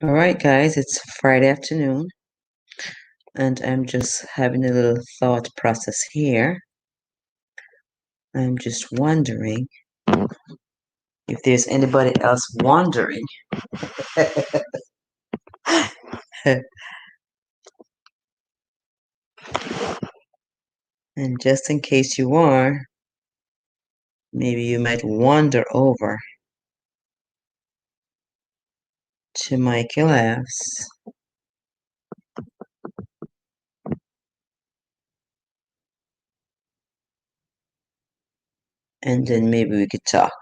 All right, guys, it's Friday afternoon, and I'm just having a little thought process here. I'm just wondering if there's anybody else wondering. And just in case you are, maybe you might wander over to Mikey Laughs, and then maybe we could talk.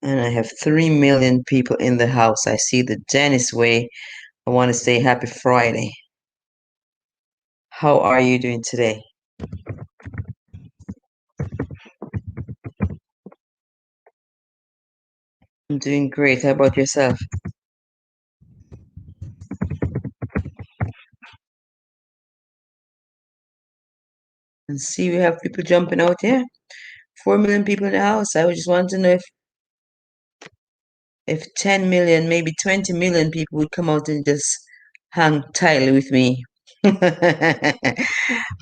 And I have 3 million people in the house. I see the Dennis way. I want to say happy Friday. How are you doing today? I'm doing great. How about yourself? And see, we have people jumping out here. 4 million people in the house. I would just want to know if 10 million, maybe 20 million people would come out and just hang tightly with me.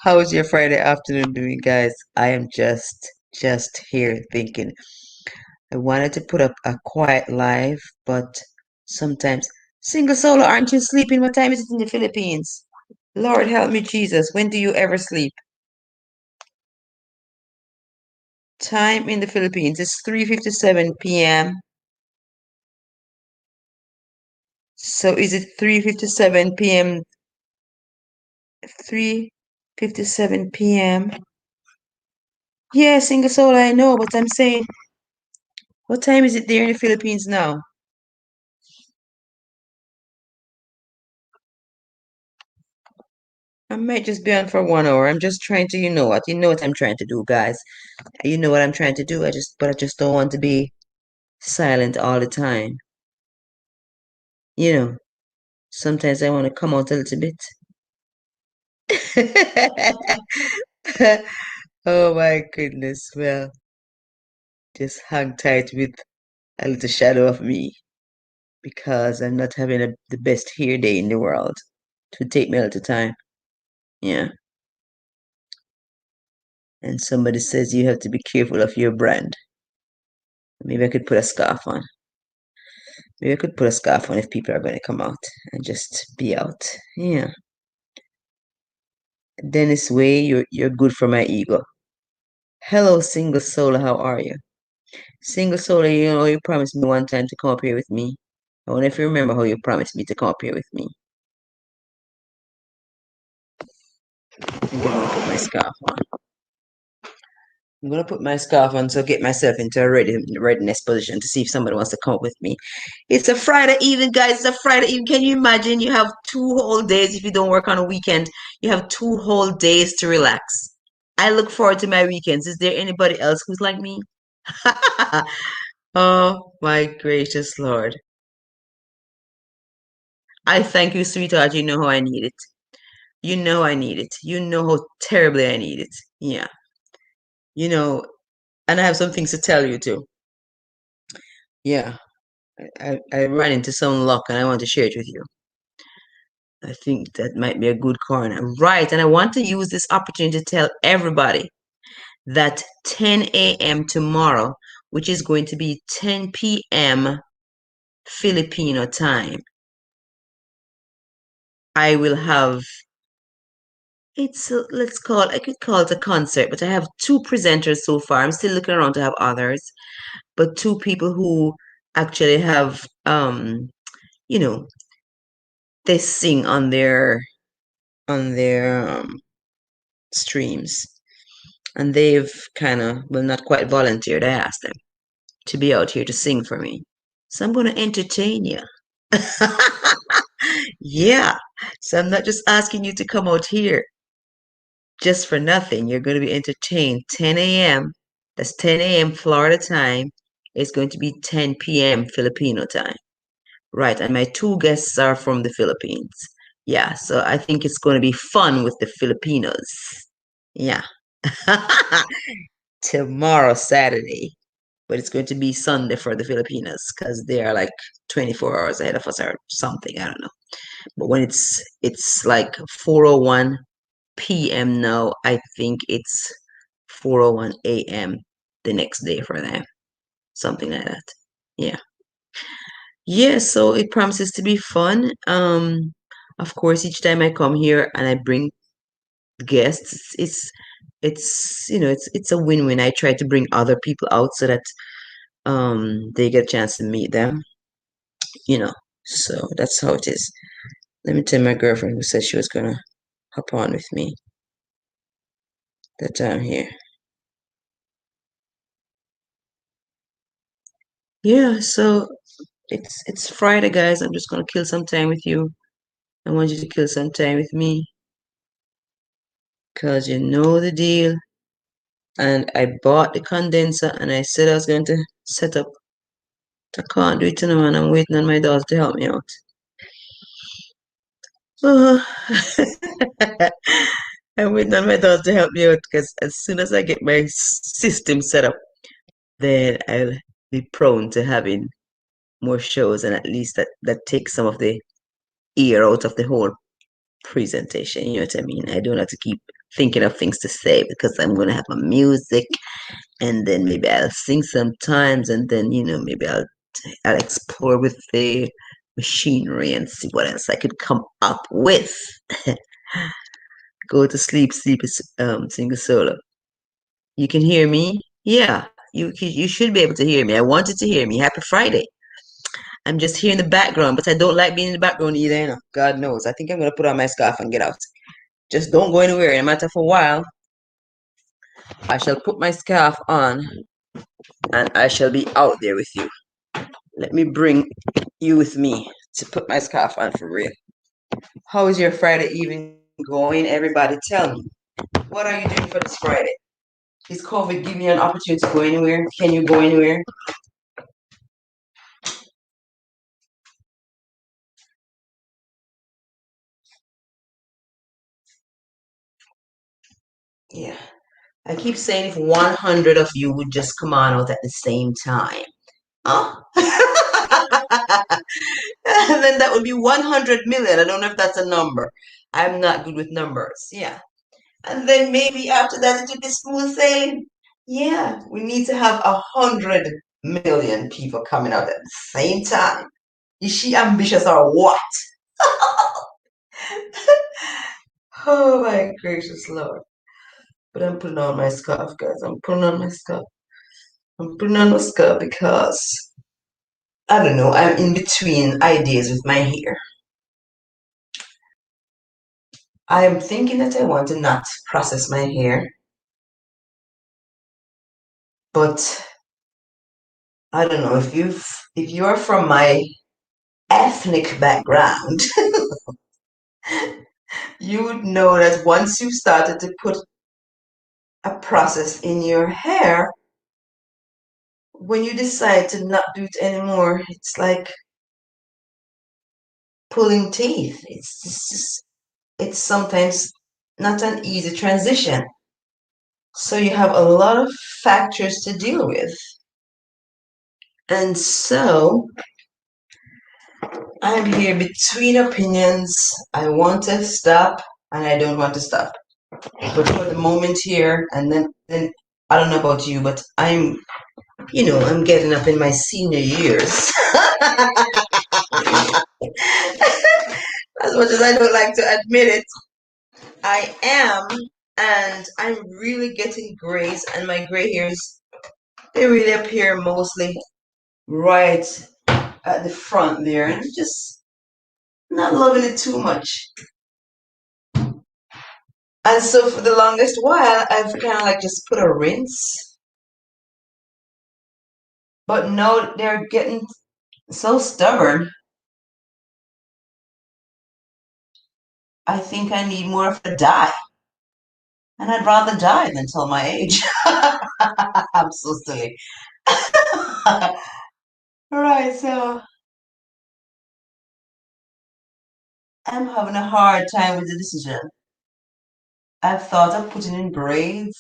How's your Friday afternoon doing, guys? I am just here thinking. I wanted to put up a quiet live, but sometimes single solo, aren't you sleeping? What time is it in the Philippines? Lord help me, Jesus. When do you ever sleep? Time in the Philippines is 3:57 p.m. So is it 3:57 p.m. 3:57 p.m. Yeah, single soul, I know, but I'm saying, what time is it there in the Philippines now? I might just be on for 1 hour. I'm just trying to, you know what I'm trying to do, guys. You know what I'm trying to do. But I just don't want to be silent all the time. You know, sometimes I want to come out a little bit. Oh my goodness. Well, just hang tight with a little shadow of me because I'm not having the best hair day in the world. It would take me a little time. Yeah. And somebody says you have to be careful of your brand. Maybe I could put a scarf on. Maybe I could put a scarf on if people are going to come out and just be out. Yeah. Dennis Way, you're good for my ego. Hello, single soul. How are you? Single soul, you promised me one time to come up here with me. I wonder if you remember how you promised me to come up here with me. I think I'm gonna put my scarf on. I'm gonna put my scarf on to get myself into a readiness position to see if somebody wants to come up with me. It's a Friday evening, guys. It's a Friday evening. Can you imagine? You have 2 whole days if you don't work on a weekend. You have 2 whole days to relax. I look forward to my weekends. Is there anybody else who's like me? Oh my gracious Lord. I thank you, sweetheart. You know how I need it. You know I need it. You know how terribly I need it. Yeah. You know, and I have some things to tell you too. Yeah. I ran into some luck and I want to share it with you. I think that might be a good corner. Right. And I want to use this opportunity to tell everybody that 10 a.m. tomorrow, which is going to be 10 p.m. Filipino time, I will have I could call it a concert, but I have two presenters so far. I'm still looking around to have others, but two people who actually have, you know, they sing on their streams, and they've kind of, well, not quite volunteered. I asked them to be out here to sing for me, so I'm going to entertain you. Yeah, so I'm not just asking you to come out here just for nothing. You're going to be entertained. 10 a.m. That's 10 a.m. Florida time. It's going to be 10 p.m. Filipino time. Right, and my two guests are from the Philippines. Yeah, so I think it's going to be fun with the Filipinos. Yeah. Tomorrow, Saturday. but it's going to be Sunday for the Filipinos because they are like 24 hours ahead of us or something. I don't know. But when it's like 4:01 p.m. now, I think it's 4:01 a.m. the next day for them. Something like that. Yeah. Yeah, so it promises to be fun. Of course, each time I come here and I bring guests, it's a win-win. I try to bring other people out so that they get a chance to meet them, you know. So that's how it is. Let me tell my girlfriend who said she was gonna hop on with me that I'm here. Yeah, so it's Friday, guys. I'm just gonna kill some time with you. I want you to kill some time with me, cause you know the deal. And I bought the condenser, and I said I was going to set up. I can't do it now, and I'm waiting on my daughter to help me out. Uh, I'm waiting on my daughter to help me out because as soon as I get my system set up, then I'll be prone to having more shows, and at least that takes some of the ear out of the whole presentation. You know what I mean? I don't have to keep thinking of things to say because I'm going to have my music, and then maybe I'll sing sometimes, and then maybe I'll explore with the machinery and see what else I could come up with. Go to sleep, sing a solo. You can hear me? Yeah, you should be able to hear me. I wanted to hear me. Happy Friday. I'm just here in the background, but I don't like being in the background either. God knows. I think I'm gonna put on my scarf and get out. Just don't go anywhere. No matter for a while, I shall put my scarf on and I shall be out there with you. Let me bring you with me to put my scarf on for real. How is your Friday evening going? Everybody tell me. What are you doing for this Friday? Is COVID giving you an opportunity to go anywhere? Can you go anywhere? Yeah. I keep saying if 100 of you would just come on out at the same time. Huh? Then that would be 100 million. I don't know if that's a number. I'm not good with numbers. Yeah. And then maybe after that it would be smooth sailing. Yeah, we need to have 100 million people coming out at the same time. Is she ambitious or what? Oh my gracious Lord. But I'm putting on my scarf, guys. I'm putting on my scarf. I'm putting on my scarf because I don't know, I'm in between ideas with my hair. I am thinking that I want to not process my hair, but I don't know if you're from my ethnic background, you would know that once you started to put a process in your hair, when you decide to not do it anymore, it's like pulling teeth. It's sometimes not an easy transition. So you have a lot of factors to deal with. And so I'm here between opinions. I want to stop and I don't want to stop. But for the moment here, and then I don't know about you, but I'm getting up in my senior years. As much as I don't like to admit it, I am, and I'm really getting grays, and my gray hairs, they really appear mostly right at the front there, and I'm just not loving it too much. And so for the longest while, I've kind of like just put a rinse, but no, they're getting so stubborn. I think I need more of a dye, and I'd rather die than tell my age. I'm so silly. Right, so I'm having a hard time with the decision. I've thought of putting in braids,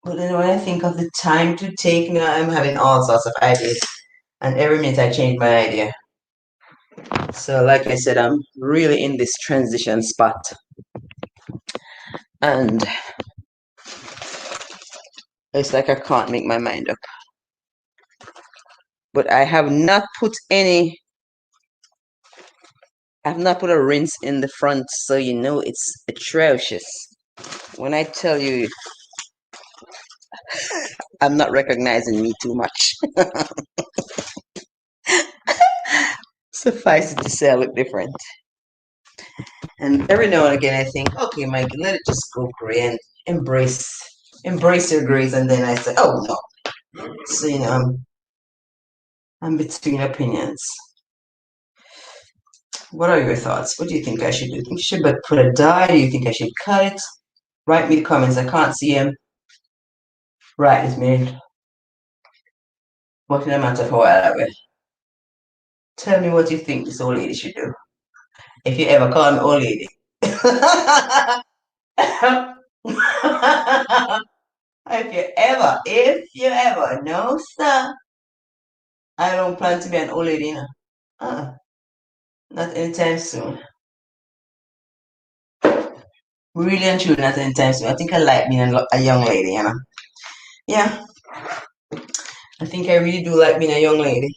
But then when I think of the time to take now, I'm having all sorts of ideas. And every minute I change my idea. So, like I said, I'm really in this transition spot. And it's like I can't make my mind up. But I've not put a rinse in the front, so you know it's atrocious. When I tell you I'm not recognizing me too much. Suffice it to say I look different. And every now and again I think, okay, Mike, let it just go gray and embrace your grays, and then I say, oh no. So I'm between opinions. What are your thoughts? What do you think I should do? You think I should put a dye? Do you think I should cut it? Write me the comments. I can't see him. Right this minute. What in a matter for a while that way. Tell me what you think this old lady should do. If you ever call me old lady. if you ever, no sir. I don't plan to be an old lady, not anytime soon. Really and truly, not anytime soon. I think I like being a young lady. Yeah, I think I really do like being a young lady.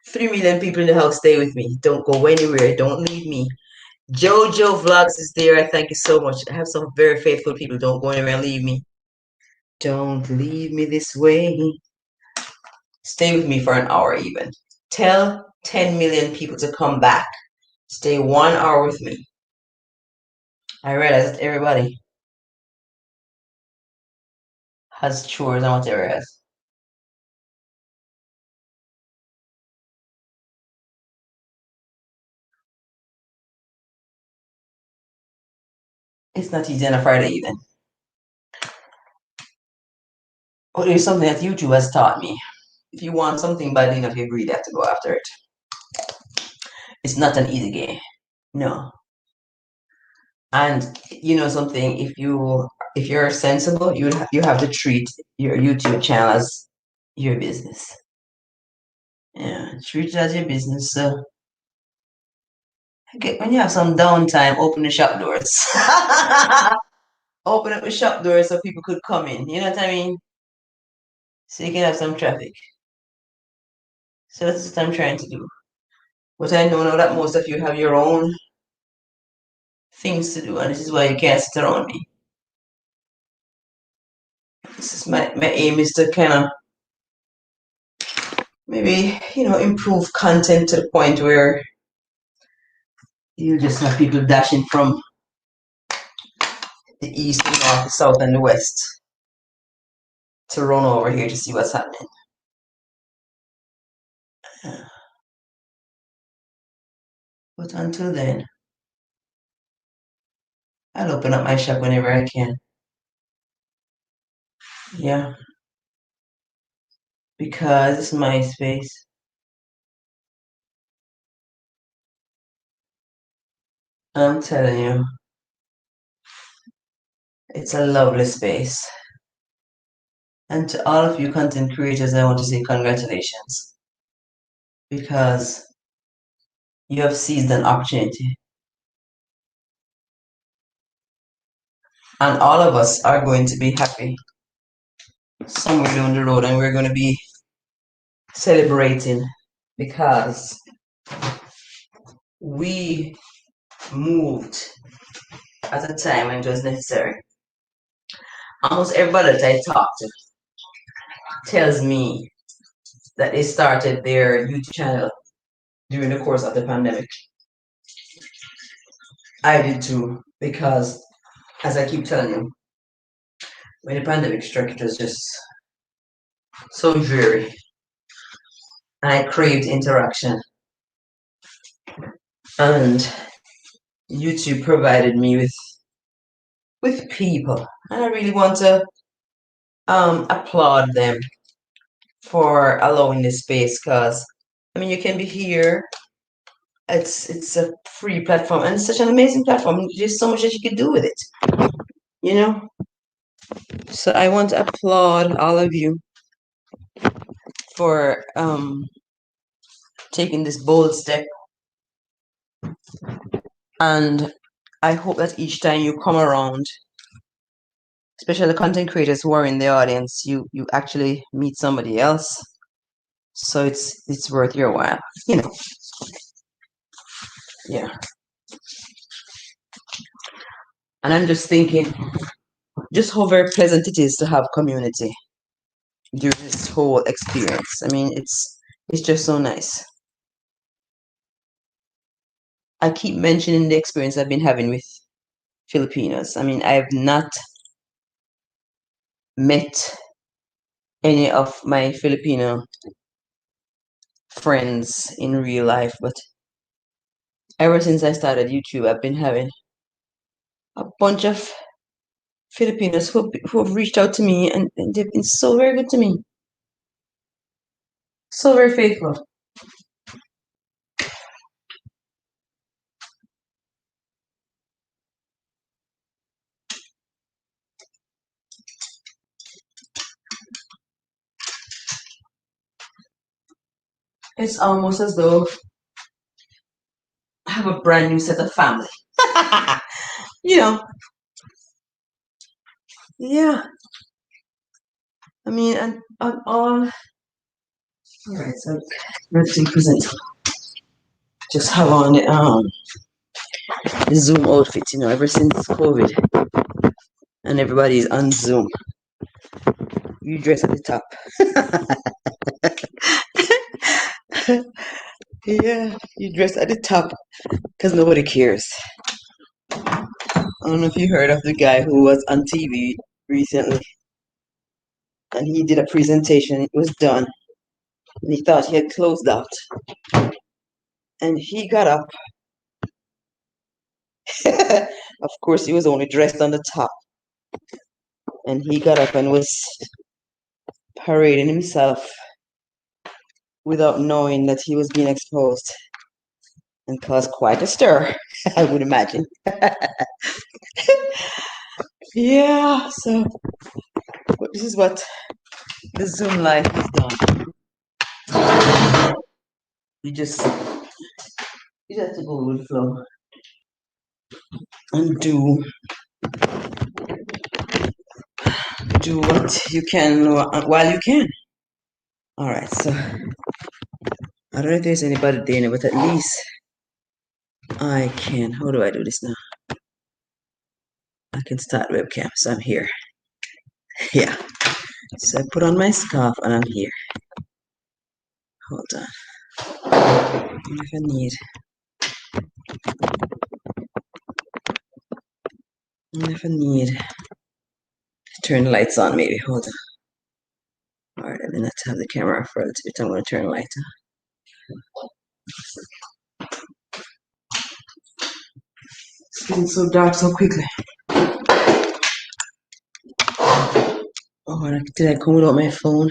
3 million people in the house, stay with me. Don't go anywhere. Don't leave me. Jojo Vlogs is there. I thank you so much. I have some very faithful people. Don't go anywhere and leave me. Don't leave me this way. Stay with me for an hour even. Tell 10 million people to come back. Stay 1 hour with me. I realize that everybody has chores and whatever else. It's not easy on a Friday evening. But there's something that YouTube has taught me. If you want something badly enough, you really have to go after it. It's not an easy game. No. And you know something, if you're sensible, you have to treat your YouTube channel as your business. Yeah, treat it as your business. So when you have some downtime, open the shop doors. Open up the shop doors so people could come in. You know what I mean? So you can have some traffic. So that's what I'm trying to do. But I know now that most of you have your own things to do, and this is why you can't sit around me. This is my aim is to kind of maybe, improve content to the point where you just have people dashing from the east, the north, the south, and the west to run over here to see what's happening. But until then, I'll open up my shop whenever I can. Yeah. Because it's my space. I'm telling you, it's a lovely space. And to all of you content creators, I want to say congratulations because you have seized an opportunity. And all of us are going to be happy somewhere down the road, and we're going to be celebrating because we moved at a time when it was necessary. Almost everybody that I talk to tells me that they started their YouTube channel during the course of the pandemic. I did too, because as I keep telling you, when the pandemic struck, it was just so dreary. And I craved interaction. And YouTube provided me with people. And I really want to applaud them for allowing this space because you can be here. It's a free platform and it's such an amazing platform. There's so much that you could do with it. You know? So I want to applaud all of you for taking this bold step, and I hope that each time you come around, especially the content creators who are in the audience, you actually meet somebody else, so it's worth your while, you know. Yeah. And I'm just thinking just how very pleasant it is to have community during this whole experience. I mean, it's just so nice. I keep mentioning the experience I've been having with Filipinos. I mean, I have not met any of my Filipino friends in real life, but ever since I started YouTube, I've been having a bunch of Filipinos who have reached out to me, and they've been so very good to me, so very faithful. It's almost as though I have a brand new set of family. You know, yeah. I mean, and all right. So let's see, present. Just have on the Zoom outfit, you know, ever since COVID, and everybody's on Zoom. You dress at the top. Yeah, you dress at the top because nobody cares. I don't know if you heard of the guy who was on TV recently, and he did a presentation. It was done, and he thought he had closed out, and he got up. Of course, he was only dressed on the top, and he got up and was parading himself without knowing that he was being exposed, and caused quite a stir, I would imagine. Yeah, so this is what the Zoom life has done. You just you just have to go with the flow and do what you can while you can. All right, so I don't know if there's anybody there, but at least I can. How do I do this now? I can start webcam, so I'm here. Yeah. So I put on my scarf and I'm here. Hold on. If I need, if I need to turn the lights on, maybe. Hold on. All right, let me not have the camera for a little bit. I'm going to turn the light on. It's getting so dark so quickly. Oh, did I come without my phone?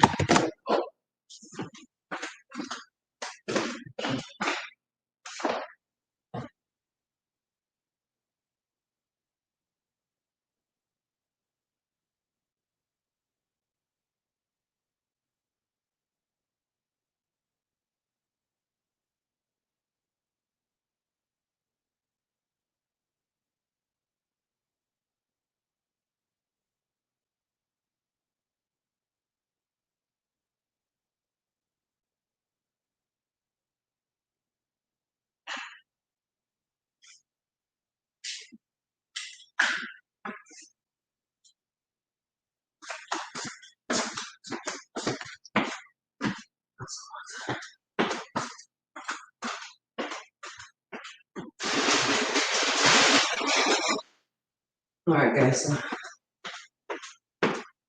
All right, guys. So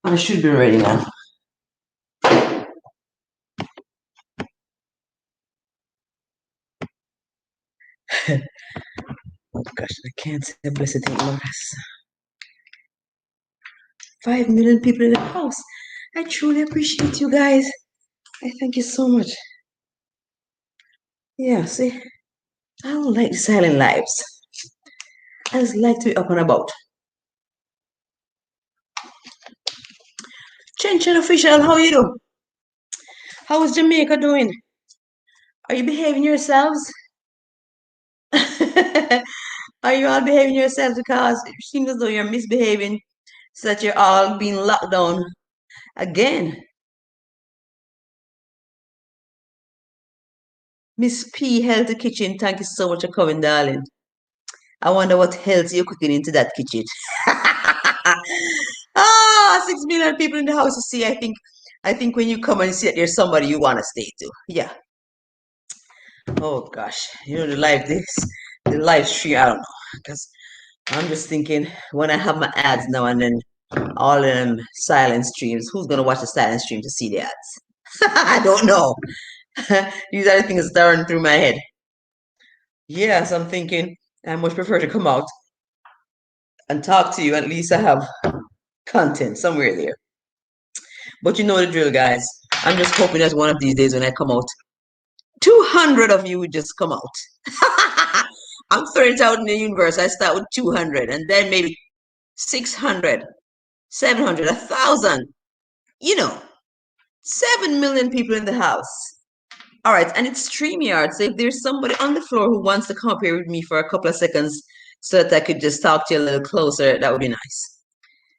I should be ready now. Oh gosh, I can't say a blessed thing about us. 5 million people in the house. I truly appreciate you guys. I thank you so much. Yeah, see, I don't like the silent lives. I just like to be up and about. Attention official, how you do? How is Jamaica doing? Are you behaving yourselves? Are you all behaving yourselves? Because it seems as though you're misbehaving, so that you're all being locked down again. Miss P, Healthy Kitchen, thank you so much for coming, darling. I wonder what health you're cooking into that kitchen. 6 million people in the house. You see, I think when you come and see that there's somebody you want to stay to. Yeah. Oh gosh, the live stream. I don't know, because I'm just thinking when I have my ads now and then all of them silent streams. Who's gonna watch the silent stream to see the ads? I don't know. These are the things that are running through my head. Yes, I'm thinking I much prefer to come out and talk to you. At least I have content somewhere there. But you know the drill, guys. I'm just hoping that one of these days when I come out, 200 of you would just come out. I'm throwing it out in the universe. I start with 200 and then maybe 600, 700, 1,000. You know, 7 million people in the house. All right, and it's StreamYard. So if there's somebody on the floor who wants to come up here with me for a couple of seconds so that I could just talk to you a little closer, that would be nice.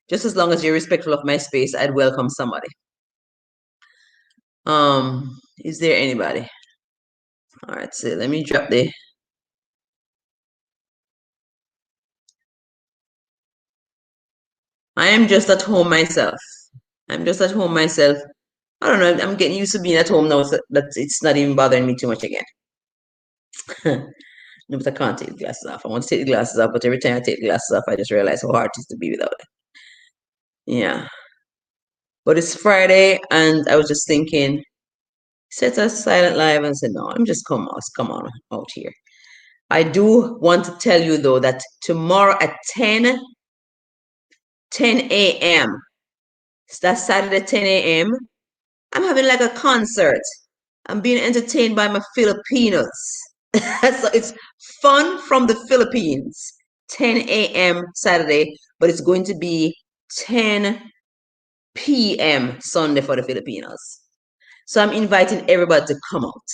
Just as long as you're respectful of my space, I'd welcome somebody. Is there anybody? All right, so let me drop the. I am just at home myself. I'm just at home myself. I don't know. I'm getting used to being at home now, so that it's not even bothering me too much again. No, but I can't take the glasses off. I want to take the glasses off, but every time I take the glasses off, I just realize how hard it is to be without it. Yeah. But it's Friday, and I was just thinking, set a silent live and said, no, I'm just come on out here. I do want to tell you though that tomorrow at 10 a.m. That's Saturday 10 a.m. I'm having like a concert. I'm being entertained by my Filipinos. So it's fun from the Philippines. 10 a.m. Saturday, but it's going to be 10 p.m. Sunday for the Filipinos. So I'm inviting everybody to come out.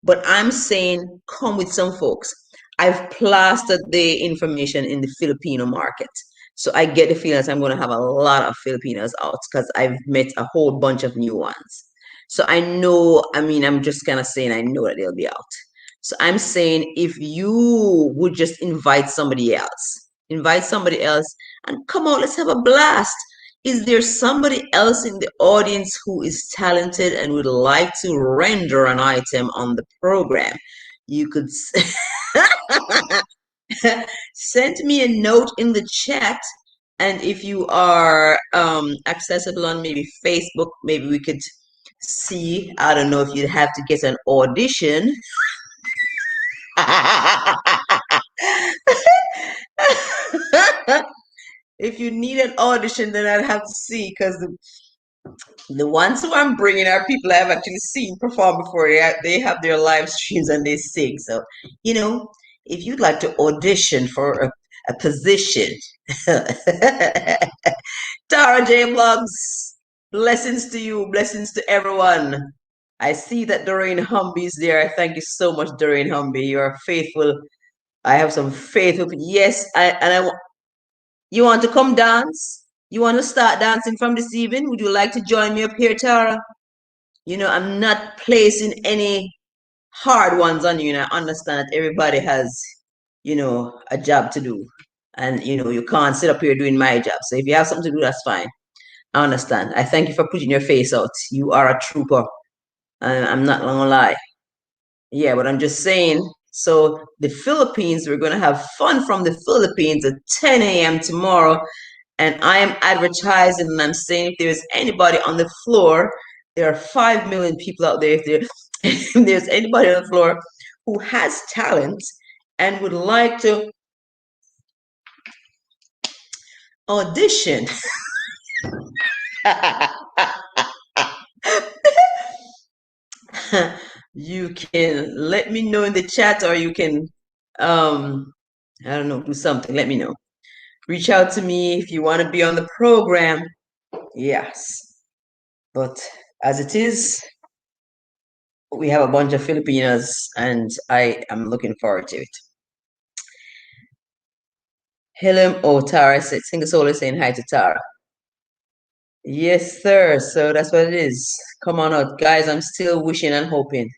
But I'm saying come with some folks. I've plastered the information in the Filipino market. So I get the feeling that I'm going to have a lot of Filipinos out because I've met a whole bunch of new ones. So I know, I'm just kind of saying I know that they'll be out. So I'm saying if you would just invite somebody else and come out, let's have a blast. Is there somebody else in the audience who is talented and would like to render an item on the program? You could send me a note in the chat. And if you are accessible on maybe Facebook, maybe we could see. I don't know if you'd have to get an audition. If you need an audition, then I'd have to see because the ones who I'm bringing are people I've actually seen perform before. They have their live streams and they sing. So, if you'd like to audition for a position, Tara J. Vlogs, blessings to you, blessings to everyone. I see that Doreen Humby is there. Thank you so much, Doreen Humby. You are faithful. I have some faithful. Yes, you want to come dance? You want to start dancing from this evening? Would you like to join me up here, Tara? I'm not placing any hard ones on you, and I understand that everybody has, a job to do. And, you can't sit up here doing my job. So if you have something to do, that's fine. I understand. I thank you for putting your face out. You are a trooper. I'm not gonna lie. Yeah, but I'm just saying. So the Philippines, we're gonna have fun from the Philippines at 10 a.m. tomorrow. And I am advertising and I'm saying if there's anybody on the floor, there are 5 million people out there. If there's anybody on the floor who has talent and would like to audition, you can let me know in the chat, or you can, I don't know, do something. Let me know. Reach out to me if you want to be on the program. Yes. But as it is, we have a bunch of Filipinos, and I am looking forward to it. Helen O. Tara said, Single Soul is saying hi to Tara. Yes, sir. So that's what it is. Come on out. Guys, I'm still wishing and hoping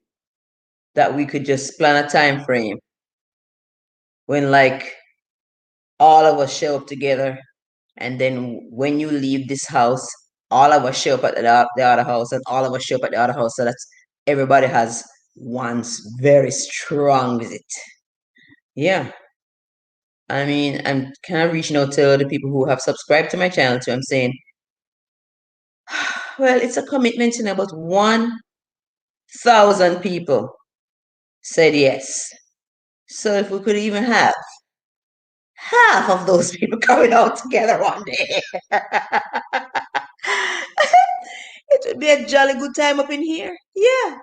that we could just plan a time frame when like all of us show up together, and then when you leave this house, all of us show up at the other house, and all of us show up at the other house, so that everybody has one very strong visit. Yeah. I mean, I'm kind of reaching out to the people who have subscribed to my channel too. I'm saying, well, it's a commitment, you know, but 1,000 people said yes. So if we could even have half of those people coming out together one day, it would be a jolly good time up in here. Yeah.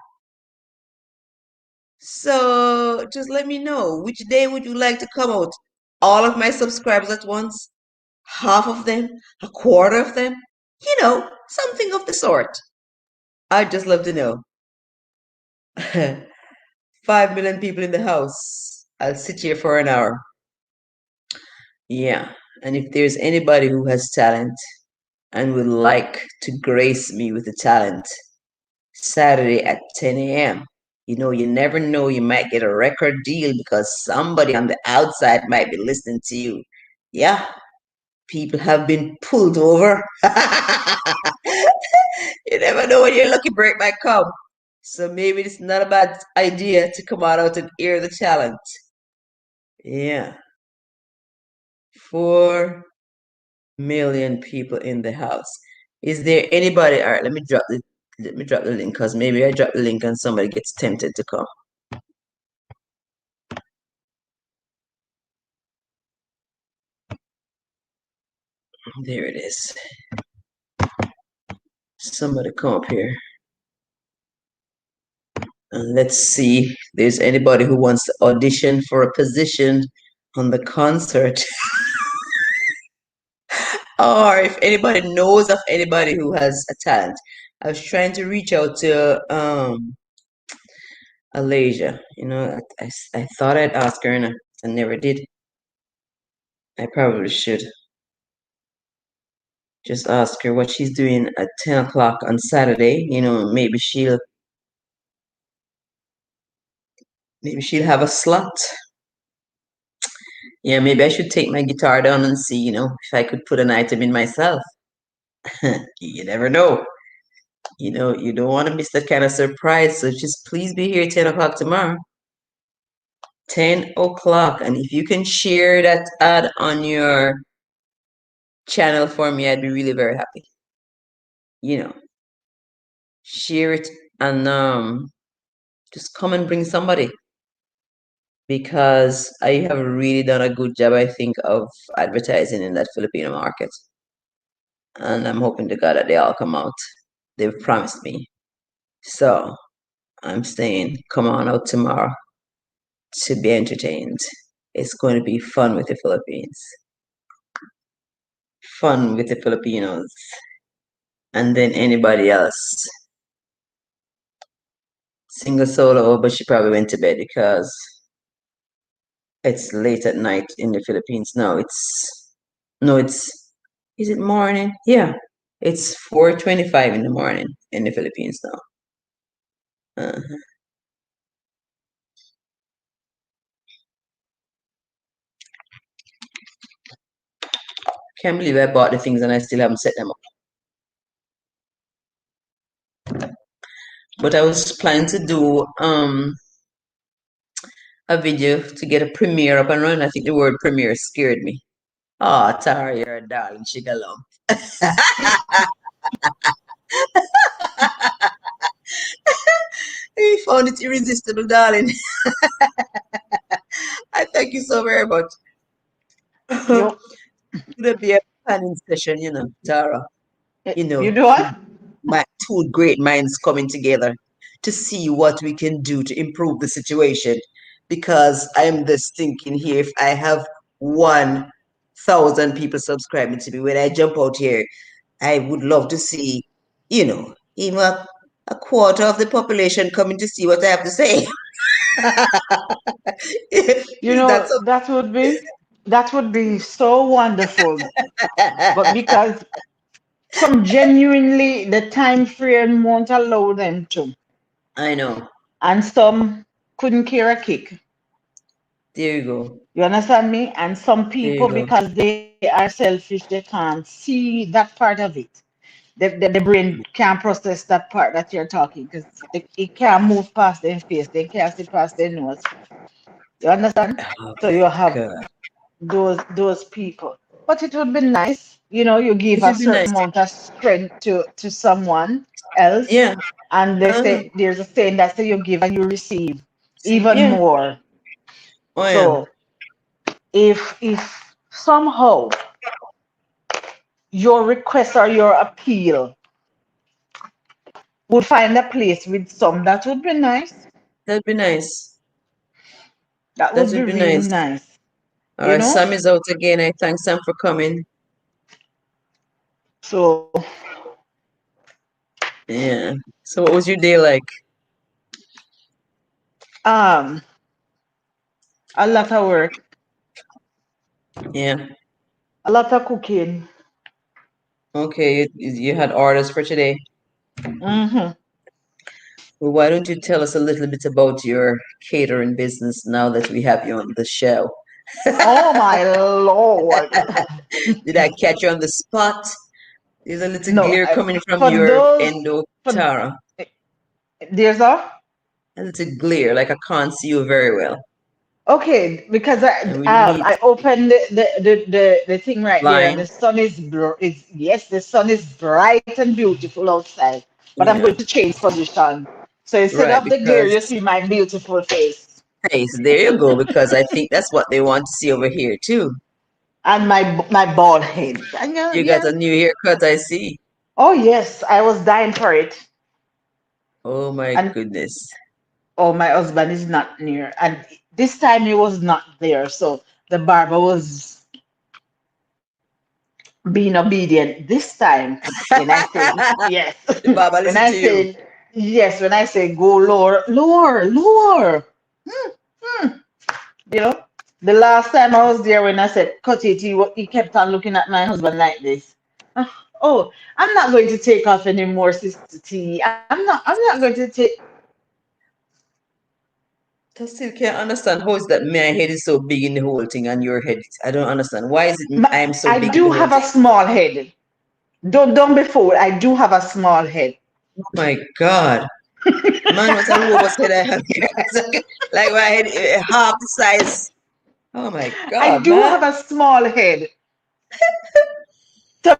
So just let me know, which day would you like to come out? All of my subscribers at once? Half of them? A quarter of them? You know, something of the sort. I'd just love to know. 5 million people in the house. I'll sit here for an hour. Yeah. And if there's anybody who has talent and would like to grace me with the talent, Saturday at 10 a.m. You know, you never know, you might get a record deal because somebody on the outside might be listening to you. Yeah, people have been pulled over. You never know when your lucky break might come. So maybe it's not a bad idea to come out and hear the talent. Yeah. 4 million people in the house. Is there anybody? All right, let me drop the link because maybe I drop the link and somebody gets tempted to come. There it is. Somebody come up here. And let's see if there's anybody who wants to audition for a position on the concert. Or if anybody knows of anybody who has a talent. I was trying to reach out to Alasia. You know, I thought I'd ask her and I never did. I probably should just ask her what she's doing at 10 o'clock on Saturday. You know, maybe she'll have a slot. Yeah, maybe I should take my guitar down and see, you know, if I could put an item in myself. You never know. You know, you don't want to miss that kind of surprise. So just please be here 10 o'clock tomorrow. 10 o'clock. And if you can share that ad on your channel for me, I'd be really very happy. You know, share it and just come and bring somebody because I have really done a good job, I think, of advertising in that Filipino market. And I'm hoping to God that they all come out. They've promised me. So I'm saying, come on out tomorrow to be entertained. It's going to be fun with the Philippines, fun with the Filipinos, and then anybody else. Single solo, but she probably went to bed because it's late at night in the Philippines. No, is it morning? Yeah, it's 4:25 in the morning in the Philippines now. Uh-huh. Can't believe I bought the things and I still haven't set them up. But I was planning to do a video to get a premiere up and running. I think the word premiere scared me. Oh, Tara, you're a darling. Shigalong. You found it irresistible, darling. I thank you so very much. You It'll be a planning session, you know, Tara. You you know, do what? my two great minds coming together to see what we can do to improve the situation. Because I'm just thinking here, if I have 1,000 people subscribing to me, when I jump out here, I would love to see, you know, Even a quarter of the population coming to see what I have to say. You Is that know, that would be so wonderful. But so? because some genuinely the time frame won't allow them to, I know. and some couldn't care a kick. There you go. You understand me? And some There you people, go. because they are selfish, they can't see that part of it. The brain can't process that part that you're talking because it can't move past their face. They can't see past their nose. You understand? Oh, So you have God. those people. But it would be nice, you give It a would be certain nice. amount of strength to someone else, Yeah. and they Uh, say there's a saying that say you give and you receive see, even yeah. more. Oh, yeah. So if somehow your request or your appeal would find a place with some, that would be nice. That'd be nice. That That would be would be really nice. nice, All you right, know? Sam is out again. I thank Sam for coming. So, Yeah. So, what was your day like? um, a lot of work, Yeah. a lot of cooking. Okay. You had orders for today. hmm Well, why don't you tell us a little bit about your catering business now that we have you on the show? Oh my Lord. Did I catch you on the spot? There's a little No, glare coming from for your those, endo, for Tara. there's a A little glare, like I can't see you very well. okay because And we need I opened the thing right there and line. the sun is yes, the sun is bright and beautiful outside, but I'm going Yeah. to change position. So instead Right, of the glare, because you see my beautiful face face, there you go, because I think that's what they want to see over here too. and my bald head. And You got yeah. a new haircut, I see. Oh yes, I was dying for it. Oh my And goodness. oh, my husband is not near, and this time he was not there, so the barber was being obedient this time when I said yes. The Baba When listen I to you. said yes, when I say go lower, lower, lower. Hmm, hmm. You know, the last time I was there when I said cut it, he kept on looking at my husband like this. Oh, I'm not going to take off anymore, Sister T. I'm not going to take. I still can't understand how is that my head is so big in the whole thing and your head. I don't understand. Why is it I am so I big in the do whole have a thing? small head. Don't be fooled. I do have a small head. Oh my God. Man, what a robot head I have here. Like my head half the size. Oh my I God, do man. have a small head.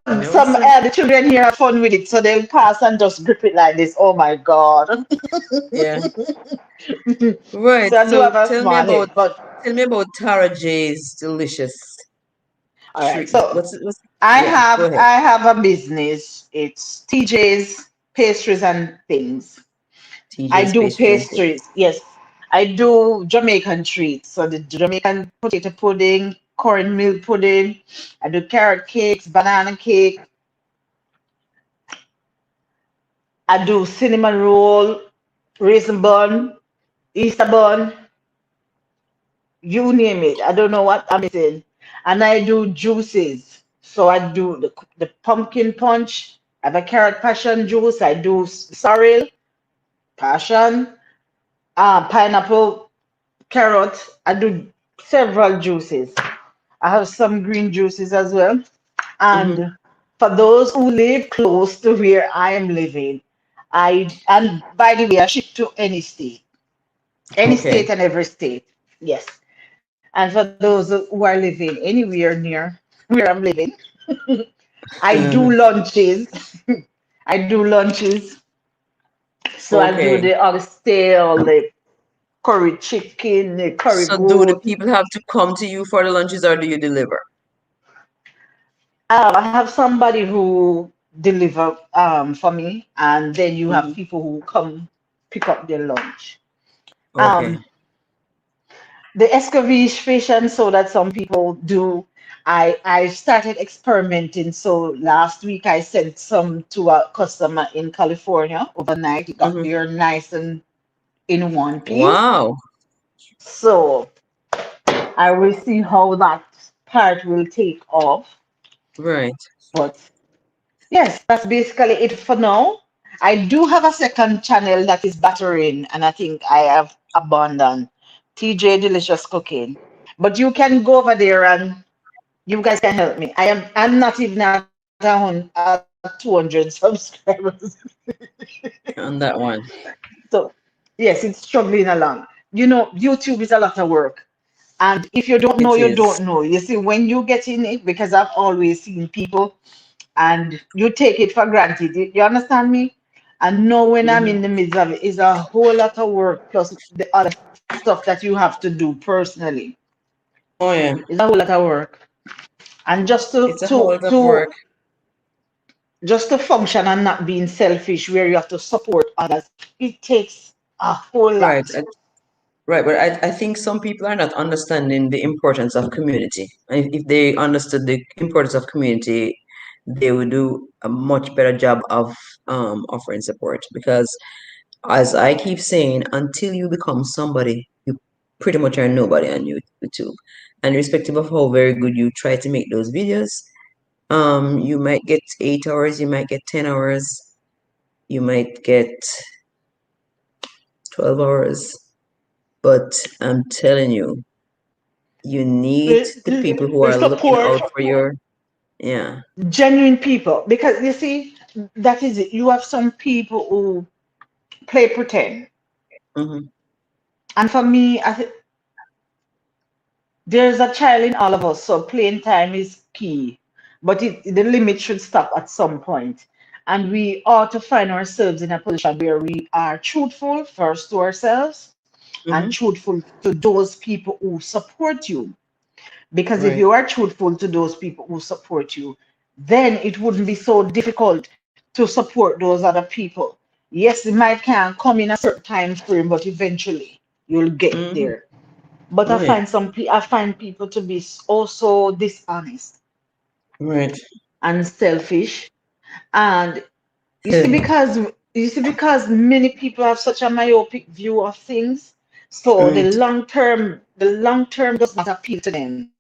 No, Some sir. the children here have fun with it, so they'll pass and just grip it like this. Oh my God. Yeah. Right. So I do So have a small head, but tell me about Tara J's delicious all right. treat. So What's I yeah, go have ahead. I have a business. It's TJ's pastries and things. I TJ's do pastries and things. pastries. Yes. I do Jamaican treats. So the Jamaican potato pudding, cornmeal pudding. I do carrot cakes, banana cake. I do cinnamon roll, raisin bun, Easter bun, you name it. I don't know what I'm missing. And I do juices. So I do the pumpkin punch. I have a carrot passion juice. I do sorrel, passion, pineapple, carrot. I do several juices. I have some green juices as well. Mm-hmm. And for those who live close to where I am living, and by the way, I ship to any Okay. state and every state. Yes. And for those who are living anywhere near where I'm living, I do lunches. I do lunches. So I do Okay. the oxtail, the curry chicken, the curry So do the goat. people have to come to you for the lunches or do you deliver? I have somebody who deliver for me, and then you have Hmm. people who come pick up their lunch. Okay. Um, the escabeche fish and so that some people do. I started experimenting. So last week I sent some to a customer in California overnight. It got Hmm. there nice and in one piece. Wow. So I will see how that part will take off. Right. But yes, that's basically it for now. I do have a second channel that is battering, and I think I have abandoned TJ Delicious Cooking. But you can go over there and you guys can help me. I'm not even at 200 subscribers. On that one. So yes, it's struggling along. You know, YouTube is a lot of work. And if you don't know, It you is. don't know. You see, when you get in it, because I've always seen people and you take it for granted. You understand me? And know when I'm Hmm. in the midst of it, it's a whole lot of work plus the other stuff that you have to do personally. Oh yeah. It's a whole lot of work. And just to It's a whole to lot of work. to just to function and not being selfish where you have to support others, it takes a whole Right. lot. Right. But I think some people are not understanding the importance of community. And if they understood the importance of community, they would do a much better job of offering support. Because as I keep saying, until you become somebody, you pretty much are nobody on YouTube. And irrespective of how very good you try to make those videos, you might get 8 hours, you might get 10 hours, you might get 12 hours. But I'm telling you, you need the people who The are looking support, out for your, yeah. genuine people. Because you see, that is it. You have some people who play pretend. Hmm. And for me, there's a child in all of us, so playing time is key. But the limit should stop at some point. And we ought to find ourselves in a position where we are truthful first to ourselves and Hmm. truthful to those people who support you. Because if Right. you are truthful to those people who support you, then it wouldn't be so difficult to support those other people. Yes, it might can't come in a certain time frame, but eventually you'll get Hmm. there. But Right. I find people to be also dishonest Right. and selfish. And you see because many people have such a myopic view of things, so Right. the long term does not appeal to them.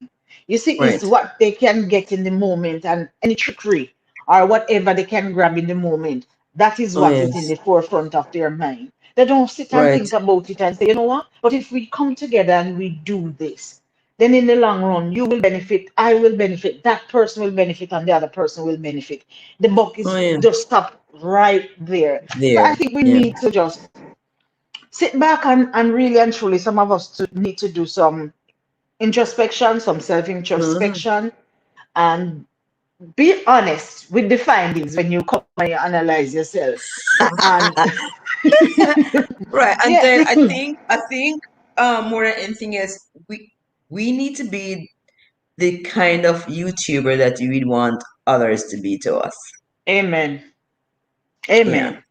You see, it's Right. what they can get in the moment and any trickery or whatever they can grab in the moment. That is Oh what is in yes. the forefront of their mind. They don't sit and Right. think about it and say, you know what? But if we come together and we do this, then in the long run, you will benefit, I will benefit, that person will benefit, and the other person will benefit. The buck Oh is yeah. just stop right there. So There. I think we Yeah. need to just sit back and really and truly, some of us need to do some introspection, some self Hmm. introspection, and be honest with the findings when you come and you analyze yourself. And Right. And yes, then I think more than anything is we need to be the kind of YouTuber that you would want others to be to us. amen, Yeah. amen.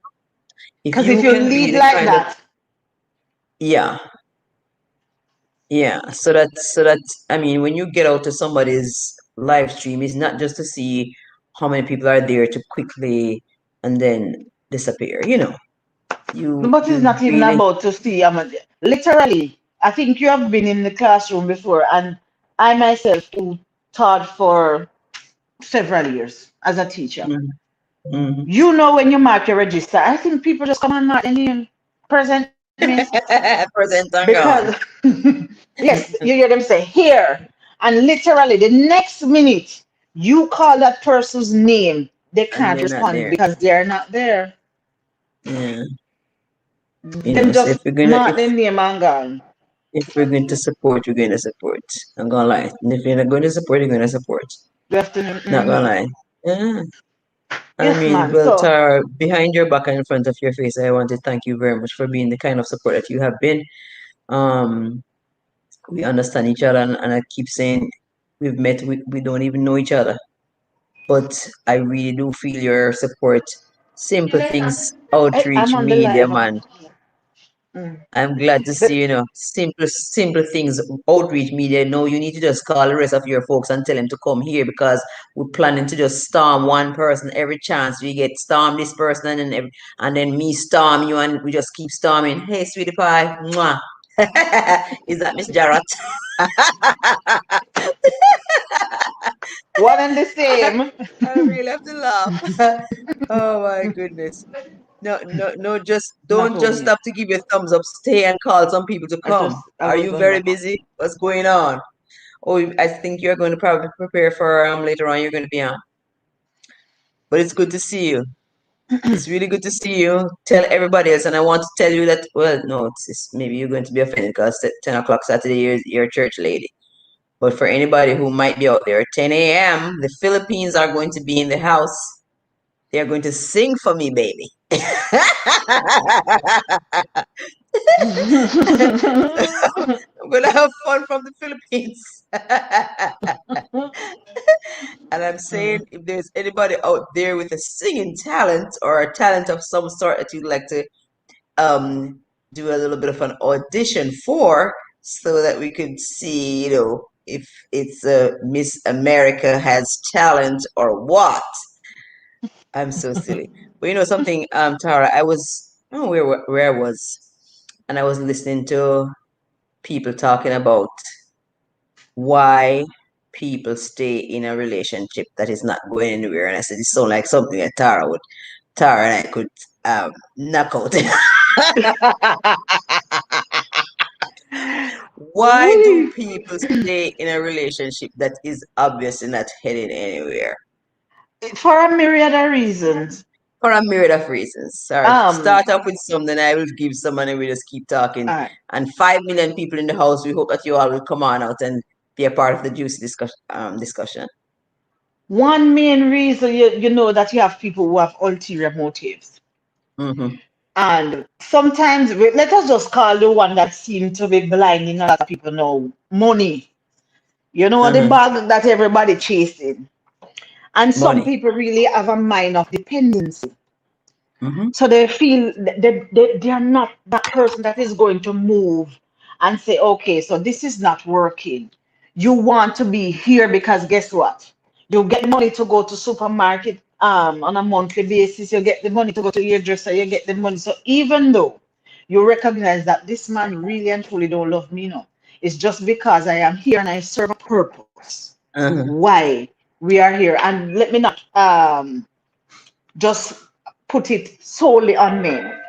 If Because if you you can be lead the like kind of, that, yeah, yeah. So that I mean, when you get out to somebody's live stream, it's not just to see how many people are there to quickly and then disappear. You but it's you not even really. about to see. Literally, I think you have been in the classroom before, and I myself who taught for several years as a teacher. Mhm. Mhm. You know when you mark your register, I think people just come and mark their name, present miss, Present and gone. because yes, you hear them say here, and literally the next minute you call that person's name, they And can't they're not respond there. because they're not there. Yeah. Them So just mark their name and gone. if we're going to support, we're going to support. I'm gonna lie. And if you're not going to support, you're going to support. You have to, Not gonna lie. Yeah. I yes, mean, man. well, So Tara, behind your back and in front of your face, I want to thank you very much for being the kind of support that you have been. Um, we understand each other, and I keep saying we've met, we don't even know each other, but I really do feel your support. Simple things, I'm outreach, on the media, live. man. Mm. I'm glad to The, see, simple things, outreach media. No, you need to just call the rest of your folks and tell them to come here because we're planning to just storm one person every chance we get. Storm this person and then me storm you and we just keep storming. Hey, sweetie pie. Mwah. Is that Miss Jarrett? one and the same. I really have to laugh. Oh my goodness. No, no, no, just Not don't home just yet. stop to give you a thumbs up. Stay and call some people to come. I Are was you on very that. busy? What's going on? Oh, I think you're going to probably prepare for later on you're going to be on. But it's good to see you. It's really good to see you. Tell everybody else, and I want to tell you that. Well, no, maybe you're going to be offended because at 10 o'clock Saturday you're a church lady. But for anybody who might be out there, 10 a.m. the Philippines are going to be in the house. They are going to sing for me, baby. So I'm gonna have fun from the Philippines. And I'm saying, if there's anybody out there with a singing talent or a talent of some sort that you'd like to um do a little bit of an audition for, so that we could see, if it's Miss America has talent or what. I'm so silly. But you know something, Tara, I was, oh, where I was, and I was listening to people talking about why people stay in a relationship that is not going anywhere. And I said, it sounds like something that Tara and I could knock out. Why do Wee. people stay in a relationship that is obviously not heading anywhere? For a myriad of reasons. For a myriad of reasons. Sorry, Um, start off with some, then I will give some, and we just keep talking. all right. And 5 million people in the house, we hope that you all will come on out and be a part of the juicy discussion. One main reason you know that you have people who have ulterior motives. Mm-hmm. And sometimes, let us just call the one that seems to be blinding a lot of people now, money. You know, the Mm-hmm. bag that everybody chasing. And some Money. people really have a mind of dependency. Mm-hmm. So they feel they are not that person that is going to move and say, okay, so this is not working. You want to be here because guess what? You get the money to go to supermarket on a monthly basis. You get the money to go to hairdresser. You get the money. So even though you recognize that this man really and truly don't love me, no, it's just because I am here and I serve a purpose. Uh-huh. Why we are here. And let me not just put it solely on men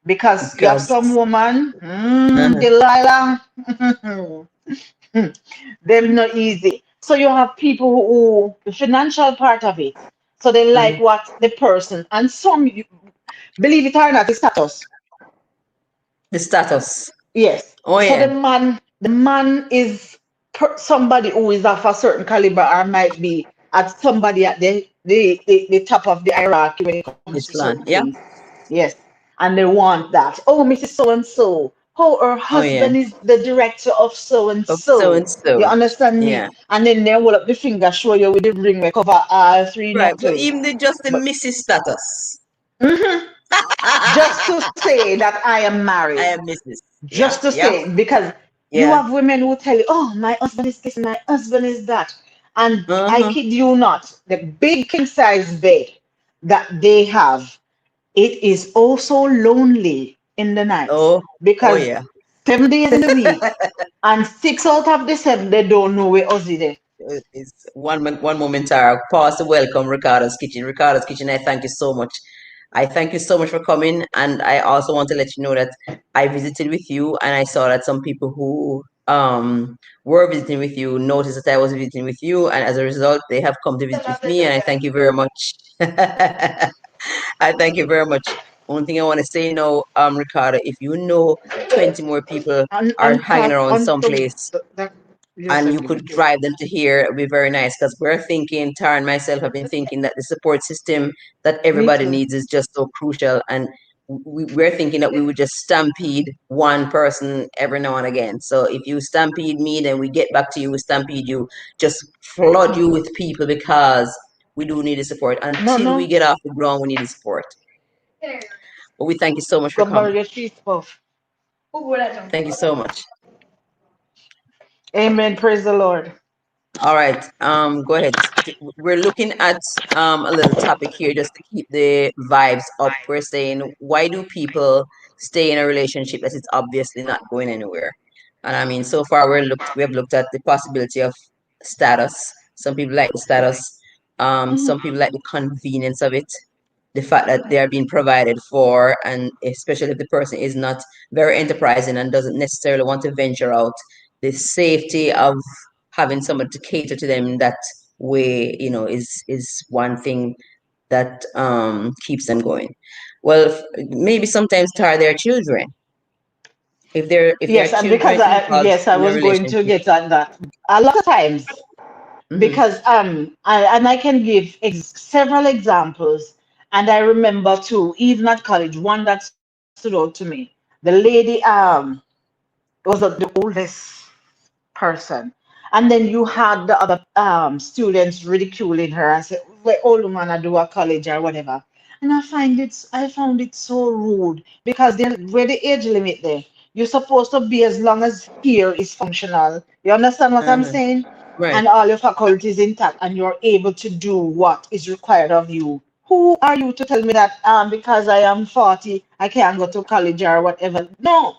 because you have Because some woman, uh-huh. Delilah, them not easy. So you have people who the financial part of it. So they Uh-huh. like what the person and some believe it or not, the status. The status. Yes. Oh So yeah. the man is somebody who is of a certain caliber or might be at somebody at the top of the hierarchy when it comes to Islam. certain Yeah. things. Yes. And they want that. Oh, Mrs. So and so. Oh, her Oh yeah. husband is the director of so and Of so so. and You so. understand Yeah. me? And then they hold up the finger, show you with the ring, we cover all three Right. But knuckles. even just the But Mrs. status. mhm, just to say that I am I married. am Mrs. Yeah. Just to Yeah. say, because you Yeah. have women who tell you, oh, my husband is this, my husband is that. And I Uh-huh. kid you not, the big king size bed that they have, it is also lonely in the night Oh. Oh because yeah. 7 days in the week and 6 out of the 7 they don't know where Ozzy there. It's one moment, Tara. Pause to welcome Ricardo's Kitchen. Ricardo's Kitchen, I thank you so much. I thank you so much for coming. And I also want to let you know that I visited with you and I saw that some people who were visiting with you noticed that I was visiting with you. And as a result, they have come to visit with me. And I thank you very much. I thank you very much. One thing I want to say now, Ricardo, if you know 20 more people are And hanging pass around on to someplace that. Yes, and I you give could it to drive them to here, it would be very nice because we're thinking, Tara and myself have been thinking that the support system that me everybody too. needs is just so crucial. And we're thinking that we would just stampede one person every now and again. So if you stampede me, then we get back to you, we stampede you, just flood you with people because we do need the support. No, Until we no. get off the ground, we need the support. But we thank you so much for Go borrow coming. your cheese puff. Thank you so much. Amen. Praise the Lord. All right. Go ahead. We're looking at a little topic here just to keep the vibes up. We're saying, why do people stay in a relationship that is obviously not going anywhere? And I mean, so far we have looked at the possibility of status. Some people like the status. Some people like the convenience of it, the fact that they are being provided for, and especially if the person is not very enterprising and doesn't necessarily want to venture out, the safety of having someone to cater to them in that way, is one thing that keeps them going. Well, maybe sometimes tar their children. If their Yes, and because children involved yes, I in a was going to relationship. get on that. A lot of times, Mm-hmm, because I can give several examples, and I remember too, even at college, one that stood out to me. The lady was the oldest person, and then you had the other students ridiculing her and say, "Well, old woman, I do a college or whatever." And I found it so rude because where the age limit there. You're supposed to be as long as here is functional. You understand what I'm uh-huh. saying? Right. And all your faculties intact, and you're able to do what is required of you. Who are you to tell me that because I am 40, I can't go to college or whatever? No.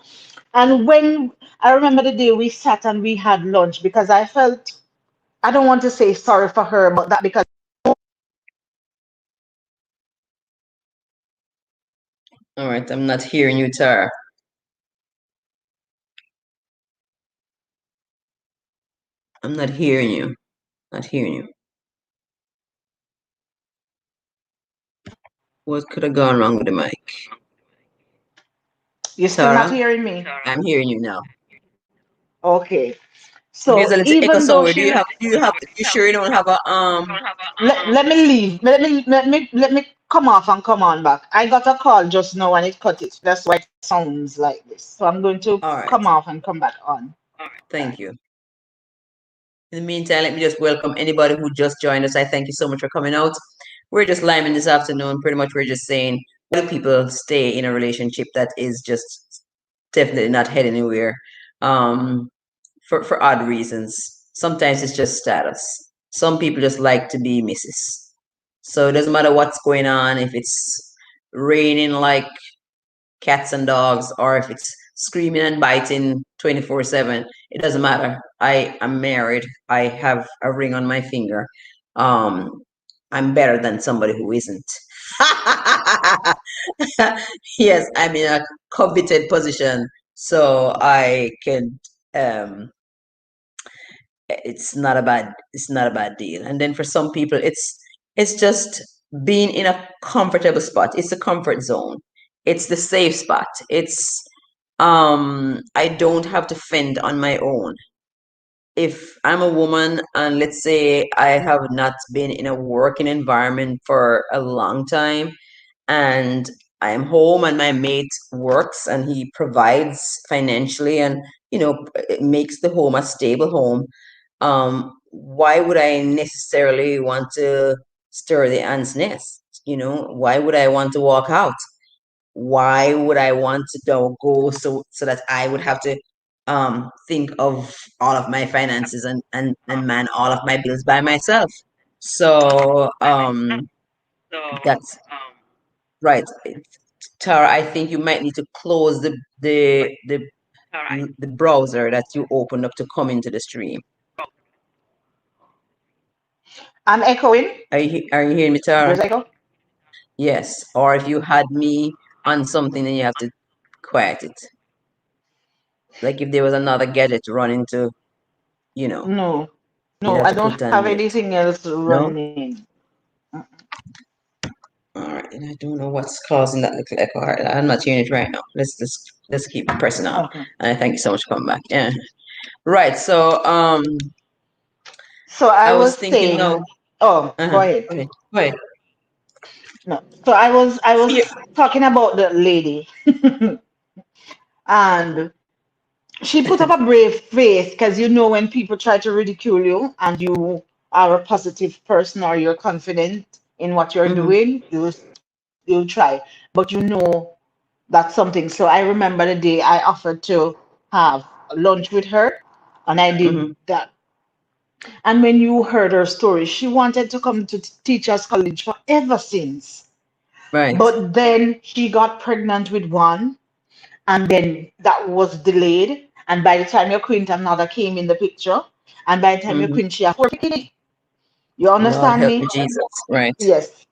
And when I remember the day we sat and we had lunch because I felt, I don't want to say sorry for her, but that because All right. I'm not hearing you, Tara. I'm not hearing you. Not hearing you. What could have gone wrong with the mic? you're still not Tara, hearing me. I'm hearing you now. Okay. There's So a little echo even though somewhere. she You sure you don't have a let me leave. Let me come off and come on back. I got a call just now and it cut it. That's why it sounds like this. So I'm going to all right. come off and come back on. Thank you. In the meantime, let me just welcome anybody who just joined us. I thank you so much for coming out. We're just liming this afternoon. Pretty much we're just saying, why do people stay in a relationship that is just definitely not heading anywhere? Um, for odd reasons. Sometimes it's just status. Some people just like to be Mrs. So it doesn't matter what's going on, if it's raining like cats and dogs, or if it's screaming and biting 24/7, it doesn't matter. I am married. I have a ring on my finger. Um, I'm better than somebody who isn't. Yes, I'm in a coveted position, so I can it's not a bad deal. And then for some people it's just being in a comfortable spot. It's a comfort zone. It's the safe spot. It's I don't have to fend on my own. If I'm a woman and let's say I have not been in a working environment for a long time, and I am home and my mate works and he provides financially, and it makes the home a stable home, why would I necessarily want to stir the ant's nest? Why would I want to walk out? Why would I want to go so that I would have to think of all of my finances and man all of my bills by myself? So that's right. Tara, I think you might need to close the browser that you opened up to come into the stream. I'm echoing. Are you hearing me, Tara? There's echo. Yes. Or if you had me on something, then you have to quiet it. Like if there was another gadget running to, you know, No, you'd no, have I to put don't it on have mute. anything else No? running. All right. And I don't know what's causing that little echo. All right, I'm not hearing it right now. Let's keep pressing on. Okay. And I thank you so much for coming back. Yeah. Right. So So I I was was thinking saying, now. oh, go Uh-huh. ahead. Go ahead. Go ahead. No. So I was Fear. talking about the lady, and she put up a brave face because when people try to ridicule you and you are a positive person or you're confident in what you're Mm-hmm. doing, you'll try. But That's something. So I remember the day I offered to have lunch with her, and I did Mm-hmm. that. And when you heard her story, she wanted to come to Teachers College forever since. Right. But then she got pregnant with one, and then that was delayed. And by the time your queen another came in the picture, and by the time your Mm-hmm. queen she have four kids. You Lord understand help me, me? Jesus. Right. Yes.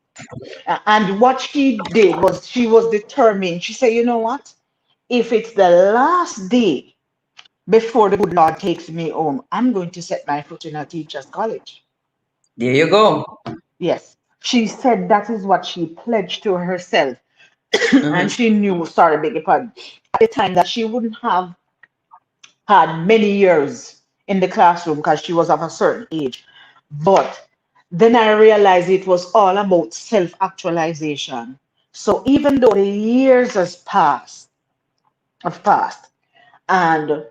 And what she did was she was determined. She said, you know what? If it's the last day before the good Lord takes me home, I'm going to set my foot in a teacher's college. There you go. Yes. She said that is what she pledged to herself. And Mm-hmm. she knew, sorry, beg your pardon, at the time that she wouldn't have had many years in the classroom because she was of a certain age. But then I realized it was all about self actualization. So even though the years have passed, and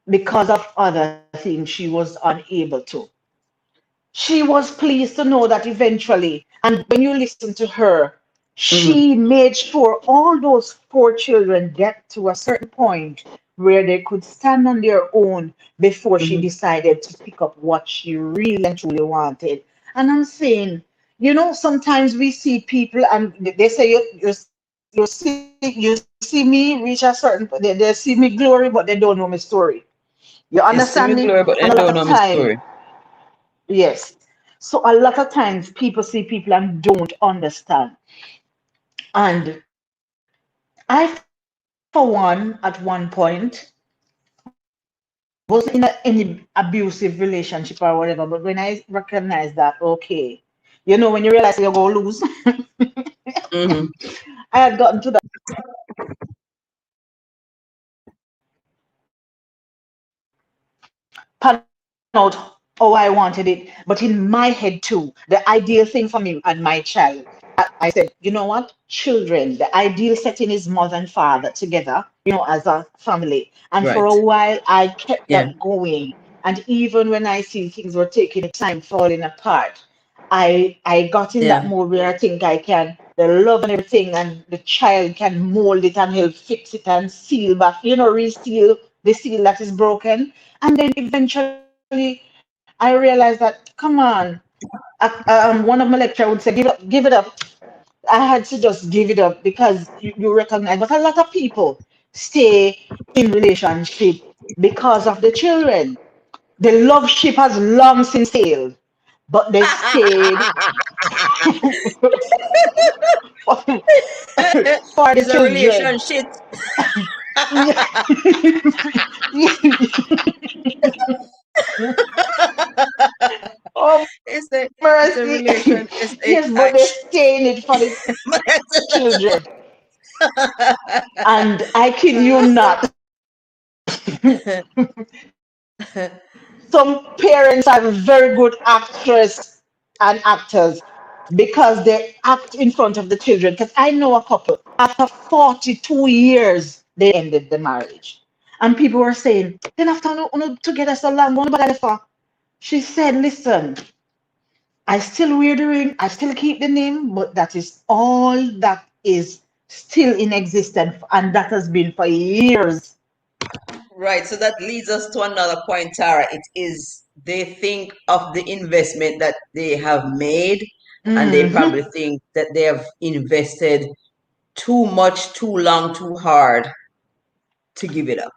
because of other things, she was unable to. She was pleased to know that eventually, and when you listen to her, Mm-hmm. she made sure all those four children get to a certain point where they could stand on their own before she Mm-hmm. decided to pick up what she really and truly wanted. And I'm saying, sometimes we see people and they say you see me reach a certain, they see me glory, but they don't know my story. You You see me understand me? glory, but And then a lot don't of know my time, story. yes. So a lot of times people see people and don't understand. And I, for one, at one point, wasn't in any abusive relationship or whatever. But when I recognized that, okay, when you realize you're going to lose, Mm-hmm. I had gotten to that point where I realized that pan out how I wanted it, but in my head too, the ideal thing for me and my child. I said, you know what? Children, the ideal setting is mother and father together, as a family. And for Right. a while, I kept Yeah. that going. And even when I see things were taking time, falling apart, I got in that Yeah. mode where I think I can, the love and everything, and the child can mold it and help fix it and seal back, reseal the seal that is broken. And then eventually, I realized that, come on, one of my lecturers would say, give it up. I had to just give it up because you recognize, but a lot of people stay in relationship because of the children. The love ship has long since sailed, but they stayed for, for the It's a children. relationship. Yeah. Oh, It's a mercy. relation Yes, but they SHH. stay in it for the children. And I kid you not, some parents are very good actors and actors because they act in front of the children. Because I know a couple, after 42 years, they ended the marriage. And people were saying, then after together so long, what about that for? She said, listen, I still wear the ring, I still keep the name, but that is all that is still in existence. And that has been for years. Right. So that leads us to another point, Tara. It is they think of the investment that they have made, and they Hmm. probably think that they have invested too much, too long, too hard to give it up.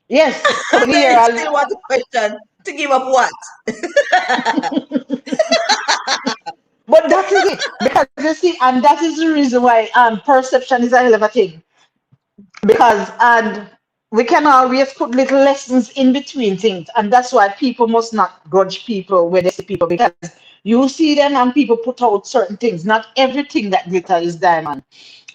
Yes, so when you hear They still want the question to give up what? but that is it. Because you see, and that is the reason why perception is a hell of a thing. Because and we can always put little lessons in between things, and that's why people must not grudge people when they see people because you see them and people put out certain things. Not everything that glitter is diamond.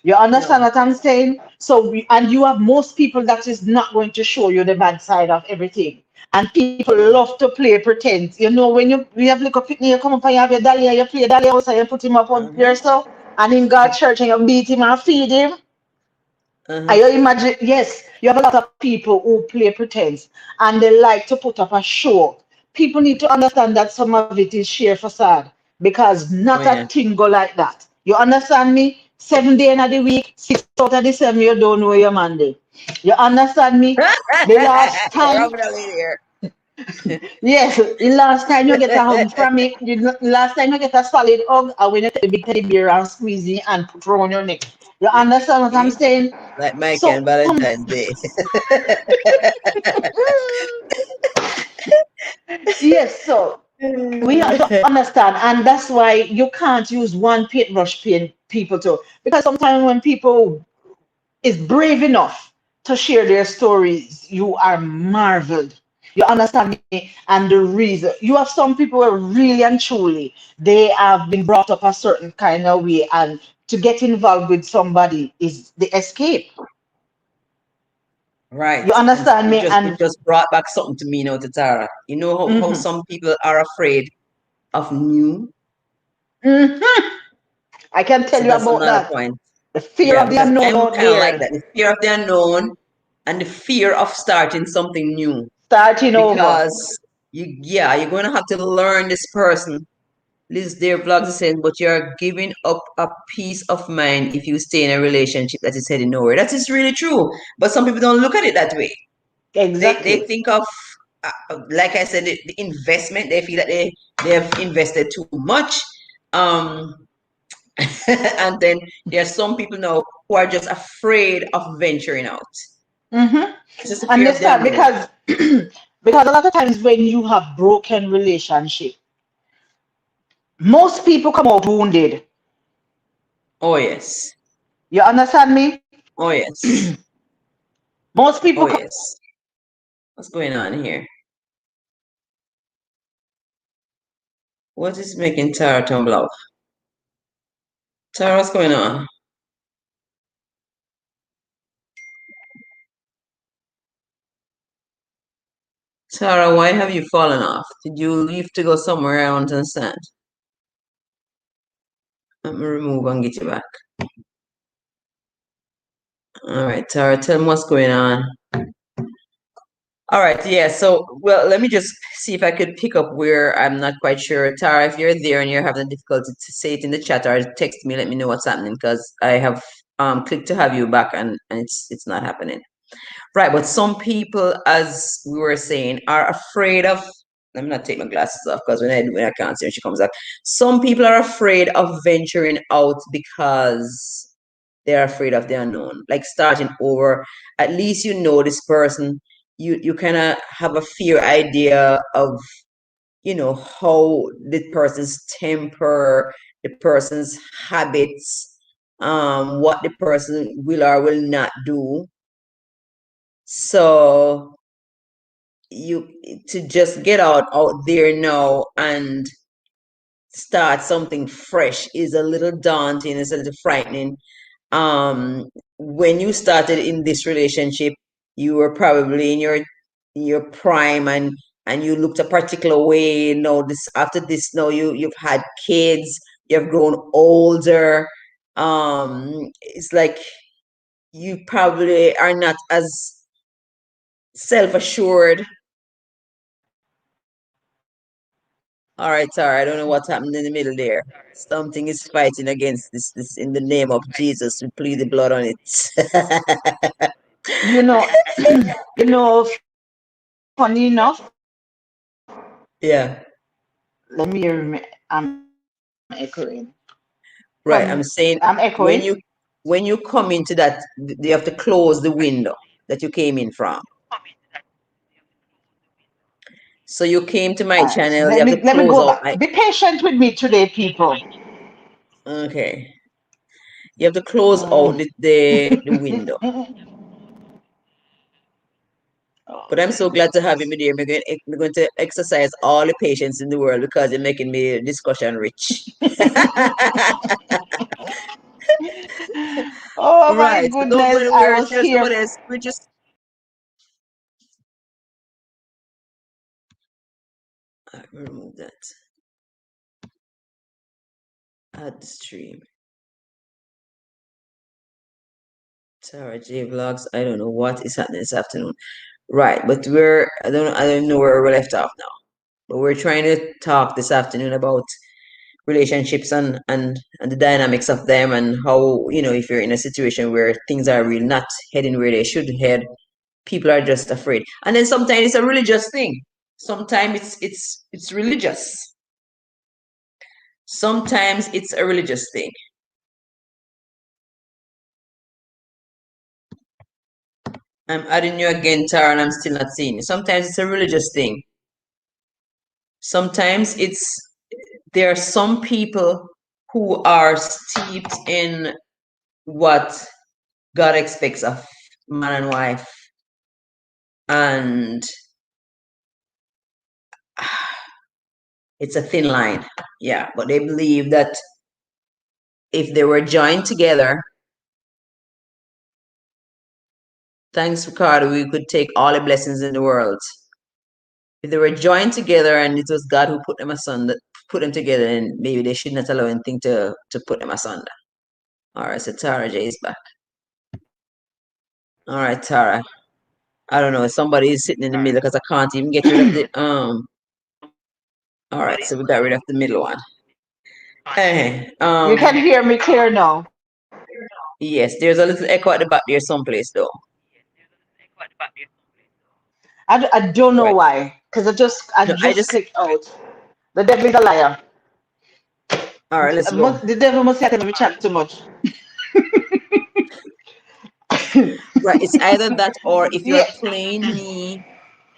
You understand No. what I'm saying? So, and you have most people that is not going to show you the bad side of everything. And people Yeah. love to play pretend. When you have little picnic, you come up and you have your dolly, and you play dolly outside, you put him up on Uh-huh. yourself, and in God's church, and you beat him and feed him. And Uh-huh. you imagine, yes, you have a lot of people who play pretense and they like to put up a show. People need to understand that some of it is sheer facade because Oh not a yeah. thing go like that. You understand me? 7 days in the week, 6 out of the 7, you don't know your man day. You understand me? The last time, Rub it in there. yes, the last time you get a hug from me, the last time you get a solid hug, I when you take the big teddy bear and squeeze it and put it around your neck. You understand what I'm See? saying? Like Mike So and Valentine's Day. yes, so we have to understand, and that's why you can't use one paintbrush paint people to, because sometimes when people is brave enough to share their stories, you are marveled. You understand me? And the reason you have some people who are really and truly they have been brought up a certain kind of way, and to get involved with somebody is the escape. Right. You And understand me? it And just brought back something to me now to Tara. You know how mhm, some people are afraid of new? mhm, I can tell So you that's about another that. point. The fear Yeah, of the because unknown I'm out kind of like there, that. The fear of the unknown and the fear of starting something new. starting over. Because you're going to have to learn this person. Liz, their vlogs is saying, but you're giving up a peace of mind if you stay in a relationship that is heading nowhere. That is really true. But some people don't look at it that way. They Exactly. think of, like I said, the investment. They feel that they have invested too much. Um, and then there are some people now who are just afraid of venturing out. Hmm. It's just a fear of the Understand? unknown. Because because a lot of times when you have broken relationship, most people come out wounded. Oh yes. You understand me? Oh yes. Most Oh people come yes. What's going on here? What is making Tara tumble off? Tara, what's going on? Tara, why have you fallen off? Did you leave to go somewhere? I don't understand. Let me remove and get you back. All right, Tara, tell me what's going on. All right, yeah. So, well, let me just see if I could pick up where I'm not quite sure. Tara, if you're there and you're having difficulty to say it in the chat or text me, let me know what's happening because I have clicked to have you back and it's not happening. Right, but some people, as we were saying, are afraid of. Let me not take my glasses off because when I can't see when she comes back. Some people are afraid of venturing out because they're afraid of the unknown, like starting over. At least you know this person. You kind of have a fair idea of how the person's temper, the person's habits, what the person will or will not do. So you to just get out there now and start something fresh is a little daunting, it's a little frightening. When you started in this relationship, you were probably in your prime and you looked a particular way. This after this, now you've had kids, you've grown older. It's like you probably are not as self-assured. All right, sorry, I don't know what happened in the middle there. Something is fighting against this in the name of Jesus. We plead the blood on it. you know you know funny enough, Yeah, let me hear me. I'm echoing. right. I'm I'm saying echoing. when you come into that, you have to close the window that you came in from. So you came to my All right, channel, you have to let me close go out back. my. Be patient with me today, people. Okay, you have to close out Mm. the window. But I'm so Okay. glad to have you, my dear. I'm going to exercise all the patience in the world because you're making me discussion rich. Oh my Right. So don't go goodness, I anywhere. was Share here. somebody else. We just. Remove that. Add the stream. Tara J Vlogs. I don't know what is happening this afternoon. Right, but I don't know where we're left off now. But we're trying to talk this afternoon about relationships and the dynamics of them, and how, if you're in a situation where things are really not heading where they should head, people are just afraid. And then sometimes it's a religious thing. Sometimes it's religious. Sometimes it's a religious thing. I'm adding you again, Tara, and I'm still not seeing you. Sometimes it's a religious thing. Sometimes there are some people who are steeped in what God expects of man and wife, and it's a thin line, yeah. But they believe that if they were joined together, thanks, Ricardo, we could take all the blessings in the world. If they were joined together and it was God who put them asunder, put them together, and maybe they should not allow anything to put them asunder. All right, so Tara J is back. All right, Tara. I don't know. Somebody is sitting in the middle because I can't even get rid of the All right, so we got rid of the middle one. You can hear me clear now. Yes, there's a little echo at the back there someplace though. I don't know Right. why, because I No, just clicked out. The devil is a liar. All right, let's go. The devil must have me chat too much. Right, it's either that or if you're Yeah. playing me,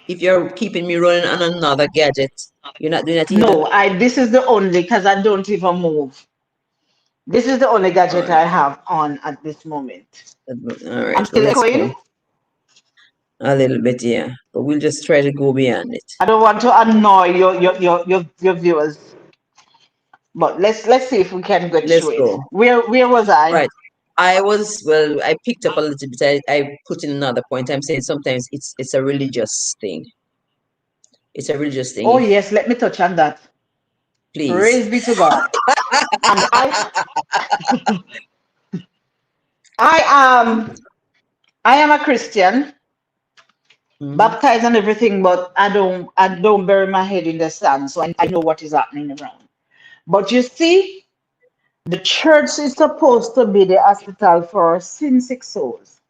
if you're keeping me running on another gadget, you're not doing that either. No, this is the only, because I don't even move. This is the only gadget I have on at this moment. All right, I'm well, still let's go. echoing. A little bit, yeah, but we'll just try to go beyond it. I don't want to annoy your viewers, but let's see if we can get Let's through it. go. Where was I? Right. I picked up a little bit. I put in another point. I'm saying sometimes it's a religious thing. It's a religious thing. Oh yes, let me touch on that. Please. Praise be to God. And I am a Christian, baptized and everything, but I don't bury my head in the sand, so I know what is happening around. But you see, the church is supposed to be the hospital for sin-sick souls.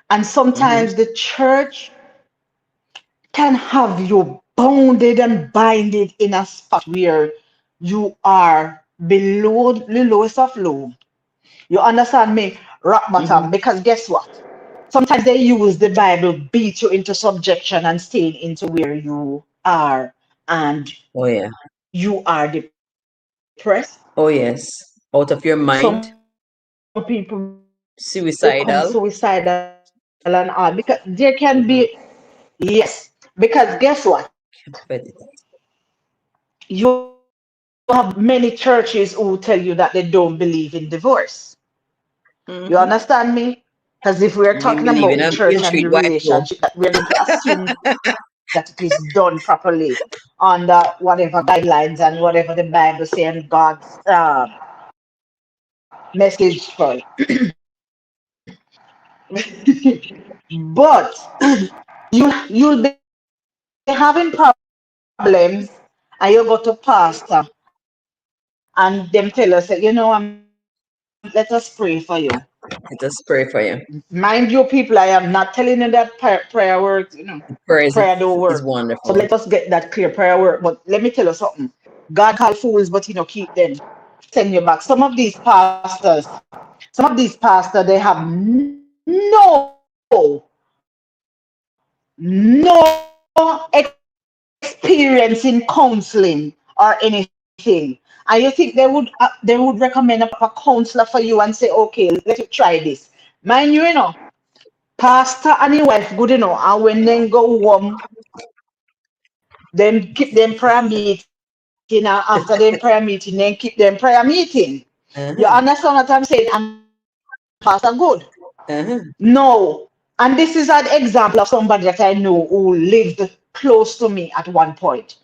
And sometimes the church can have you bounded and binded in a spot where you are below the lowest of low. You understand me? Rock bottom. Because guess what? Sometimes they use the Bible, beat you into subjection and staying into where you are, and Oh yeah. you are depressed. Oh yes. Out of your mind. Some people become Suicidal. suicidal and all because there can be, yes, because guess what? You have many churches who tell you that they don't believe in divorce. You understand me? Because if we're We talking believe about in the a church and treat the wife though. relationship, that we're going to assume that it is done properly under whatever guidelines and whatever the Bible says and God's message for it. But you'll be having problems and you go to pastor and them tell us that, let us pray for you. Let us pray for you. Mind you, people, I am not telling you that prayer works, Prayer prayer don't is work. So wonderful. let us get that clear. Prayer work. But let me tell you something. God call fools, but keep them. Send you back. Some of these pastors, they have no experience in counseling or anything. And you think they would recommend a proper counselor for you and say, okay, let you try this. Mind you, pastor and his wife good and when they go home, then keep them prayer meeting, and after them prayer meeting, then keep them prayer meeting. You understand what I'm saying? And pastor good. No. And this is an example of somebody that I know who lived close to me at one point.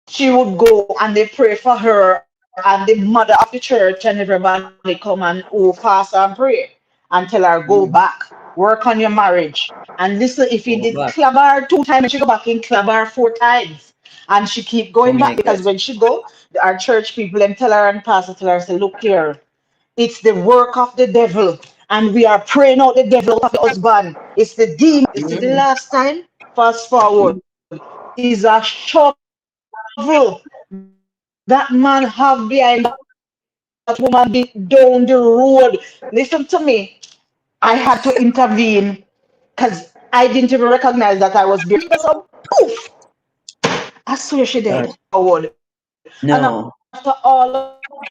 She would go and they pray for her and the mother of the church and everybody come and fast and pray and tell her go back, work on your marriage. And listen, if he did club her 2 times, she go back in club her 4 times. And she keep Oh going my back God. because when she go, our church people, them tell her and pastor tell her, say, look here, it's the work of the devil. And we are praying out the devil out of the husband. It's the demon. You see, the Mm, last time, fast forward, is a shovel that man have behind that woman be down the road. Listen to me. I had to intervene because I didn't even recognize that I was being raped. She just poof. I swear she dead. God, Forward. And after no. all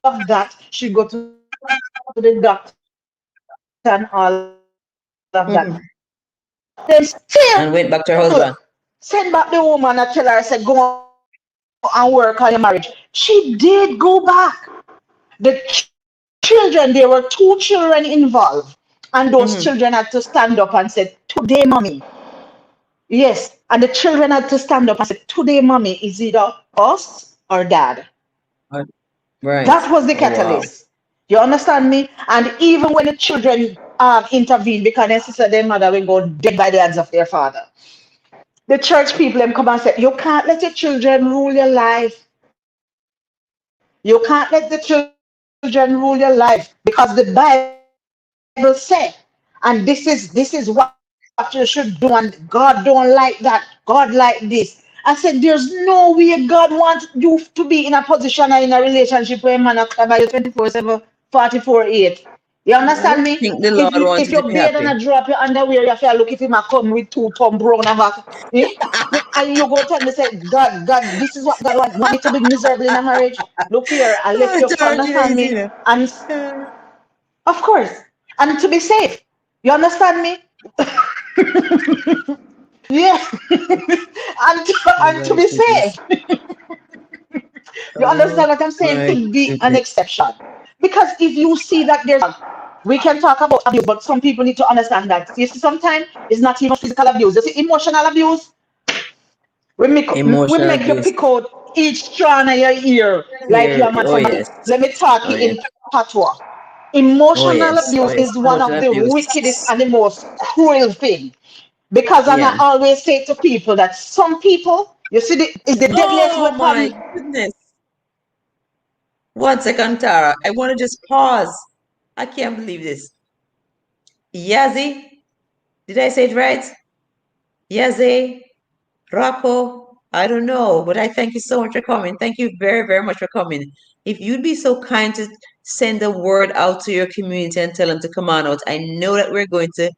of that, she go to the doctor and all of that. Then Mm. still And went back to her husband. send back the woman and tell her, say, go and work on your marriage. She did go back. The children, there were two children involved, and those children had to Mm-hmm. stand up and say, today, mommy. Yes, and the children had to stand up and say, today, mommy, is either us or dad. Right. That was the Oh, wow. catalyst. You understand me? And even when the children intervene because their sister, their mother will go dead by the hands of their father. The church people them come and say, you can't let your children rule your life. You can't let the children rule your life because the Bible said, and this is what you should do, and God don't like that. God like this. I said, there's no way God wants you to be in a position or in a relationship where a man will cover you 24/7, 44/8. You understand me? I think the If Lord you wants you to bathe be and a happy. drop your underwear, you have to look if him a come with two thumb brown and back. Eh? And you go tell me, say, God, this is what God want me to be miserable in a marriage. Look here, I left Oh, you, Georgina understand is me? here. And of course, and to be safe. You understand me? Yeah. And to My be safe. goodness. You Oh, understand what I'm saying? my To be an goodness. exception. Because if you see that there's we can talk about abuse, but some people need to understand that. You see, sometimes it's not even physical abuse. You see, emotional abuse, we Emotional make you abuse. pick out each strand of your ear like Here. you're mad Oh, for yes. nothing. Let me talk Oh, it yes. in patois. Oh, Emotional yes. Oh, abuse yes. is one of Emotional the abuse. wickedest and the most cruel thing. Because and I Yeah. always say to people that some people, you see, is the deadliest Oh, my weapon. goodness. 1 second, Tara. I want to just pause. I can't believe this. Yazi, did I say it right? Yazi, Rocco, I don't know, but I thank you so much for coming. Thank you very, very much for coming. If you'd be so kind to send a word out to your community and tell them to come on out, I know that we're going to.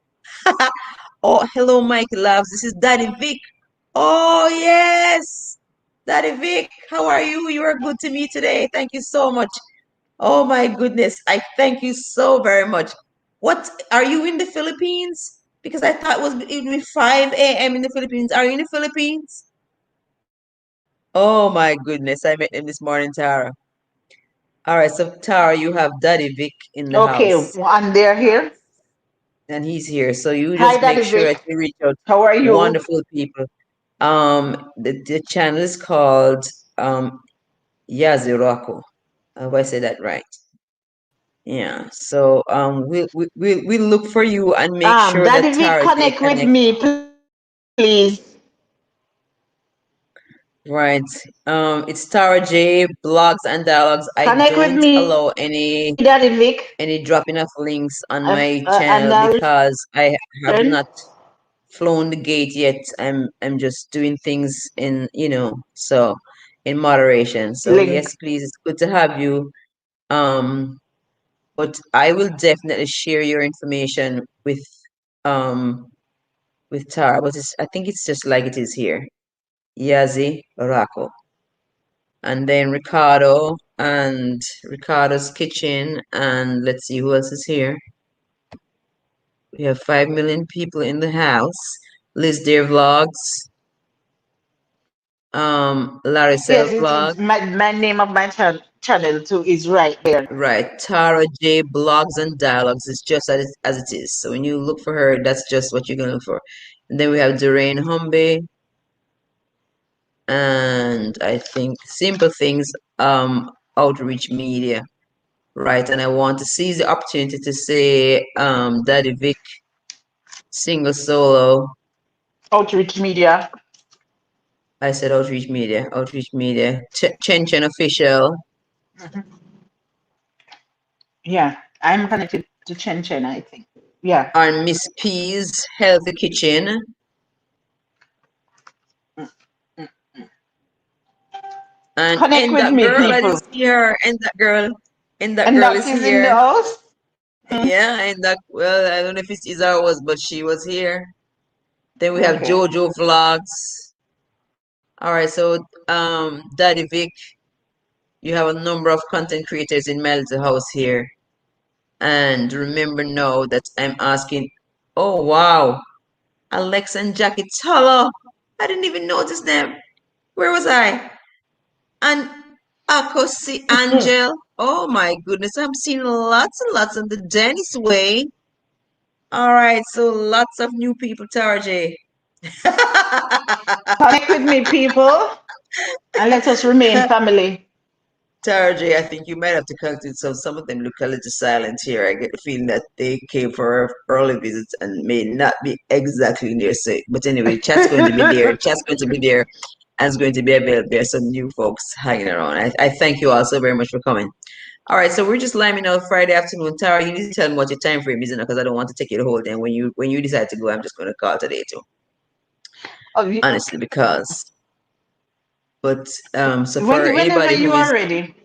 Oh, hello, Mike Loves. This is Daddy Vic. Oh, yes. Daddy Vic, how are you? You are good to me today. Thank you so much. Oh, my goodness. I thank you so very much. What are you in the Philippines? Because I thought it would be 5 a.m. in the Philippines. Are you in the Philippines? Oh my goodness, I met him this morning, Tara. All right, so Tara, you have Daddy Vic in the Okay, house, and they're here. and he's here. So you Hi, just make Daddy sure that Vic. you reach out. How are you? Wonderful people. The channel is called Yazirako. I hope I say that right. Yeah. So we'll look for you and make sure that Daddy Vic, Tara stay connect with connected. me, please. Right. It's Tara J, blogs and dialogues. I Connect with don't me, allow Daddy Vic. any dropping of links on my And I'll channel because I have return not flown the gate yet. I'm just doing things in, so in moderation. So yes, link. please, it's good to have you. Um, but I will definitely share your information um with Tara. But I think it's just like it is here. Yazi Rako. And then Ricardo and Ricardo's Kitchen, and let's see who else is here. We have 5 million people in the house. Liz Dear Vlogs, Larry Self Yes, it Vlog, is my name of my channel too is right there. right? Tara J Blogs and Dialogues. It's just as it is. So when you look for her, that's just what you're gonna look for. And then we have Doreen Humbe, and I think Simple Things, Outreach Media. Right, and I want to seize the opportunity to say, Daddy Vic, single solo, Outreach Media. I said Outreach Media. Outreach Media. Chen Chen Official. Mhm. Yeah, I'm connected to Chen Chen, I think. Yeah. And Miss P's Healthy Kitchen. Mm, mm. And Connect with that me, girl, I people. didn't see her. And that And girl that is is in the here. house. Yeah, well, I don't know if it's Izar was, but she was here. Then we have Okay. Jojo Vlogs. All right, so Daddy Vic, you have a number of content creators in Mel's house here. And remember now that I'm asking, oh wow, Alex and Jackie Tolo. I didn't even notice them. Where was I? And Akosi Angel. Oh my goodness, I'm seeing lots and lots of the Dennis way. All right, so lots of new people, Tarjay. Connect with me, people, and let us remain family. Tarjay, I think you might have to connect it. So some of them look a little silent here. I get the feeling that they came for early visits and may not be exactly in their say. But anyway, chat's going to be there. Chat's going to be there and it's going to be available. There's some new folks hanging around. I thank you all so very much for coming. All right, so we're just liming out Friday afternoon. Tara, you need to tell me what your time frame is, because I don't want to take you the whole day. When you decide to go, I'm just going to call today too. Oh, Honestly, because so for whenever anybody you who are is, ready.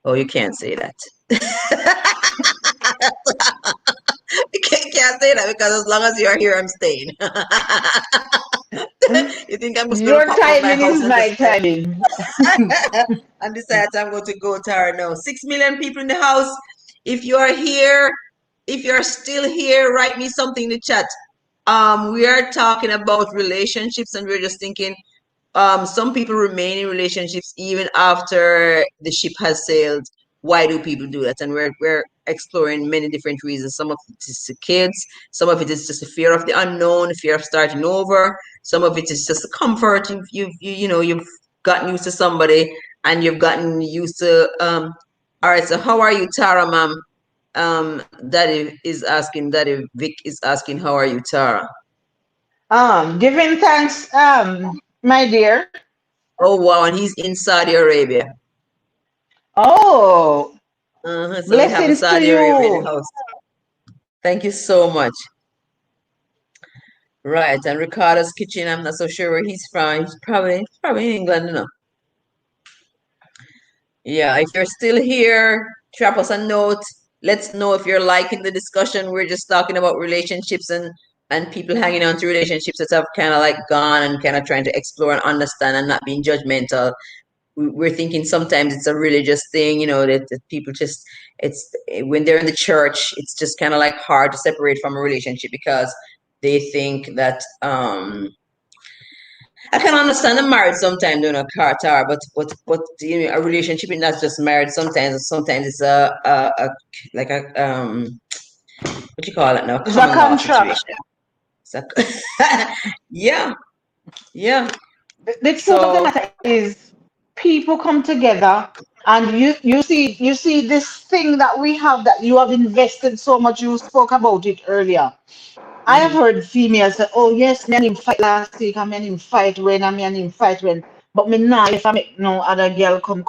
oh, you can't say that. You can't say that because as long as you're here, I'm staying. You think I'm just going to Your pop out my timing house is and my decide timing. and decide I'm going to go, Tara? No, 6 million people in the house. If you are here, if you're still here, write me something in the chat. We are talking about relationships, and we're just thinking, some people remain in relationships even after the ship has sailed. Why do people do that? And we're exploring many different reasons. Some of it is the kids, some of it is just a fear of the unknown, fear of starting over. Some of it is just a comfort. You've gotten used to somebody and you've gotten used to all right, so how are you, Tara, ma'am? Daddy Vic is asking, how are you, Tara? Giving thanks, my dear. Oh wow, and he's in Saudi Arabia. Oh, So we have a blessings to Saudi Arabia in the you. house. Thank you so much. Right, and Ricardo's kitchen, I'm not so sure where he's from. He's probably in England, Yeah, if you're still here, drop us a note. Let's know if you're liking the discussion. We're just talking about relationships and people hanging on to relationships that have kind of like gone and kind of trying to explore and understand and not being judgmental. We're thinking sometimes it's a religious thing, that people just, it's when they're in the church, it's just kind of like hard to separate from a relationship because they think that I can understand a marriage sometimes doing a Qatar, but a relationship is not just marriage. Sometimes it's a like a what you call it now, It's a common law contract. situation. It's a, yeah, yeah. The truth of the So matter is, people come together, and you see this thing that we have, that you have invested so much. You spoke about it earlier. I have mhm. heard females say, "Oh yes, me and him fight last week, and me and him fight when, and me and him fight when." But me nah, if I make no other girl come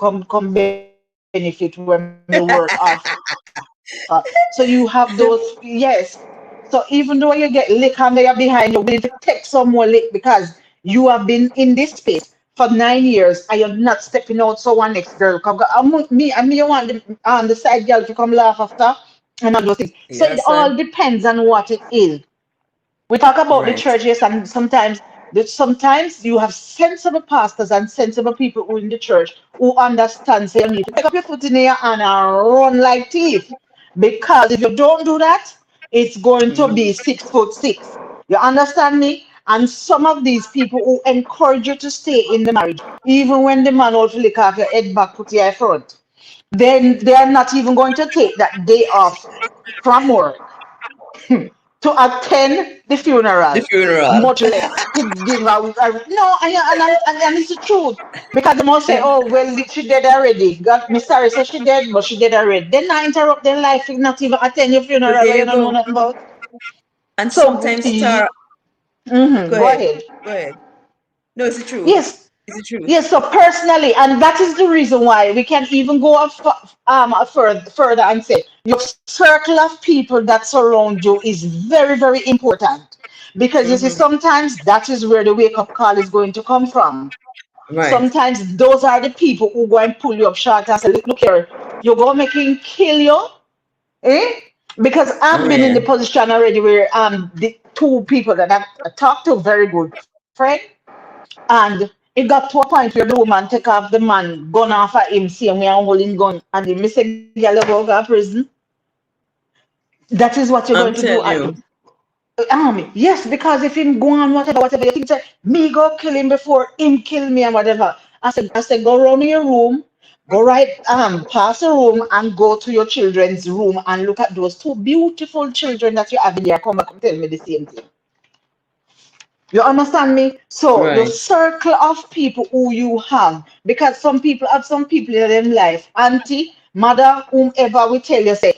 benefit when me work off. So you have those, yes. So even though you get lick and they are behind, you're willing to take some more lick because you have been in this space for 9 years and you're not stepping out so one next girl come. Me, you want the side girl to come laugh after and all those things. So it Yes, sir. all depends on what it is. We talk about the Right. churches, and sometimes you have sensible pastors and sensible people who in the church who understand, say you need to pick up your foot in your hand and run like thief. Because if you don't do that, it's going to Mhm. be 6 foot 6. You understand me? And some of these people who encourage you to stay in the marriage, even when the man will flick off your head back, put your front, then they are not even going to take that day off from work to attend the The funeral, funeral. much less to give no, and it's the truth. Because they must say, oh, well, she dead already. God, me sorry, say she dead, but she dead already. Then not interrupt their life, not even attend your So funeral there where you you don't know go. nothing about. And So, sometimes, Tara, go go ahead. ahead. Go ahead. No, it's the truth. Yes, It's the truth. yes. So personally, and that is the reason why we can even go further and say your circle of people that surround you is very, very important. Because you see, Mm-hmm. sometimes that is where the wake up call is going to come from. Right. Sometimes those are the people who go and pull you up short and say, look here, you're going to make him kill you. Eh? Because Oh I've been in yeah. the position already where the two people that I talked to, very good friend, and it got to a point where the woman take off the man gun off at him, saying we are holding gun, and the Mr. Girl go to prison. That is what you're going to I'm do telling at you. army. Yes, because if him go on whatever, you think say me go kill him before him kill me and whatever. I said go run in your room, go right pass the room and go to your children's room and look at those two beautiful children that you have in there. Come back and tell me the same thing. You understand me? So your Right. circle of people who you have, because some people have some people in their life, auntie, mother, whomever we tell you say,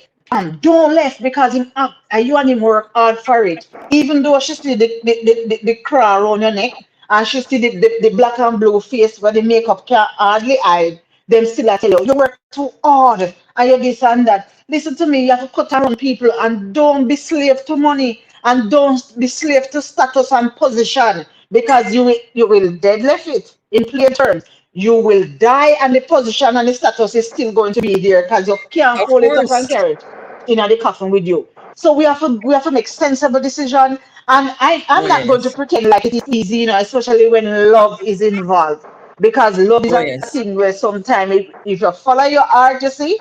don't left because him up and you and him work hard for it. Even though she see the crown around your neck and she see the black and blue face where the makeup can't hardly hide, them still I tell you, you work too hard and you this and that. Listen to me, you have to cut around people and don't be slave to money and don't be slave to status and position because you will deadlift it in plain terms. You will die and the position and the status is still going to be there because you can't Of fold it up and course. carry it in the coffin with you. So we have to make sensible decision. And I'm Oh not going to yes. pretend like it is easy, especially when love is involved. Because love is Oh a yes. thing where sometimes if you follow your heart, you see,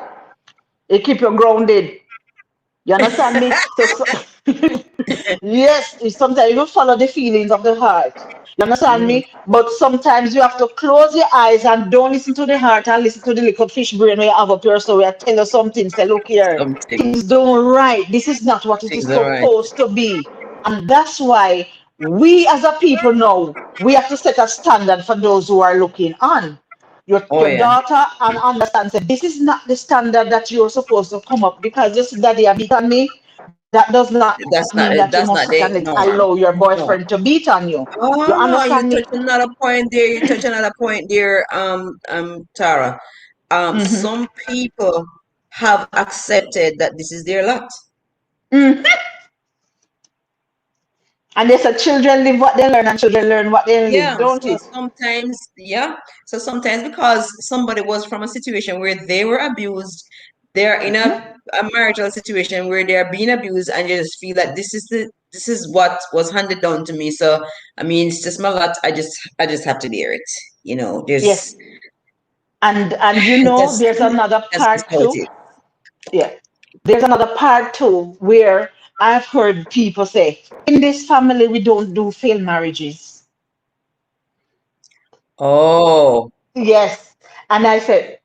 it keep you grounded. You understand me? So yes, sometimes you follow the feelings of the heart. You understand Mm, me? But sometimes you have to close your eyes and don't listen to the heart and listen to the little fish brain where you have up here. So we tell you something. Say, look here, something. things don't right. This is not what it is Things are right. supposed to be. And that's why we as a people now, we have to set a standard for those who are looking on. Oh Your yeah. daughter and understand say this is not the standard that you're supposed to come up because just daddy a beat on me. That does not mean that you must That's sit not and let the allow norm. your boyfriend No. to beat on you. You Oh, understand you me? touch another point there. You touch another point there, Tara. Some people have accepted that this is their lot. Mhm. And they said children live what they learn and children learn what they live, Yeah, don't so it? sometimes, yeah. So sometimes because somebody was from a situation where they were abused, they're in a marital situation where they're being abused, and you just feel that this is what was handed down to me. So I mean, it's just my lot. I just have to bear it. You know, there's Yes. And that's there's another that's just part how it too. is. Yeah. There's another part too where I've heard people say, in this family we don't do failed marriages. Oh, Yes. And I said,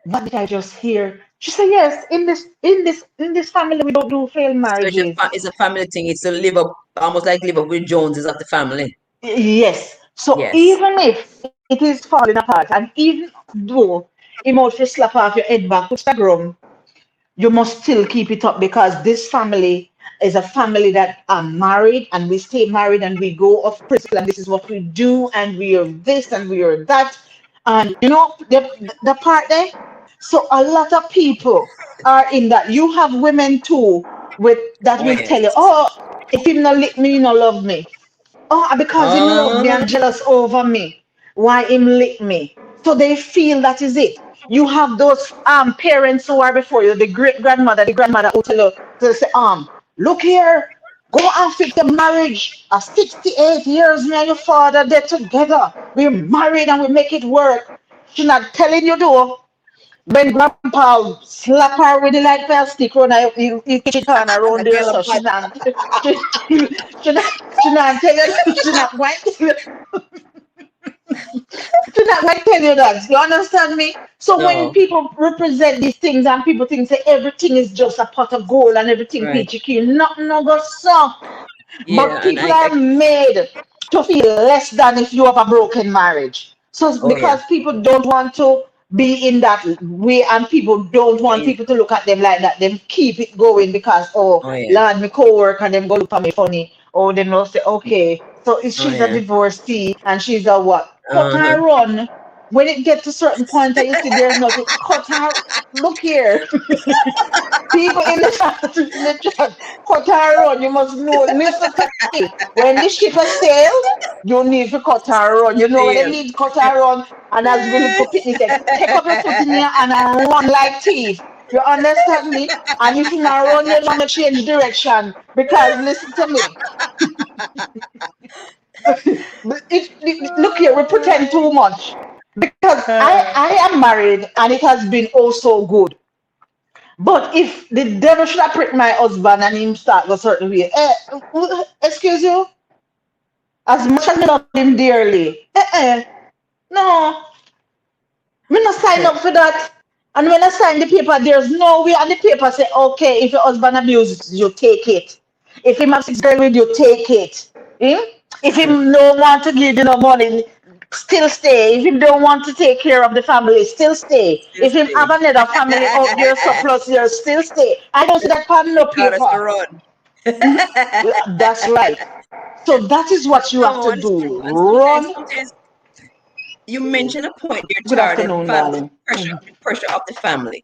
what did I just hear? She said, yes, in this family we don't do failed so marriages. it's a family thing. It's to live up, almost like live up with Joneses of the family. Yes. So Yes. even if it is falling apart, and even though it might just slap off your head back, which is ground, you must still keep it up because this family is a family that are married and we stay married and we go off principle and this is what we do and we are this and we are that. And the part there. So a lot of people are in that. You have women too with that Oh will tell you, yes. oh, if him not lick me, he not love me. Oh, because him love me and Uh-huh. jealous over me. Why him lick me? So they feel that is it. You have those parents who are before you, the great grandmother, the grandmother who tell you to say, look here, go and fix your marriage. At 68 years, me and your father, they're together. We're married and we make it work. She not telling you though. When grandpa slap her with the light fell stick around the kitchen corner around A there, girl so apart. she, she not tell you, she not going to tell you, she not going to tell you that. You understand me? So when No. people represent these things and people think say everything is just a pot of gold and everything Right. peachy keen, nothing no go so. But Yeah, and people are made to feel less than if you have a broken marriage. So oh yeah. because people don't want to be in that way and people don't want Yeah. people to look at them like that, them keep it going because oh Oh yeah. Lord, my co-worker and them go look at me funny. Or them will say, okay. So if Oh she's a yeah. divorcee and she's a what? Cut Uh-huh. and run. When it gets to certain point that you see there's nothing, cut her. Look here. People in the chat, in the chat, cut her run. You must know. Listen to me. When the ship has sailed, you need to cut her run. You know what I Fail. mean? Cut her run. And as Willie Pitney said, take up your foot in your hand and run like thief. You understand me? And if you not run, you don't change direction. Because listen to me. Look here, we Oh pretend too much. Because my. I am married and it has been oh so good. But if the devil should have pricked my husband and him start go certain way, excuse you, as much as I love him dearly, no, me not sign up for that. And when I sign the paper, there's no way on the paper say, okay, if your husband abuses you, take it. If him have sex girl with you, take it. Hmm? If him don't want to give you no money, still stay. If him don't want to take care of the family, still stay. Still If him have stay. another family out there surplus years, still stay. I don't see that on no He taught us to paper. run. That's right. So that is what you have No, to and it's do. true. And sometimes, Run. sometimes you mention a point there, Good Tara, the afternoon, family darling. pressure, the pressure of the family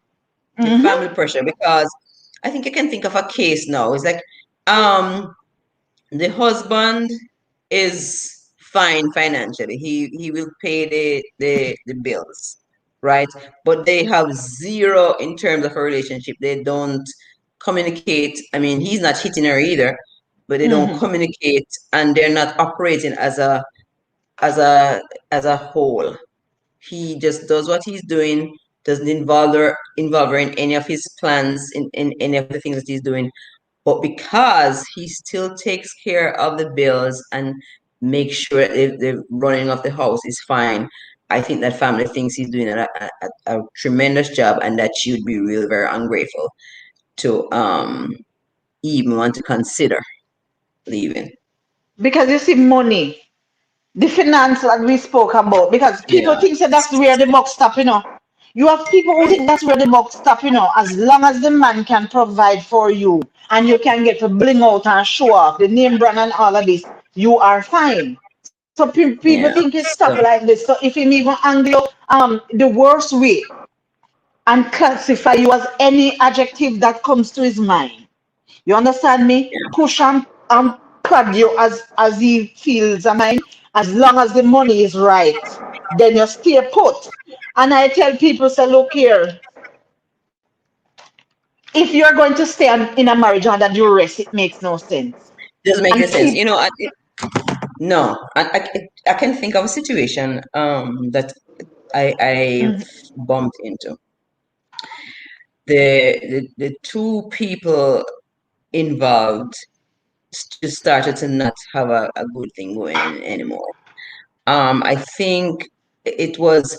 Mm-hmm. pressure, because I think I can think of a case now. It's like, um, the husband is fine financially. He will pay the bills, right? But they have zero in terms of a relationship. They don't communicate. I mean, he's not hitting her either, but they don't Mm-hmm. communicate, and they're not operating as a as a whole. He just does what he's doing, doesn't involve her in any of his plans, in any of the things that he's doing. But because he still takes care of the bills and makes sure the running of the house is fine, I think that family thinks he's doing a tremendous job, and that she would be really very ungrateful to even want to consider leaving. Because you see, money, the finance that we spoke about, because people Yeah. think that that's where the buck stop, you know. You have people who think that's where the buck stop, you know, as long as the man can provide for you and you can get to bling out and show off the name brand and all of this, you are fine. So people Yeah. think it's stuff So like this. So if him even angle you the worst way and classify you as any adjective that comes to his mind, you understand me? yeah. Push and prod you as he feels a mind, as long as the money is right. Then you stay put. And I tell people, say, look here, if you're going to stay in a marriage under duress, it makes no sense. Doesn't make And any sense. people, No, I can think of a situation that I mhm, bumped into. The two people involved just started to not have a good thing going anymore. I think it was,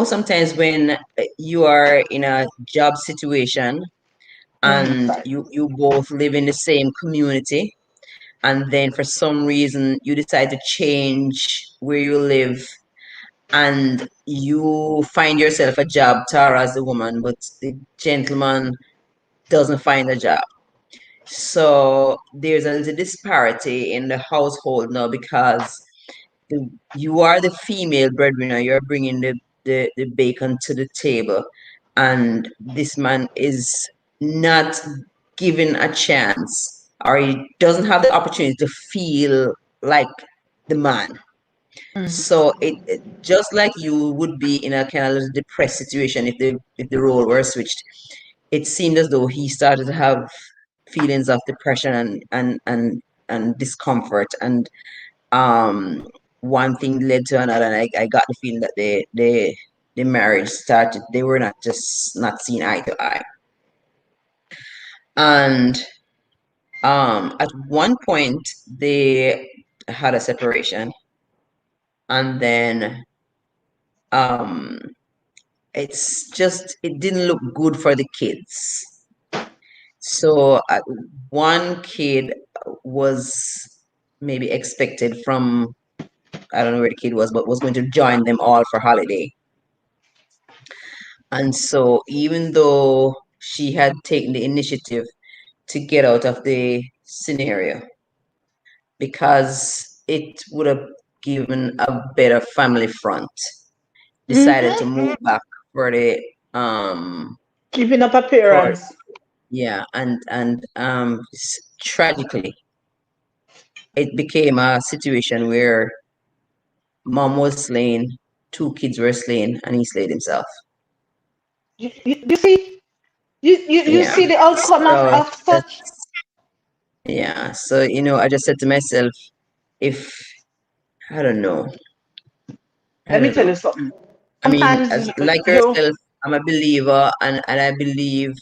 sometimes when you are in a job situation and right. you both live in the same community, and then for some reason you decide to change where you live, and you find yourself a job, Tara, as the woman, but the gentleman doesn't find a job. So there's a little disparity in the household now, because you are the female breadwinner, you're bringing the bacon to the table, and this man is not given a chance, or he doesn't have the opportunity to feel like the man. So it just like you would be in a kind of little depressed situation if the role were switched. It seemed as though he started to have feelings of depression and discomfort, and um one thing led to another, and I got the feeling that the marriage started, they were not just not seeing eye to eye. And at one point they had a separation, and then um it didn't look good for the kids. So one kid was maybe expected from, I don't know where the kid was, but was going to join them all for holiday. And so even though she had taken the initiative to get out of the scenario, because it would have given a better family front. Decided to Mm-hmm. move back for the um Keeping up for appearance. yeah, and tragically it became a situation where mom was slain, two kids were slain, and he slayed himself. You see, you Yeah. see the outcome So of such. that's yeah. So I just said to myself, if I don't know, I Let me don't tell know. you something. I mean, Sometimes as like you yourself, I'm a believer, and I believe.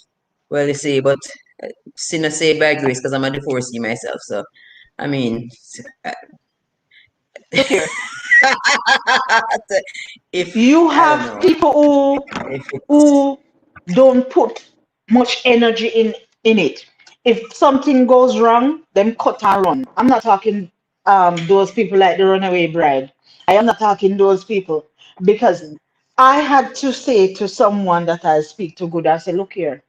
Well, you say, but sinner say by grace because I'm a divorcee myself. So, I mean, look here. if You I don't have know people if it's who don't put much energy in it. If something goes wrong, them cut and run. I'm not talking those people like the runaway bride. I am not talking those people because I had to say to someone that I speak to good. I say, look here,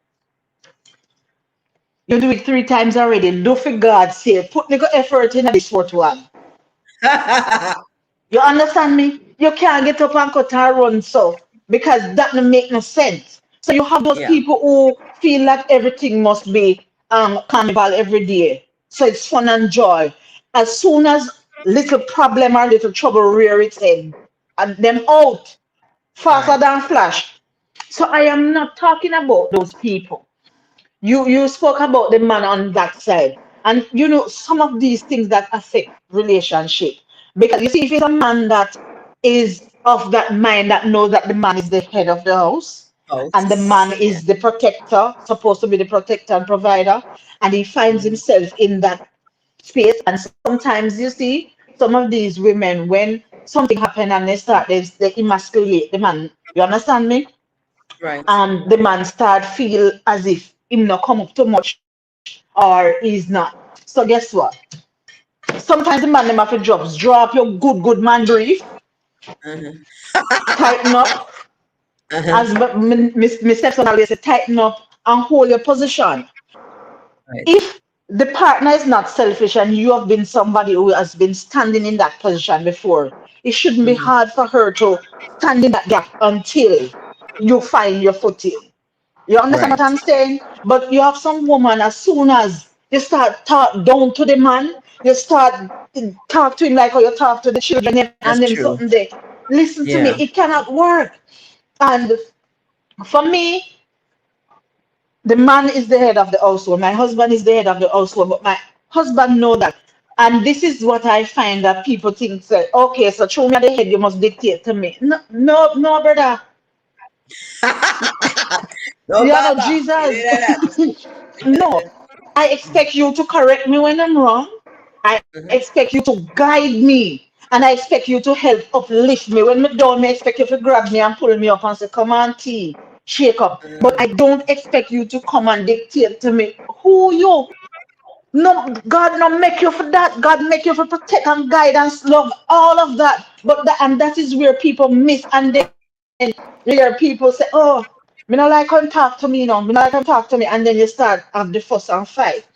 you do it 3 times already. Do for God's sake, put little effort in this fourth one. You understand me? You can't get up and cut and run so because that don't make no sense. So you have those yeah, people who feel like everything must be carnival every day. So it's fun and joy. As soon as little problem or little trouble rear its head, and them out faster right. than flash. So I am not talking about those people. You spoke about the man on that side, and some of these things that affect relationship. Because you see, if it's a man that is of that mind that knows that the man is the head of the house, and the man House. Yeah. is the protector, supposed to be the protector and provider, and he finds Mhm. himself in that space. And sometimes you see some of these women when something happen and they emasculate the man. You understand me? Right. And the man start feel as if him not come up too much or he's not. So guess what? Sometimes the man them have to drop your good man brief, Uh-huh. tighten up, Uh-huh. as my stepson always say, tighten up and hold your position. Right. If the partner is not selfish and you have been somebody who has been standing in that position before, it shouldn't be Mhm. hard for her to stand in that gap until you find your footing. You understand what Right. I'm saying? But you have some woman, as soon as you start talk down to the man, you start talk to him like how you talk to the children and That's them true. something there. Listen to me, Yeah. it cannot work. And for me, the man is the head of the household. My husband is the head of the household, but my husband know that. And this is what I find that people think, say, okay, so show me the head, you must dictate to me. No, no, no, brother. No, You know, Baba. It Jesus. ain't like No, I expect you to correct me when I'm wrong. I that. expect you to guide me. And I expect you to help uplift me. When me down, me expect you to grab me and pull me up and say, come on, T, shake up. But I Mhm. don't expect you to come and dictate to me who you. No, God not make you for that. God make you for protect and guidance, love, all of that. And that is where people miss. And then where people say, oh, me not like him talk to me, me not like him talk to me. And then you start have the fuss and fight.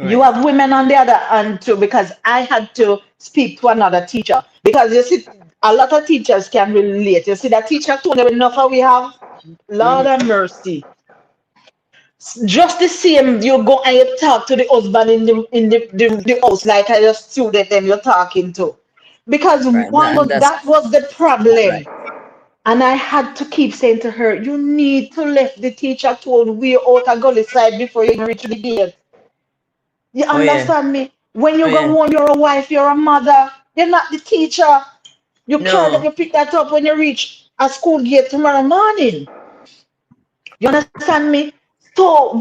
You Right. have women on the other hand too, because I had to speak to another teacher. Because you see, a lot of teachers can relate. You see that teacher tone enough we have. Lord Mhm. have mercy. Just the same, you go and you talk to the husband in the house like a student them you're talking to. Because Right. That's that was the not right. problem. And I had to keep saying to her, you need to let the teacher told we out a gully side before you even reach the gate. You Oh yeah. understand me? When Oh you go yeah. home, you're a wife, you're a mother, you're not the teacher. You care that No. you pick that up when you reach a school gate tomorrow morning. You understand me? So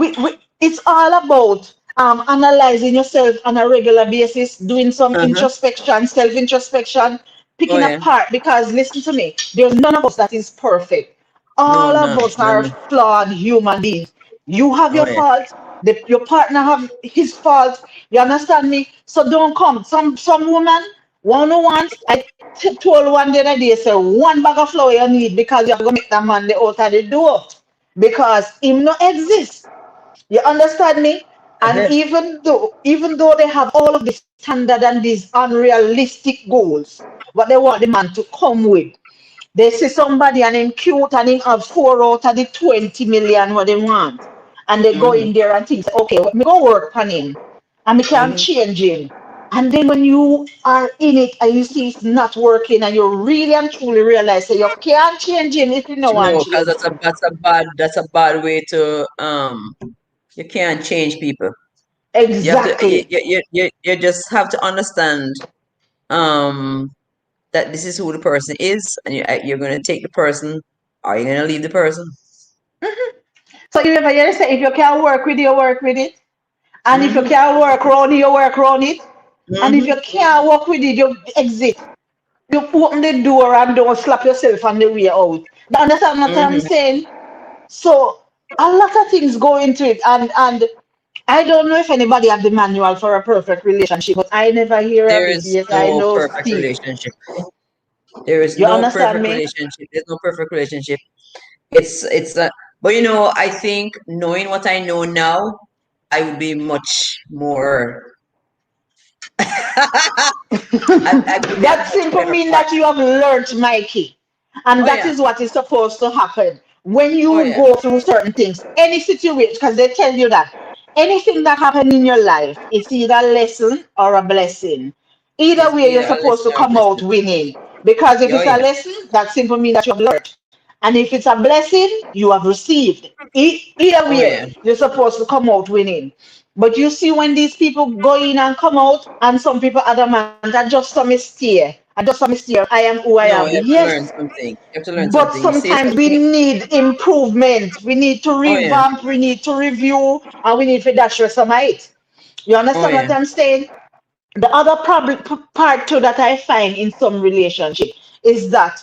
it's all about analyzing yourself on a regular basis, doing some Uh-huh. introspection, self-introspection, Oh picking yeah. apart. Because listen to me, there's none of us that is perfect. No, All of no, us no, are no. flawed human beings. You have Oh your yeah. fault. Your partner have his fault. You understand me? So don't come. Some woman, one who wants, told one the other day, say one bag of flour you need because you have to make that man the out of the door because him no exist. You understand me? And even though they have all of this standard and these unrealistic goals, what they want the man to come with, they see somebody and him cute and him have 4 out of the 20 million what they want. And they go Mm-hmm. in there and think, okay, me go work on him and we can Mm-hmm. change him. And then when you are in it and you see it's not working and you really and truly realize that you can't change him if you know one No, because change. that's a bad way to you can't change people. You have to Exactly. you just have to understand um that this is who the person is, and you're gonna take the person, or you're gonna leave the person. So you ever hear say if you can work with it, you work with it. And if you Mm-hmm. can work around it, you work around it. And if Mm-hmm. you can't work with it, you exit. You open the door and don't slap yourself on the way out. You understand what I'm Mm-hmm. saying? So a lot of things go into it, and I don't know if anybody have the manual for a perfect relationship, but I never hear of There it. is Yes, I no know perfect Steve. relationship. There is You no understand perfect me? relationship. There's no perfect relationship. It's but I think knowing what I know now, I would be much more. I could be a That much simply better means that partner. you have learned, Mikey. And Oh that yeah. is what is supposed to happen. When Oh you yeah. go through certain things, any situation, because they tell you that anything that happened in your life, it's either a lesson or a blessing. Either It's way, you're either a supposed lesson to or a come out blessing. winning. Because if Oh it's a yeah. lesson, that simply means that you have learned. And if it's a blessing, you have received. Either Oh yeah. way, you're supposed to come out winning. But you see, when these people go in and come out, and some people adamant, I just saw me steer. I just saw me steer. I am who I No, am. you have to Yes, learn something. You have to learn but something. You say sometimes we something. need improvement. We need to Oh yeah. revamp. We need to review, and we need to dash some height. You Oh understand what yeah. I'm saying? The other problem part too that I find in some relationship is that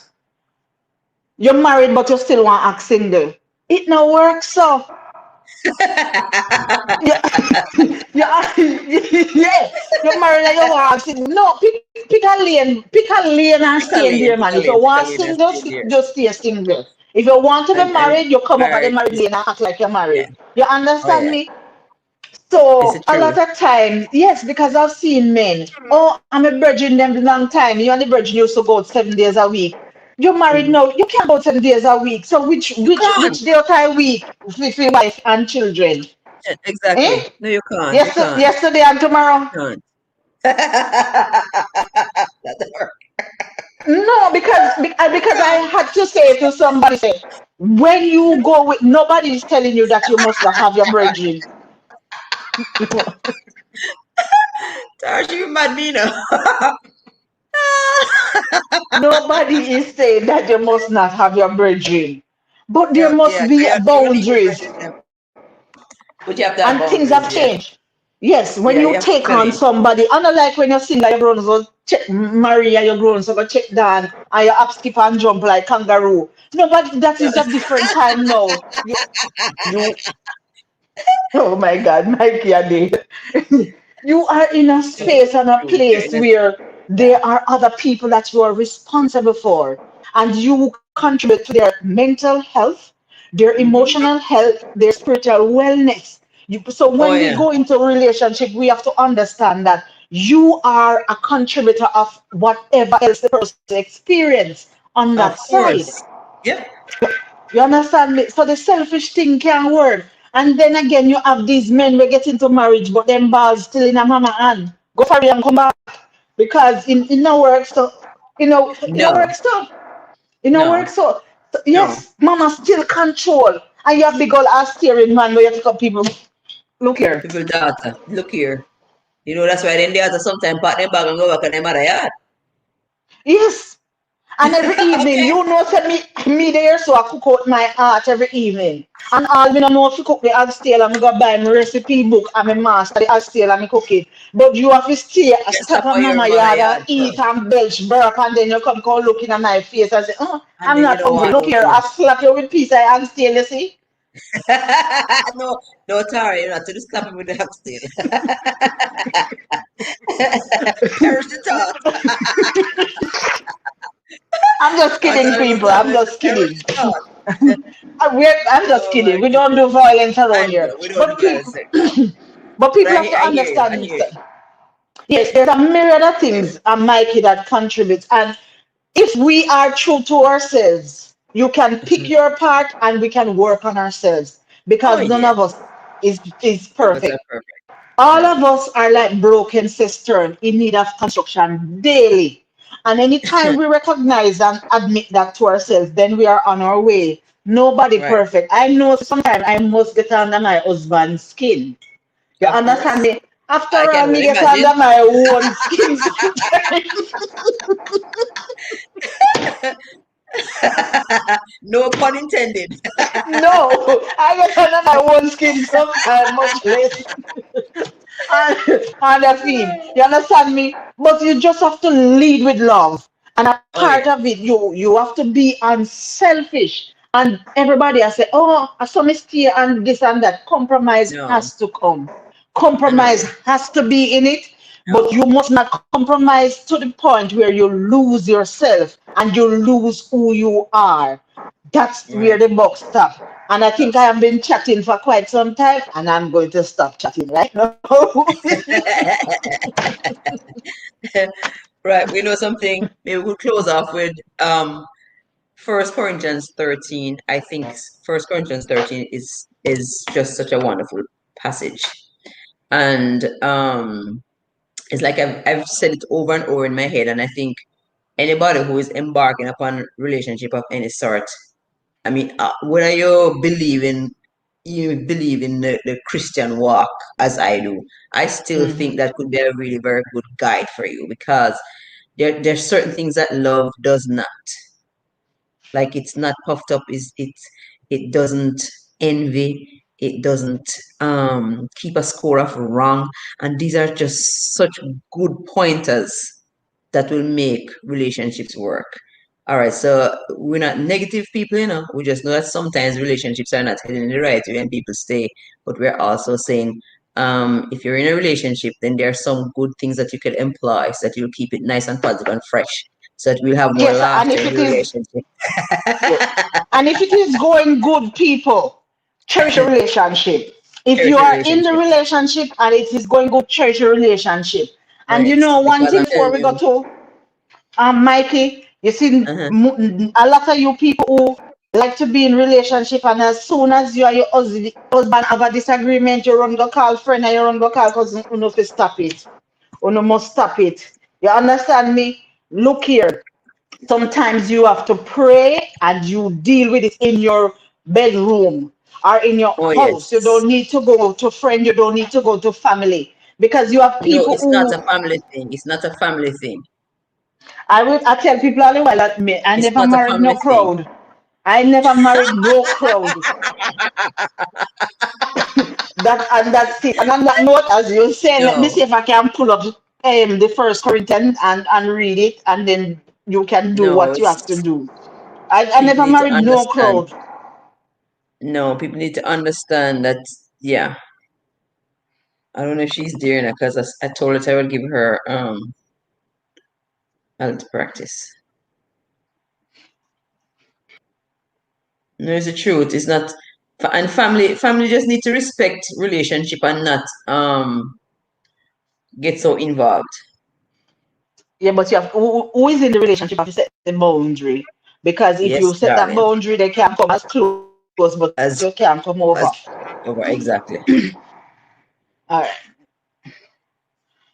you're married but you still want to act single. It no works so. Yeah, yeah, yeah. You're married and you want to single. No, pick a lane and Pick a stay in lane. there, Pick man. a If you lane. Pick a want lane and single, stay there. just stay single. If you want to be And married, you come up at the married married is lane and act like you're yeah. married. You Oh understand yeah. me? It's the So a truth. lot of times, yes, because I've seen men. Oh, I'm a virgin them long time. You and the virgin used to go out 7 days a week. You're married Mhm. now. You can't go out 7 days a week. So which You which can't. which day out a week with your wife and children? Yeah, exactly. Eh? No, you can't. You Yes, can't. yesterday and tomorrow. You can't. That's her. No, because I had to say to somebody, say, when you go with nobody is telling you that you must not have your virgin. Tarsha, you mad me now. Nobody is saying that you must not have your virgin. But there Yeah, must yeah. be You need your boundaries. virgin them. But you have to have And things boundaries, have yeah. changed. Yes, when Yeah, you you have to take tell on him. somebody, unlike when you're single, you're grown, so check Maria, you're grown, so go check down, and you up, skip, and jump like kangaroo. No, but that No. is a different time now. You, oh my God, Mikey, Ade. You are in a No, it's space and a true. You're place in a where yeah. there are other people that you are responsible for, and you contribute to their mental health, their Mm-hmm. emotional health, their spiritual wellness. So Oh when we yeah. go into a relationship, we have to understand that you are a contributor of whatever else the person experience on Of that side. course. Yep. You understand me? So the selfish thing can work. And then again, you have these men we get into marriage, but them balls still in a mama hand. Go for it and come back. Because in no work, so in a No. work so in a work No. so No. yes, mama still control. And you have big old ass steering man where you have to come people. Look here. People daughter. Look here. That's why then they have to sometimes pack them bag and go back and them mother yard. Yes. And every evening, Okay. say me there, so I cook out my heart every evening. And all me no know if you cook the oxtail, I'm gonna buy my recipe book and my master the oxtail and me cook it. But you have to stay at Get top slap of on your mama mother yard and yard eat first. and belch burp and then you come looking at my face and say, oh, And I'm then you not don't hungry. want Look no here, I more. slap you with piece of oxtail, you see? No, no, Tara, you're not to just slap him with the oxtail. Perish the thought. I'm just That's kidding, what I was people. I'm talking about. just Perish kidding. the thought. I'm just Oh kidding. my We don't goodness. do violence I around here. know. We don't do But violence people like that. But So people have to I hear you. I understand. hear you. Yes, there's a myriad of things, Mikey, that contributes. And if we are true to ourselves, you can pick Mhm. your part and we can work on ourselves Oh because none yeah. of us is None of us are perfect. perfect. All No. of us are like broken cistern in need of construction daily. And anytime we recognize and admit that to ourselves, then we are on our way. Nobody Right. perfect. I know sometimes I must get under my husband's skin. You Of understand course. me? I After all, can well me get imagine. under my own skin sometimes. No pun intended. No, I get under my own skin sometimes, much less on the field. You understand me? But you just have to lead with love. And a Oh part yeah. of it, you have to be unselfish. And everybody has said, oh, I saw me stay and this and that. Compromise No. has to come. No. Compromise has to be in it, but No. you must not compromise to the point where you lose yourself and you lose who you are. That's where Right. the buck stops. And I think I Stops. have been chatting for quite some time, and I'm going to stop chatting right now. Right. We know something. Maybe we'll close off with First Corinthians 13. I think First Corinthians 13 is just such a wonderful passage. And it's like I've said it over and over in my head, and I think anybody who is embarking upon relationship of any sort, I mean, whether you believe in the Christian walk as I do, I still think Mhm. that could be a really very good guide for you because there's certain things that love does not. Like it's not puffed up, is it doesn't envy, it doesn't keep a score of wrong. And these are just such good pointers that will make relationships work. All right, so we're not negative people, We just know that sometimes relationships are not heading in the right way and people stay. But we're also saying, if you're in a relationship, then there are some good things that you can employ so that you'll keep it nice and positive and fresh, so that we'll have more Yes, and laughter if in the it is, relationship. yes, and if it is going good, people, cherish a relationship. If Cherish you a are in the relationship. relationship and it is going good, cherish a relationship. And Right. you know, one Because thing I'm before telling we go you, to Mikey, you see, uh-huh. a lot of you people who like to be in relationship, and as soon as you and your husband have a disagreement, you run go call friend and you run go call cousin, you know, to stop it. You know, must stop it. You understand me? Look here. Sometimes you have to pray and you deal with it in your bedroom or in your Oh house. You yes. don't need to go to friend, you don't need to go to family. Because you have No, people it's not who a family thing. It's not a family thing. I tell people all the while that me I It's never not a married no family thing. crowd. I never married no crowd. That and that's it. And on that note, as you say, let me No, see if I can pull up the first Corinthians and read it, and then you can do no, what you have to it's do. I people never need to married no understand. crowd. No, people need to understand that, yeah. I don't know if she's there now because I told her that I would give her health practice. No, it's the truth. It's not, and family just need to respect relationship and not get so involved. Yeah, but you have who is in the relationship have to set the boundary. Because if you Yes, set that darling. boundary, they can come as close, but you can't come As over. as over exactly. All right.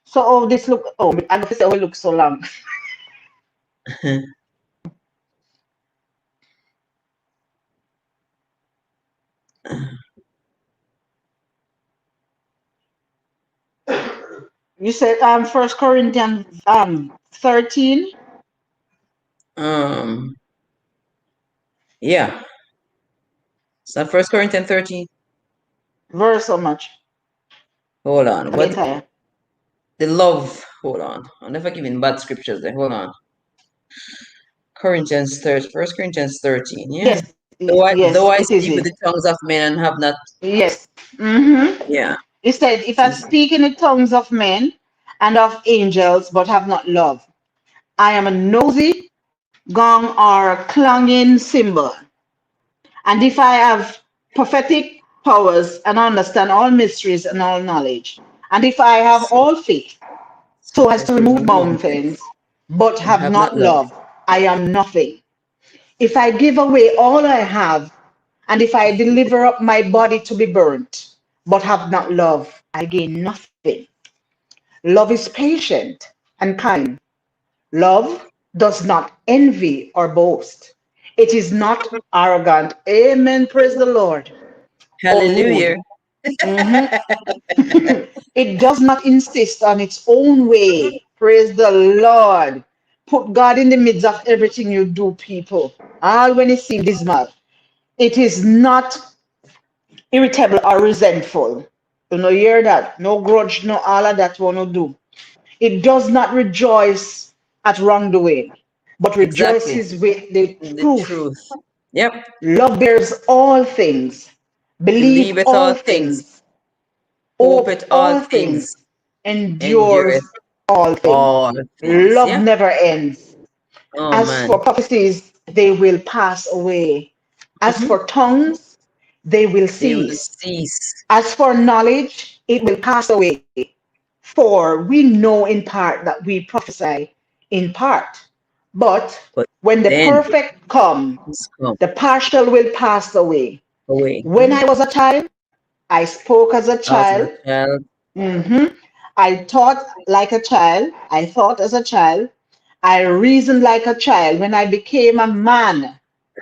So oh this look I got to say oh it looks so long. You said First Corinthians 13 um, yeah. So First Corinthians 13. verse so much. Hold on. I'm getting What tired. the love? Hold on. I'm never giving bad scriptures there. Hold on. Corinthians 30, First Corinthians 13. Yeah. Yes, Though yes, I it is speak with it. the tongues of men and have not, Yes. Mm-hmm. yeah. It said, if I speak in the tongues of men and of angels, but have not love, I am a nosy gong or a clanging cymbal. And if I have prophetic powers and understand all mysteries and all knowledge. And if I have So all faith, so as as to to remove remove mountains, mountains, but but have have not not love. love, I am nothing. If I give away all I have, and if I deliver up my body to be burnt, but have not love, I gain nothing. Love is patient and kind. Love does not envy or boast. It is not arrogant. Amen. Praise the Lord. Or rude. Hallelujah. Mhm. It does not insist on its own way. Praise the Lord. Put God in the midst of everything you do, people. All when it seems dismal. It is not irritable or resentful. You know, hear that? No grudge, no all of that one to do. It does not rejoice at wrongdoing, but Exactly. rejoices with the The truth. truth. Yep. Love bears all things, believe Believeth all all things, things, hopeth hope all all things, things, endures endureth all things. all things. Love Yeah. never ends. Oh As for man. prophecies, they will pass away. As Mhm. for tongues, they will They will cease. cease. As for knowledge, it will pass away. For we know in part that we prophesy in part. But But when the then perfect come, it's come the partial will pass away. away. When I was a child, I spoke as a Out as child. a child, Mhm. I thought like a child. I thought as a child. I reasoned like a child. When I became a man,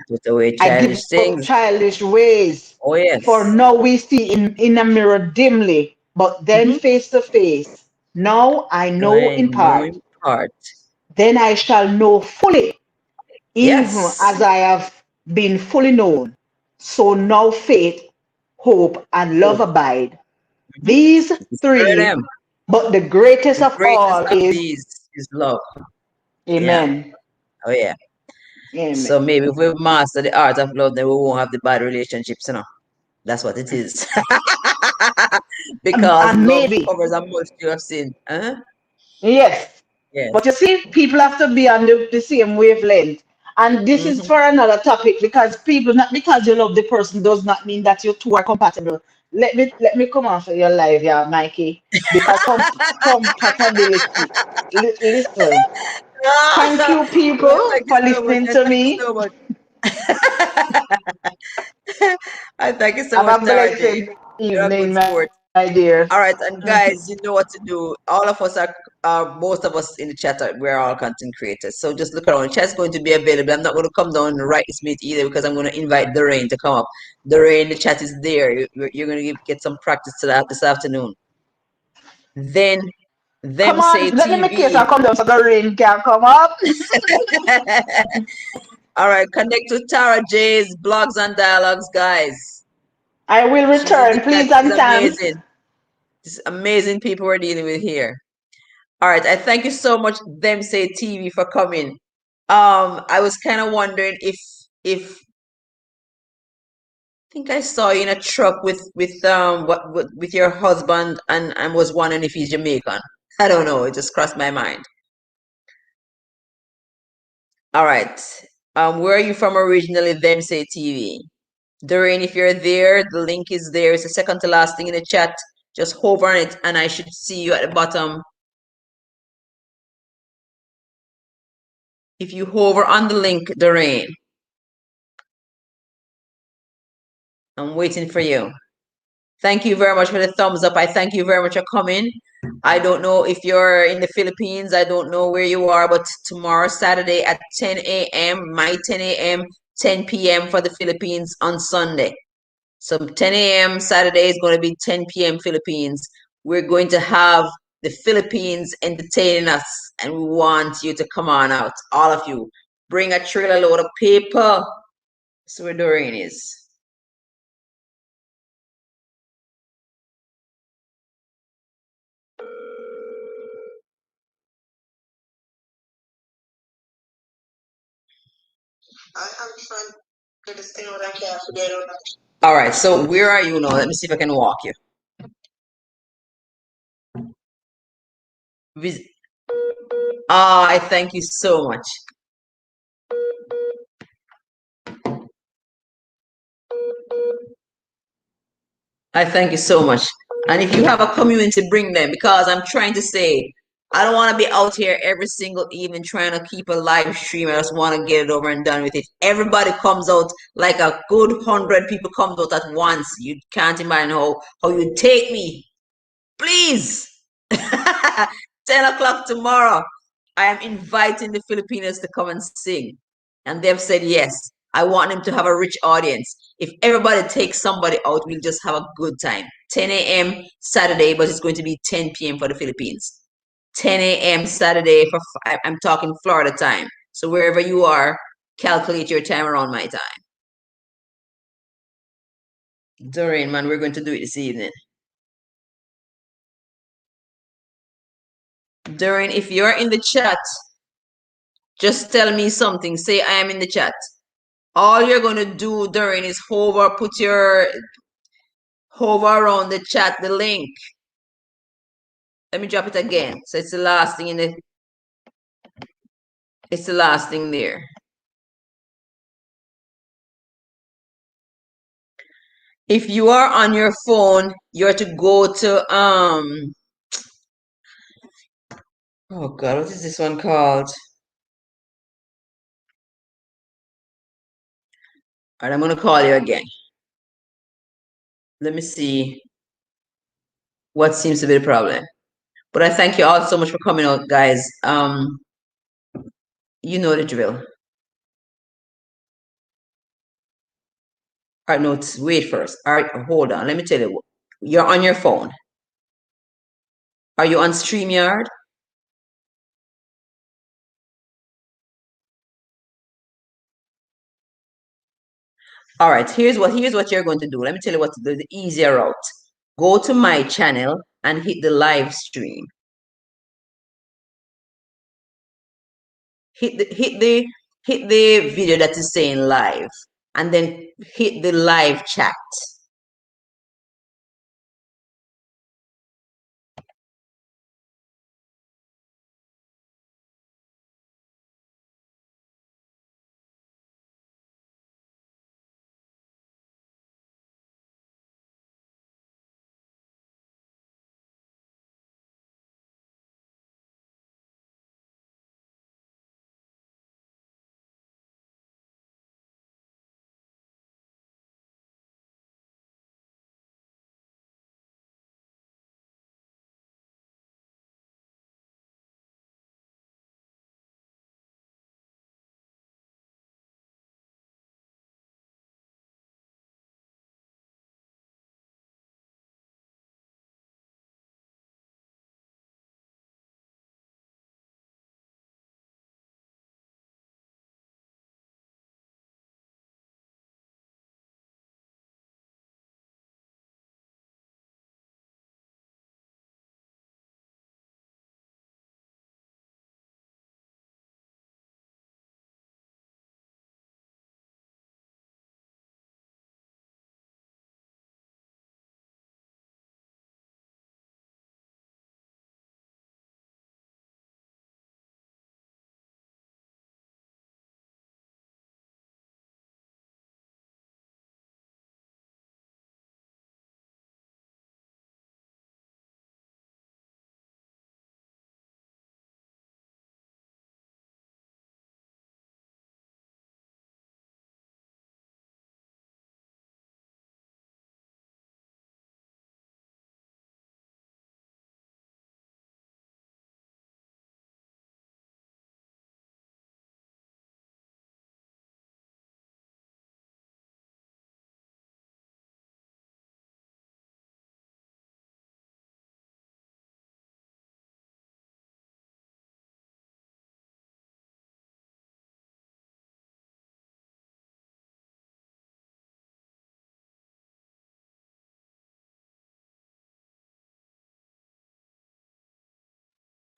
put away I give childish up things. childish ways. Oh For yes. now we see in a mirror dimly, but then Mm-hmm. face to face. Now I know I in know part. in part. Then I shall know fully, even Yes. as I have been fully known. So now faith, hope, and love Hope. abide. Mm-hmm. These It's three of three, them. but the greatest The of greatest all of is these is love. Yeah. Amen. Oh yeah. So Amen. maybe if we master the art of love, then we won't have the bad relationships, That's what it is. Because And love maybe, covers a multitude of sin. Huh? yes. Yes. But you see, people have to be on the same wavelength. And this is Mm-hmm. for another topic because people, not because you love the person, does not mean that you two are compatible. Let me come off of your live, yeah, Mikey. Because compatibility. Listen. Thank you, Well, people, thank you for so much. listening I to thank you me. so much. I thank you so Have much, a Tara J. blessed You're a good evening, my sport. dear. All right, and guys, you know what to do. All of us are most of us in the chat we're all content creators. So just look around. The chat's going to be available. I'm not going to come down and write this meet either because I'm going to invite Doreen to come up. Doreen, the chat is there. You're going to get some practice to that this afternoon. Then them Come on, say let me make case TV. and come down so the rain can come up. All right, connect to Tara J's blogs and dialogues, guys. I will She's in the return. chat. Please She's and thanks. amazing. This amazing people we're dealing with here. All right, I thank you so much, Them Say TV, for coming. I was kind of wondering if I think I saw you in a truck with with your husband and was wondering if he's Jamaican. I don't know, it just crossed my mind. All right. Where are you from originally, Them Say TV? Doreen, if you're there, the link is there. It's the second to last thing in the chat. Just hover on it and I should see you at the bottom. If you hover on the link, Doreen, I'm waiting for you. Thank you very much for the thumbs up. I thank you very much for coming. I don't know if you're in the Philippines. I don't know where you are, but tomorrow, Saturday at 10 a.m., my 10 a.m., 10 p.m. for the Philippines on Sunday. So 10 a.m. Saturday is going to be 10 p.m. Philippines. We're going to have the Philippines entertaining us, and we want you to come on out, all of you. Bring a trailer load of paper. That's where Doreen is. All right, so where are you now? Let me see if I can walk you. I thank you so much. I thank you so much. And if you have a community, bring them because I'm trying to say, I don't want to be out here every single evening trying to keep a live stream. I just want to get it over and done with it. Everybody comes out like a good 100 people comes out at once. You can't imagine how you take me. Please. 10 o'clock tomorrow. I am inviting the Filipinos to come and sing. And they've said yes. I want them to have a rich audience. If everybody takes somebody out, we'll just have a good time. 10 a.m. Saturday, but it's going to be 10 p.m. for the Philippines. 10 a.m. Saturday for I'm talking Florida time. So wherever you are, calculate your time around my time. Doreen, man, we're going to do it this evening. Doreen, if you're in the chat, just tell me something. Say I am in the chat. All you're going to do, Doreen, is hover around the chat, the link. Let me drop it again. So it's the last thing it's the last thing there. If you are on your phone, you're to go to oh God, what is this one called? All right, I'm gonna call you again. Let me see what seems to be the problem. But I thank you all so much for coming out, guys. You know the drill. All right, no, wait first. All right, hold on. Let me tell you. You're on your phone. Are you on StreamYard? All right, here's what you're going to do. Let me tell you what the easier route. Go to my channel and hit the live stream. Hit the video that is saying live, and then hit the live chat.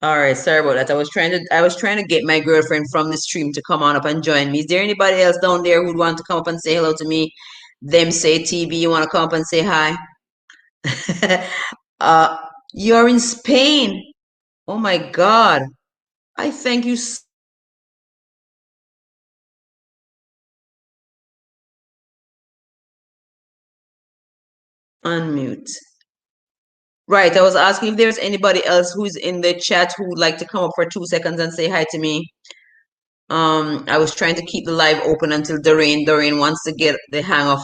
All right, sorry about that. I was trying to get my girlfriend from the stream to come on up and join me. Is there anybody else down there who'd want to come up and say hello to me? Them say TB, you want to come up and say hi? uh, you're in Spain. Oh my God. I thank you. Unmute. Right, I was asking if there's anybody else who's in the chat who would like to come up for 2 seconds and say hi to me. I was trying to keep the live open until Doreen wants to get the hang of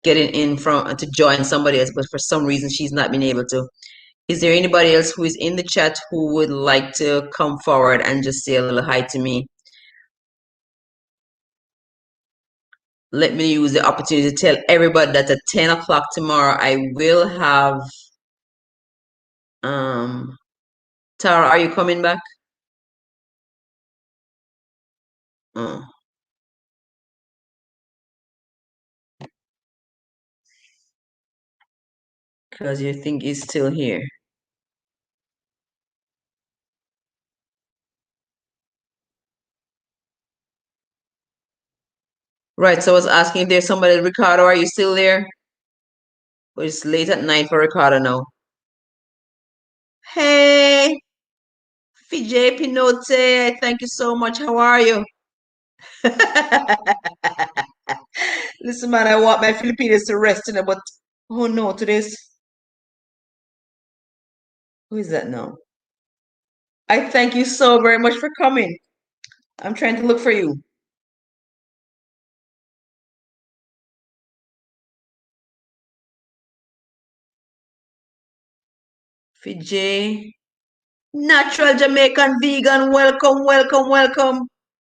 getting in from to join somebody else, but for some reason she's not been able to. Is there anybody else who is in the chat who would like to come forward and just say a little hi to me? Let me use the opportunity to tell everybody that at 10 o'clock tomorrow I will have Tara, are you coming back? Oh. Because you think he's still here. Right, so I was asking if there's somebody, Ricardo, are you still there? Well, it's late at night for Ricardo now. Hey, Fije Pinote, thank you so much. How are you? Listen, man, I want my Filipinos to rest in it, but oh no, today's who is that now? I thank you so very much for coming. I'm trying to look for you. Fije, natural Jamaican vegan, welcome, welcome, welcome.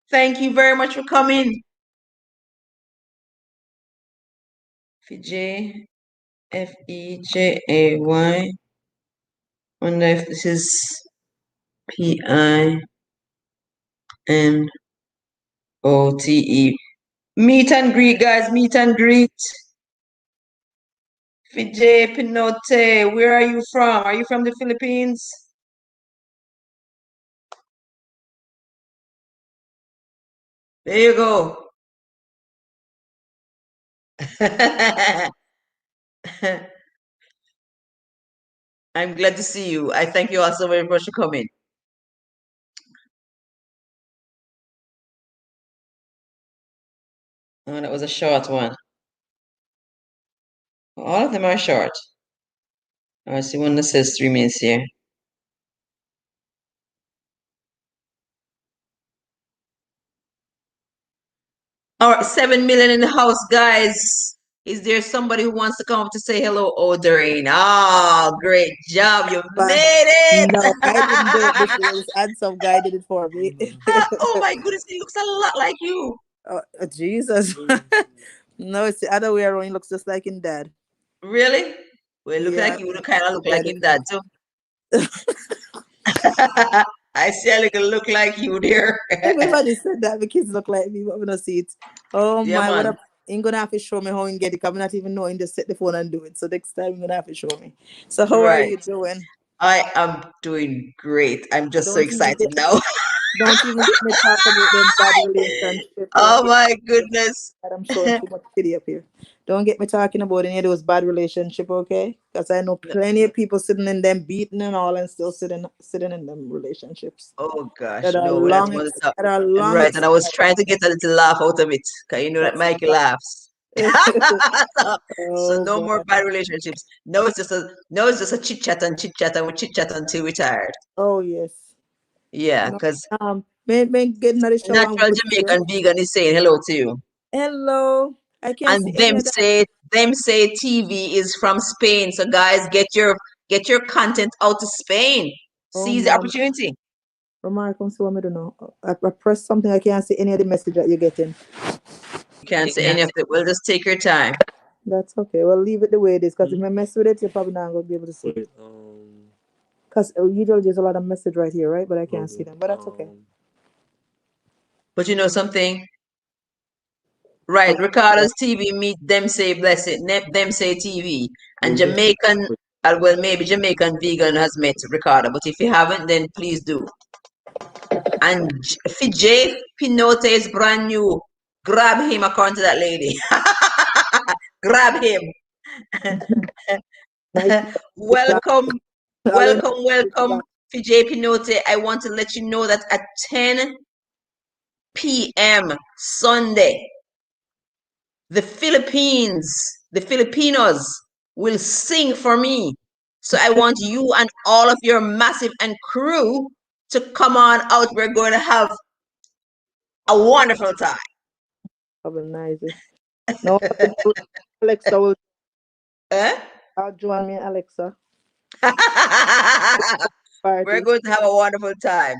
Thank you very much for coming. Fije, Fejay. Wonder if this is Pinote. Meet and greet, guys. Meet and greet. Fije Pinote, where are you from? Are you from the Philippines? There you go. I'm glad to see you. I thank you all so very much for coming. Oh, that was a short one. All of them are short. I see one that says 3 minutes here. All right, 7 million in the house, guys. Is there somebody who wants to come up to say hello? Oh, Doreen. Oh, great job. You But made it. no, I didn't do it this way. This handsome guy did it for me. Oh my goodness, he looks a lot like you. Oh, Jesus. No, it's the other way around. He looks just like his dad. Really? Well, look Yeah. like you kind of look like Dad him dad too. I see a little look like you there. Everybody said that the kids look like me, but we don't see it. Oh Yeah, my, what man. up? You're gonna have to show me how you get it. I'm not even knowing just set the phone and do it. So next time you're gonna have to show me. So how are Right. you doing? I am doing great. I'm just so Don't even excited get now. don't even get me talk about them bad relationship. Oh my goodness. That I'm showing too much video up here. Don't get me talking about any of those bad relationship, okay? Because I know plenty of people sitting in them beating and all and still sitting in them relationships Oh gosh, that are no, we don't long want to talk. that are long Right, and I was trying to get a little laugh out of it. Cause you know that That's Mikey laughs. So oh no more boy. bad relationships. No, it's just a chit chat and we chit chat until we're tired. Oh yes. Yeah, No, because me getting out of the shower and natural good here. Jamaican vegan is saying hello to you. Hello. I can't see And any them of that. say them say TV is from Spain. So guys, get your content out to Spain. Oh Seize the mom. opportunity. Remark on so I don't know. I press something, I can't see any of the message that you're getting. You can't say any of it. Well, just take your time. That's okay. Well, leave it the way it is. Because if I mess with it, you're probably not going to be able to see it. Because usually there's a lot of message right here, right? But I can't see them. But that's okay. But you know something? Right, Ricardo's TV meet them say bless it, them say TV. And Jamaican, well, maybe Jamaican vegan has met Ricardo, but if you haven't, then please do. And Fije Pinote is brand new. Grab him according to that lady. Grab him. Welcome, Alan, welcome, welcome, Fije Pinote. I want to let you know that at 10 p.m. Sunday, the Philippines the Filipinos will sing for me. So I want you and all of your massive and crew to come on out. We're going to have a wonderful time. Probably nice. No, what to do, Alexa will. Eh? I'll join me, Alexa. We're Party. going to have a wonderful time.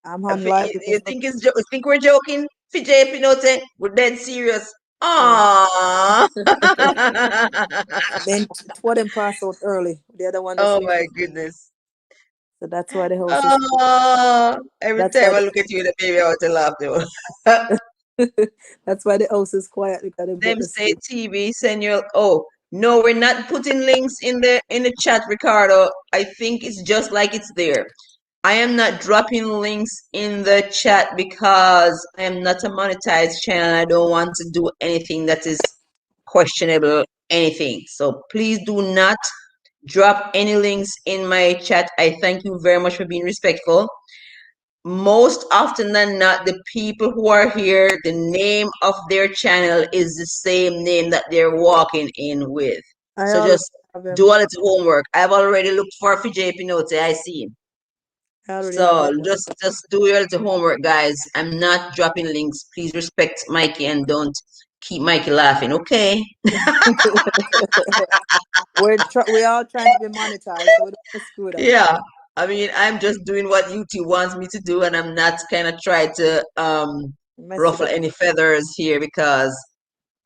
I'm on live You because think you think we're joking? Fiji Pinote, we're dead serious. uh, Aww. then two of them pass out early. The other one just Oh sleep. my goodness. So that's why the house is. Oh, every That's time why. I look at you, the baby, I want to laugh though. That's why the house is quiet because they go Them to say sleep. TV, send you. Oh no, we're not putting links in the chat, Ricardo. I think it's just like it's there. I am not dropping links in the chat because I am not a monetized channel. I don't want to do anything that is questionable, anything. So please do not drop any links in my chat. I thank you very much for being respectful. Most often than not, the people who are here, the name of their channel is the same name that they're walking in with. I So already just have do him. a little homework. I've already looked for Fiji Pinote. I see him. I already have So him. just do your little homework, guys. I'm not dropping links. Please respect Mikey and don't keep Mikey laughing, okay? We're all trying to be monetized, so we don't want to screw it up. Yeah. I mean, I'm just doing what YouTube wants me to do, and I'm not kind of try to Mess it ruffle up. any feathers here because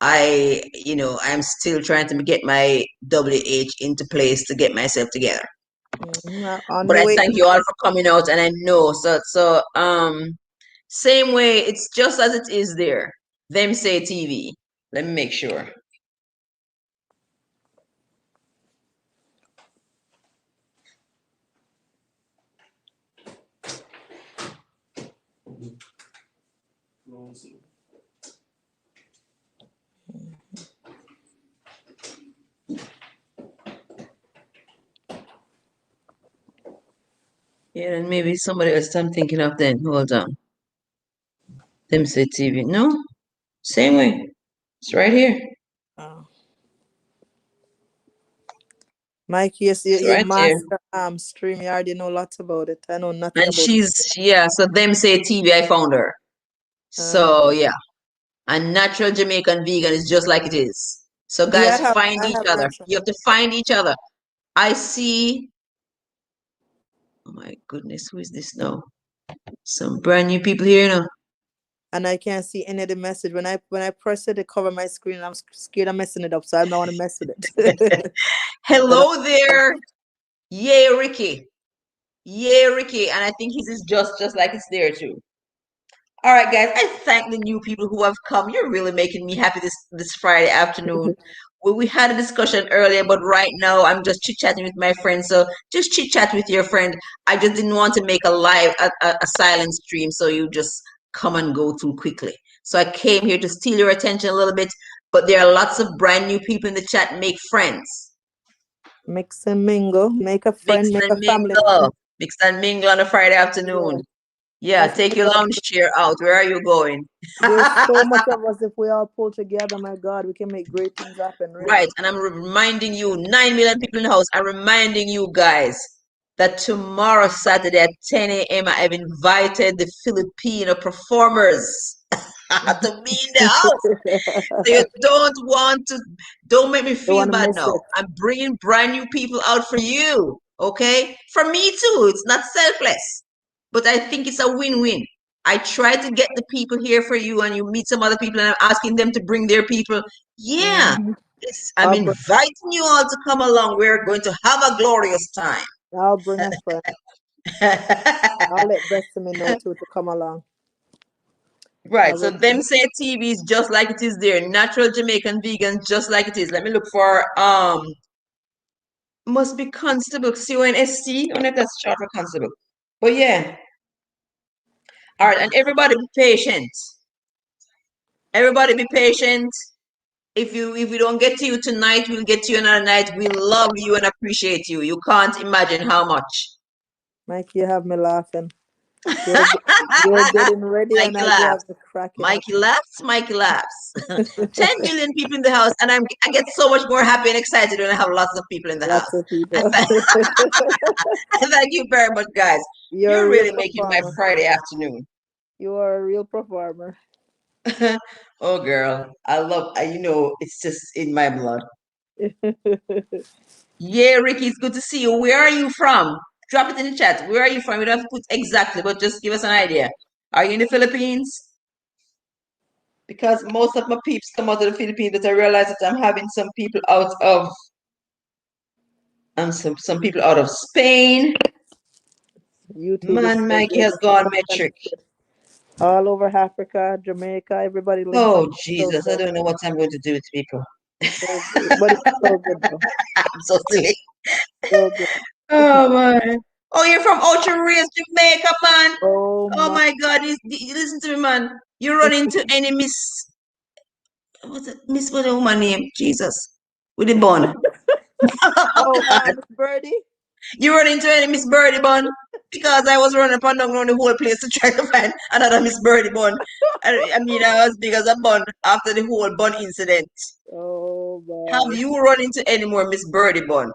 I'm still trying to get my WH into place to get myself together. On But the I way. thank you all for coming out, and I know same way, it's just as it is there. Them say TV. Let me make sure. Yeah, and maybe somebody else I'm thinking of then. Hold on. Them say TV. No, same way. It's right here. Oh. Mike, yes, It's you right there. master stream. You already know lots about it. I know nothing And about it. yeah, so them say TV, I found her. So yeah. And natural Jamaican vegan is just like it is. So Yeah, guys, find I each have other. Rachel. You have to find each other. I see. Oh my goodness, who is this now? Some brand new people here now. And I can't see any of the message. When I press it to cover my screen, I'm scared of messing it up, so I don't want to mess with it. Hello there. Yay, Ricky. Yay, Ricky. And I think his is just like it's there too. All right, guys. I thank the new people who have come. You're really making me happy this Friday afternoon. Well, we had a discussion earlier, but right now I'm just chit chatting with my friend. So just chit chat with your friend. I just didn't want to make a silent stream, so you just come and go too quickly. So I came here to steal your attention a little bit. But there are lots of brand new people in the chat. Make friends. Mix and mingle, make a Mix friend, make and a family. mingle. Mix and mingle on a Friday afternoon. Yeah, That's take your what lounge chair out. Where are you going? there's so much of us. If we all pull together, my God, we can make great things happen. Right, Really. and I'm reminding you, 9 million people in the house, I'm reminding you guys that tomorrow, Saturday at 10 a.m., I have invited the Filipino performers to be in the house. So you don't make me Don't feel want to bad miss now. it. I'm bringing brand new people out for you, okay? For me too. It's not selfless, but I think it's a win-win. I try to get the people here for you, and you meet some other people, and I'm asking them to bring their people. Yeah, Mhm. I'm I'll bring, inviting you all to come along. We're going to have a glorious time. I'll bring a friend. I'll let Bessie know too to come along. I Right, so will. them say TV is just like it is there. Natural Jamaican vegan, just like it is. Let me look for must be constable. CONST. I wonder if that's short for constable. But yeah. All right, and everybody be patient. Everybody be patient. If we don't get to you tonight, we'll get to you another night. We love you and appreciate you. You can't imagine how much. Mike, you have me laughing. You're getting ready, and Mikey I'll be laughs. having cracking up. Mikey laughs. Mikey laughs. 10 million people in the house, and I get so much more happy and excited when I have lots of people in the house. Lots of I, people. I thank you very much, guys. You're You're a real really making my performer. Friday afternoon. You are a real performer. Oh, girl, I love. It's just in my blood. Yeah, Ricky, it's good to see you. Where are you from? Drop it in the chat. Where are you from? You don't have to put exactly, but just give us an idea. Are you in the Philippines? Because most of my peeps come out of the Philippines, but I realize that I'm having some people out of some people out of Spain. YouTube is Man, so Mikey good. has gone metric. All over Africa, Jamaica, everybody links up. Oh, So Jesus, I good. don't know what I'm going to do with people. So good. But it's so good though. I'm so silly. So good. Oh, man. Oh, you're from Ocho Rios, Jamaica, man. Oh Oh, my. my God. You listen to me, man. You run into any what's it, Miss, what the woman name? Jesus. With the bun. Oh, Oh, God. Miss Birdie. You run into any Miss Birdie bun? Because I was running up and down around the whole place to try to find another Miss Birdie bun. I mean, I was big as a bun after the whole bun incident. Oh Have my. you run into any more Miss Birdie bun?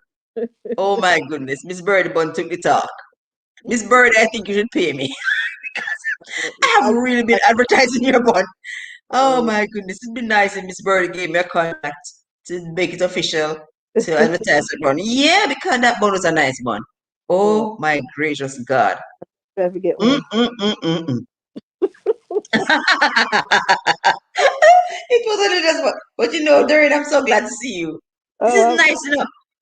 Oh my goodness, Miss Birdie bun took the talk. Miss Birdie, I think you should pay me. I have I, really been advertising your bun. Oh oh, my goodness, it'd be nice if Miss Birdie gave me a contract to make it official to advertise the bun. Yeah, because that bun was a nice bun. yeah. Oh my gracious God. I have to get Mm, one. mm, mm, mm, mm. It wasn't a just, but Doreen, I'm so glad to see you. This is Oh, nice,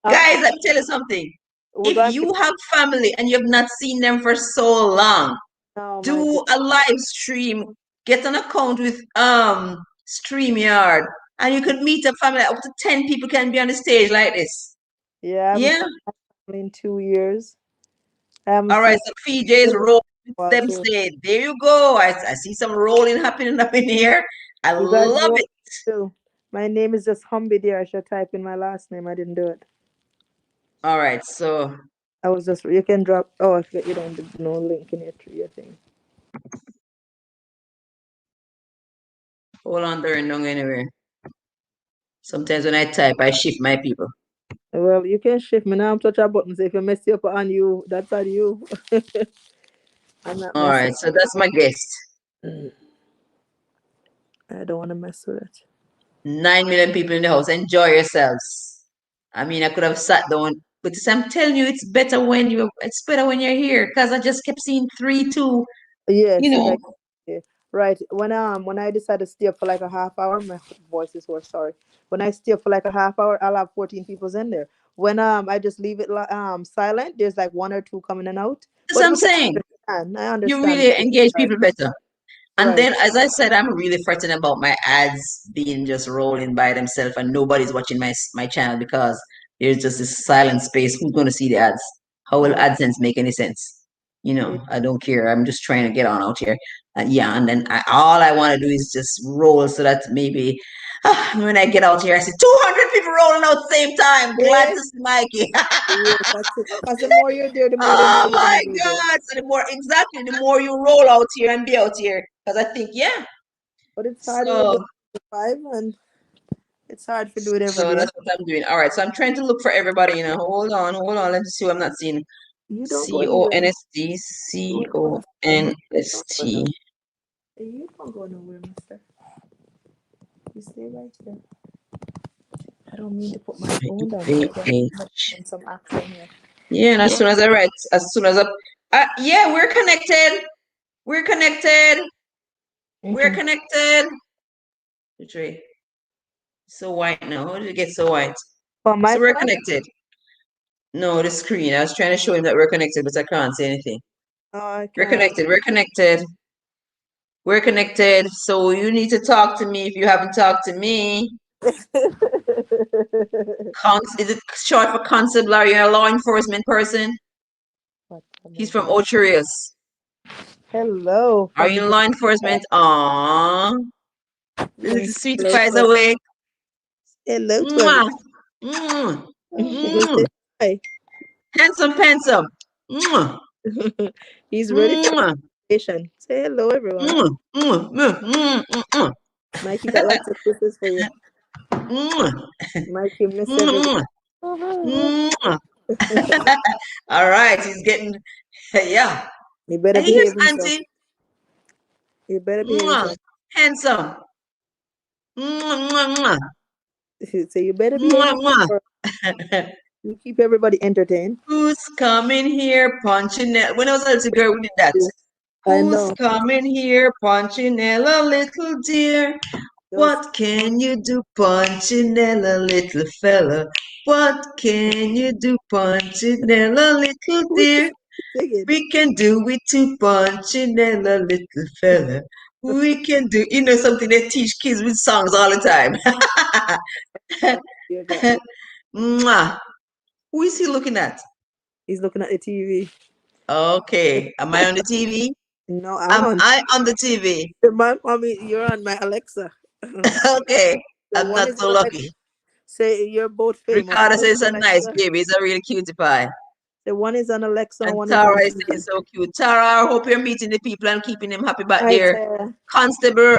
I'm, Guys, let me tell you something. we're If going to you have family and you have not seen them for so long, oh my do God. a live stream, get an account with StreamYard, and you could meet a family. Up to 10 people can be on the stage like this. Yeah, I haven't Yeah. seen my family in 2 years. I haven't All right, seen so PJ's them rolling with while them too. say, there you go. I see some rolling happening up in here. I You guys love roll it. too. My name is just Humby there. I should type in my last name. I didn't do it. All right, so I was just you can drop. Oh, I forget you don't do no link in your thing. hold on, Doreen, don't go anywhere. Sometimes when I type, I shift my people. Well, you can shift me now. I'm touch a buttons. If you mess you up on you, that's on you. I'm not All messing. right, so that's my guest. I don't want to mess with it. 9 million people in the house. Enjoy yourselves. I mean, I could have sat down, but I'm telling you, it's better when you're here because I just kept seeing 3, 2, you Yes, know. yeah. Right. When I decided to stay up for like a half hour, my voice is hoarse. Sorry. When I stay up for like a half hour, I'll have 14 people's in there. When I just leave it silent, there's like one or two coming in and out. That's what But I'm we can saying. understand. I You understand. really engage people better. And Right. then, as I said, I'm really fretting about my ads being just rolling by themselves and nobody's watching my channel because there's just this silent space. Who's going to see the ads? How will Right. AdSense make any sense? Yeah. I don't care. I'm just trying to get on out here. Yeah, and then all I want to do is just roll so that maybe when I get out here, I see 200 people rolling out at the same time. Glad Yeah. to see Mikey. Yeah, that's it. Because the more you're there, the more they know Oh you're gonna my be there. God. So the more you roll out here and be out here. Because I think, yeah. But it's hard when you do So, it 5 and it's hard to do it every so day. that's what I'm doing. All right. So I'm trying to look for everybody. Hold on, hold on. Let me see who I'm not seeing. You don't go anywhere. CONST, You don't go CONST. nowhere. You don't go nowhere, mister. You stay right there. I don't mean to put my phone down. VH. And some accent here. Yeah, and as soon as I write, as soon as yeah, we're connected. We're connected. We're Mm-hmm. connected. Which way? So white now. How did it get so white? For my So we're phone? connected. No, the screen. I was trying to show him that we're connected, but I can't say anything. Oh, I We're can't. connected. We're connected. We're connected. So you need to talk to me if you haven't talked to me. Is it short for constable? Are you a law enforcement person? He's from Ocho Rios. Hello Are from you in the law enforcement? Aww. The little sweet hello, pies awake. hello, Mwah. Mwah. He Mwah. said hi. Handsome, handsome. Mwah. He's ready for Mwah. Asian. Say hello, everyone. Mwah, mwah, mwah, mwah, mwah, Mikey got lots of kisses for you. mwah, Mikey miss everybody. mwah, mwah. All right, he's getting, yeah. He better Here's behave himself. Auntie. He better behave Mwah. himself. Handsome. Mwah, mwah, mwah. So you better behave Mwah, yourself. mwah. Or you keep everybody entertained. Who's coming here punching it? When I was a little girl, we did that. I Who's know. coming here, Punchinella, little dear? Those What can you do, Punchinella, little fella? What can you do, Punchinella, little who's dear? singing? We can do it to Punchinella, little fella. We can do, you know, something they teach kids with songs all the time. Oh, dear God. Mwah. Who is he looking at? He's looking at the TV. Okay, am I on the TV? No, I'm Am on. I on the TV? My mommy, you're on my Alexa. Okay, So I'm one not is so on Alexa. lucky. Say you're both famous. Ricardo One says is it's a on nice Alexa. baby. It's a real cutie pie. So one is on Alexa and And one is on Tara is saying TV. so cute. Tara, I hope you're meeting the people and keeping them happy back Hi, there. Tara. Constable,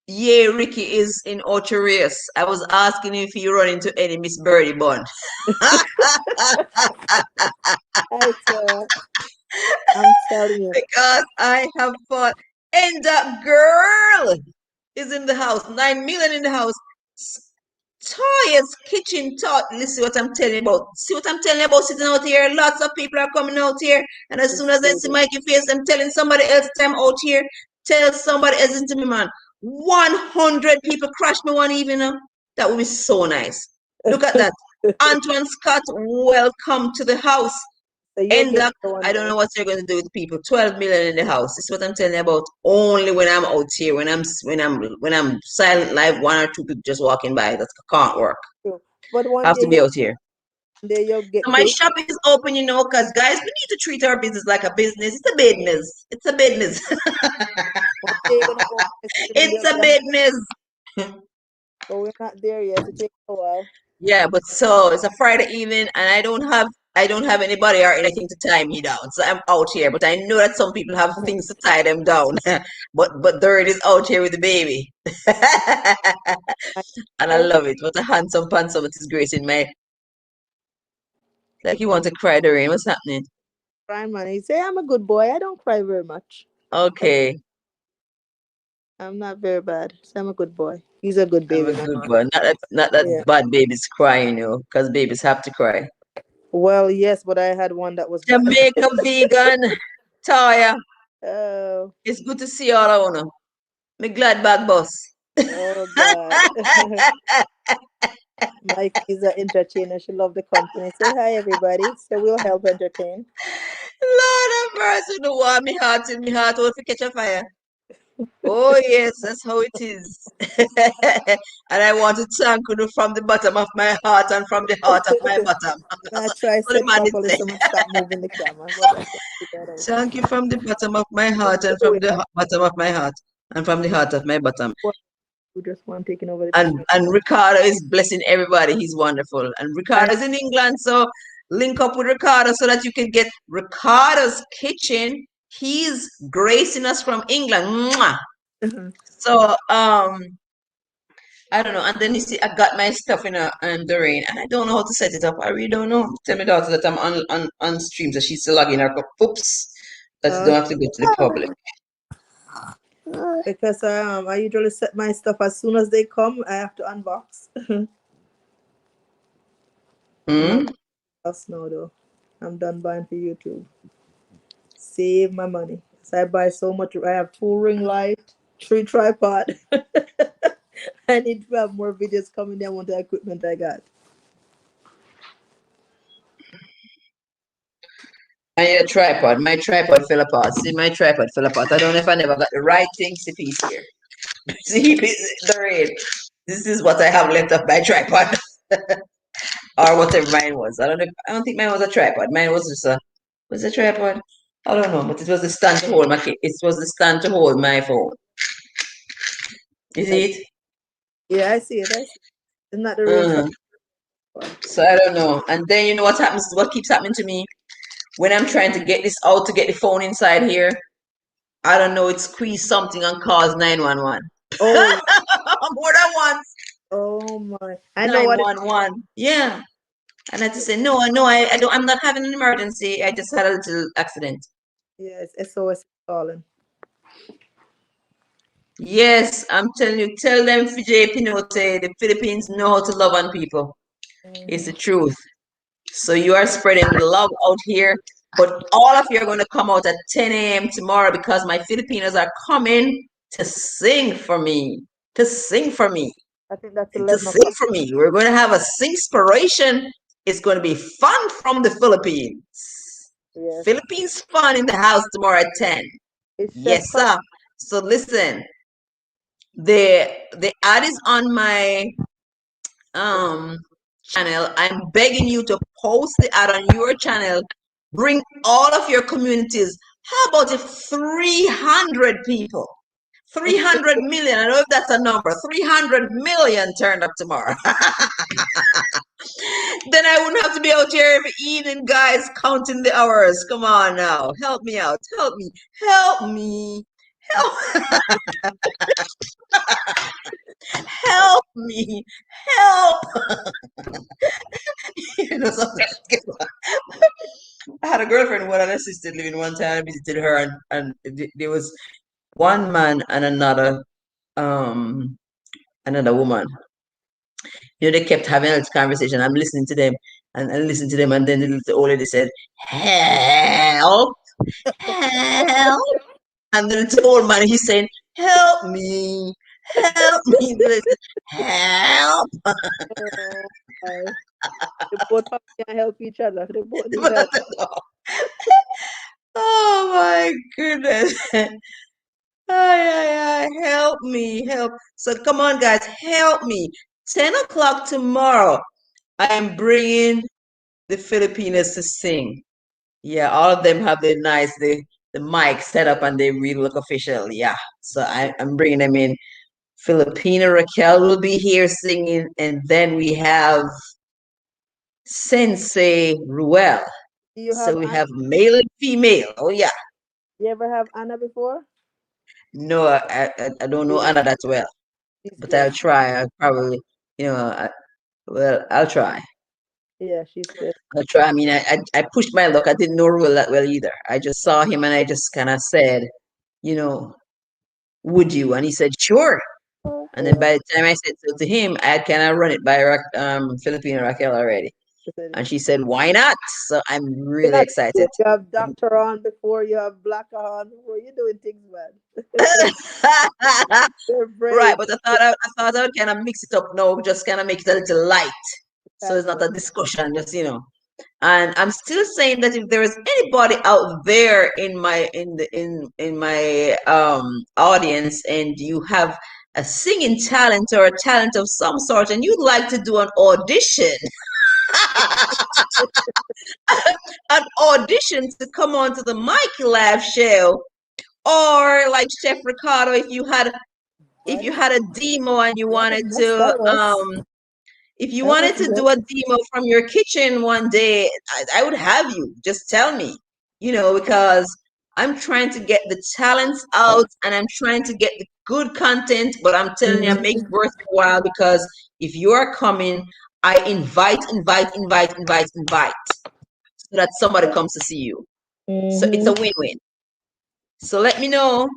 yeah, Ricky is in Ocho Rios. I was asking if you run into any Miss Birdie Bun. Hi, Tara. I'm telling you. Because I have fought. And that girl is in the house. 9 million in the house. Toya's kitchen talk. Listen what I'm telling you about. See what I'm telling you about sitting out here. Lots of people are coming out here. And as soon as I see Mikey face, I'm telling somebody else I'm out here. Tell somebody else into me, man. 100 people crash me one evening. That would be so nice. Look at that. Antoine Scott, welcome to the house. So End up, I don't know what you're going to do with people. 12 million in the house. This is what I'm telling you about. Only when I'm out here, when I'm silent live, one or two people just walking by. That can't work. But one I have to be out here. There you'll get so my shop is open, you know, because guys, we need to treat our business like a business. It's a business. It's a business. It's a business. But we're not there yet. It takes a while. Yeah, but so it's a Friday evening, and I don't have anybody or anything to tie me down. So I'm out here, but I know that some people have things to tie them down. but Dirt is out here with the baby. And I love it. What a handsome it is gracing my. Like you want to cry, Doreen. What's happening? Crying, man. He say I'm a good boy. I don't cry very much. Okay. I'm not very bad. So I'm a good boy. He's a good baby. I'm a good boy. Not that bad babies crying, you know, because babies have to cry. Well, yes, but I had one that was Jamaica vegan. Taya. Oh. It's good to see all of you. Me glad bag boss. Oh God. Mike is an entertainer. She love the company. Say hi everybody. So we'll help entertain. Lord have mercy, the warm me heart in me heart will catch a fire. Oh yes, that's how it is. And I want to thank you from the bottom of my heart and from the heart of my bottom. I try to properly stop moving the camera. Thank you from the bottom of my heart and from the bottom of my heart and from the heart of my bottom. We just want taking over the and Ricardo is blessing everybody. He's wonderful. And Ricardo's in England, so link up with Ricardo so that you can get Ricardo's kitchen. He's gracing us from England. Mwah. So I don't know. And then you see, I got my stuff in Doreen, and I don't know how to set it up. I really don't know. Tell my daughter that I'm on stream, so she's still logging her. Oops, that don't have to go to the public. Because I usually set my stuff as soon as they come. I have to unbox. That's no though. I'm done buying for YouTube. Save my money. So I buy so much. I have 2 ring light, 3 tripod. I need to have more videos coming down with the equipment I got. And your tripod. My tripod fell apart. See, my tripod fell apart. I don't know if I never got the right things to piece here. See, Doreen, this is what I have left of my tripod. Or whatever mine was. I don't think mine was a tripod. Mine was just a tripod? I don't know, but it was the stand to hold my phone. You see it? Yeah, I see it. It's not the real So I don't know. And then you know what keeps happening to me? When I'm trying to get this out to get the phone inside here, I don't know, it squeezed something and caused 911. Oh, More than once. oh my. I know what it 911. Yeah. And I had to say, no, I don't, I'm not having an emergency. I just had a little accident. Yes, SOS calling. Yes, I'm telling you, tell them Fiji Pinote, the Philippines know how to love on people. It's Mm-hmm. the truth. So you are spreading the love out here, but all of you are going to come out at 10 a.m. tomorrow because my Filipinos are coming to sing for me, to sing for me, I think that's and to 11 sing o'clock. for me. We're going to have a singspiration. It's going to be fun from the Philippines. Yes. Philippines fun in the house tomorrow at 10. Is Chef Yes, coming? sir. So listen, the ad is on my channel. I'm begging you to post the ad on your channel. Bring all of your communities. How about if 300 people, 300 million, I don't know if that's a number, 300 million turned up tomorrow. Then I wouldn't have to be out here every evening, guys, counting the hours. Come on now. Help me out. Help me. Help me. Help, help me. Help. You know, sometimes I had a girlfriend who had an assisted living one time. I visited her, and there was one man and another woman. You know, they kept having this conversation. I'm listening to them and listening to them, and then the old lady said, "Help, help," and then the old man he's saying, "Help me, help me," They said, "Help." Oh, my. They both can't help each other. They both need help. Oh my goodness. Ay, help me, help. So come on, guys, help me. 10 o'clock tomorrow, I am bringing the Filipinos to sing. Yeah, all of them have the mic set up and they really look official. Yeah, so I'm bringing them in. Filipina Raquel will be here singing, and then we have Sensei Ruel. Do you So have we Anna? have male and female. Oh yeah. You ever have Anna before? No, I don't know Yeah, Anna that well, she's but good. I'll try. I'll probably, you know, well, I'll try. Yeah, she's good. I'll try. I mean, I pushed my luck. I didn't know Ruel that well either. I just saw him and I just kind of said, you know, would you? And he said, sure. And then Yeah. by the time I said so to him, I had kind of run it by Filipina Raquel already. She said, And she said, why not? So I'm you're really not excited. good. You have doctor on before, you have black on before. You're doing things, man. You're Right, brave. but I thought I would kind of mix it up now, just kind of make it a little light. So it's not Casual. a discussion, just And I'm still saying that if there is anybody out there in my audience and you have a singing talent or a talent of some sort and you'd like to do an audition, an audition to come onto the Mikey Live show, or like Chef Ricardo, if What? you had a demo and you What? wanted That's to that was if you that was wanted to good. do a demo from your kitchen one day, I would have you. Just tell me, because I'm trying to get the talents out and I'm trying to get the good content, but I'm telling you, I make it Mm-hmm. worth your while because if you are coming, I invite so that somebody comes to see you. So it's a Mm-hmm. win-win. So let me know.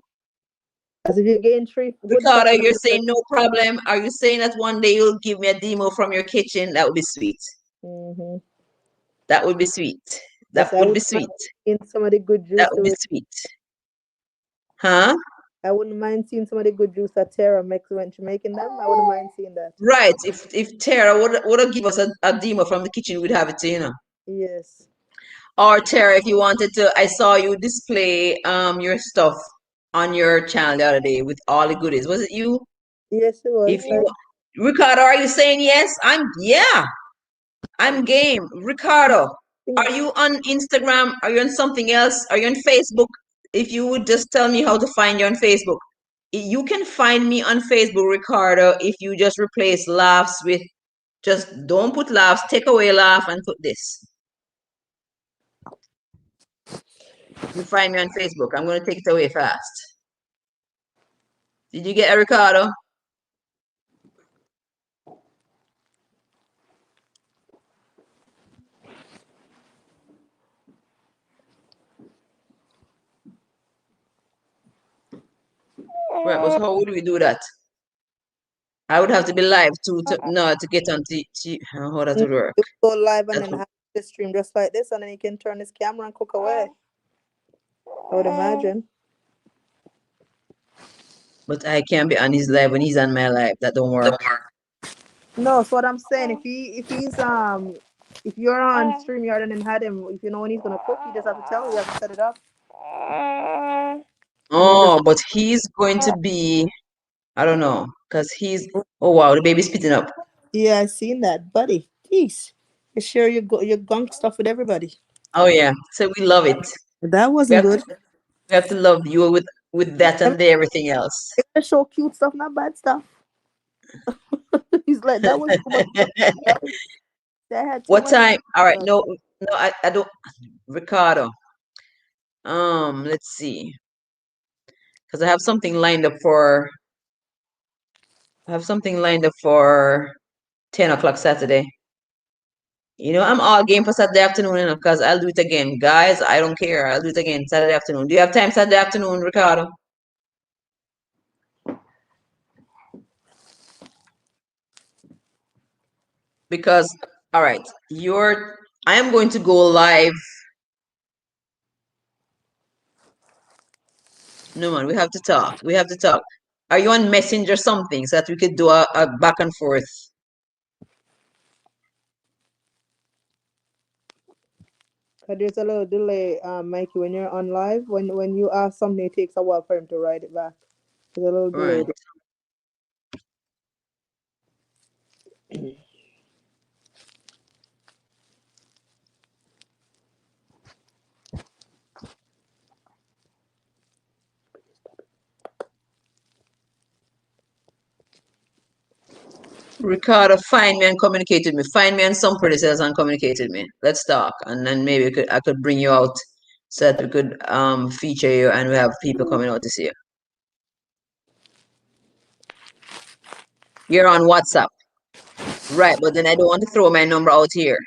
As if you gain three good Ricardo, followers. you're saying no problem. Are you saying that one day you'll give me a demo from your kitchen? That would be sweet. Mm-hmm. That would be sweet. Yes, That I would be wouldn't mind sweet. seeing some of the good That juice. would be sweet. Huh? I wouldn't mind seeing some of the good juice that Tara makes when she's making them. I wouldn't mind seeing that. Right. If Tara would give us a demo from the kitchen, we'd have it. Yes. Or Tara, if you wanted to, I saw you display your stuff on your channel the other day with all the goodies. Was it you? Yes, it was. If you Ricardo, are you saying yes? I'm game. Ricardo, are you on Instagram? Are you on something else? Are you on Facebook? If you would just tell me how to find you on Facebook. You can find me on Facebook, Ricardo, if you just replace laughs with just don't put laughs, take away laugh and put this. You find me on Facebook. I'm gonna take it away fast. Did you get it, Ricardo? Right, but how would we do that? I would have to be live to get on how that Mm, would work. you go live and That then would, have the stream just like this, and then you can turn this camera and cook away. I would imagine. but I can't be on his live when he's on my live. That don't work. No, so what I'm saying, if you're on StreamYard and then had him, if you know when he's gonna cook, you just have to tell him, you have to set it up. And then just Oh, but he's going to be, I don't know, because oh wow, the baby's spitting up. yeah, I seen that, buddy. Jeez, you share your gunk stuff with everybody. Oh yeah, so we love it. That We wasn't have good. we have to love you with that I mean, and everything else. they show cute stuff, not bad stuff. He's like, that was too much. They had too What much. time? All right, no, no, I don't. Ricardo, let's see, because I have something lined up for. I have something lined up for 10 o'clock Saturday. You know, I'm all game for Saturday afternoon, you know, because I'll do it again. Guys, I don't care. I'll do it again Saturday afternoon. Do you have time Saturday afternoon, Ricardo? Because, all right, I am going to go live. No, man, we have to talk. We have to talk. Are you on Messenger something so that we could do a back and forth? There's a little delay, Mikey, when you're on live. When you ask something, it takes a while for him to write it back. There's a little delay. Right. Ricardo, find me and communicate with me. Find me on some producers and communicate with me. Let's talk, and then maybe I could bring you out so that we could feature you and we have people coming out to see you. You're on WhatsApp, right? But then I don't want to throw my number out here.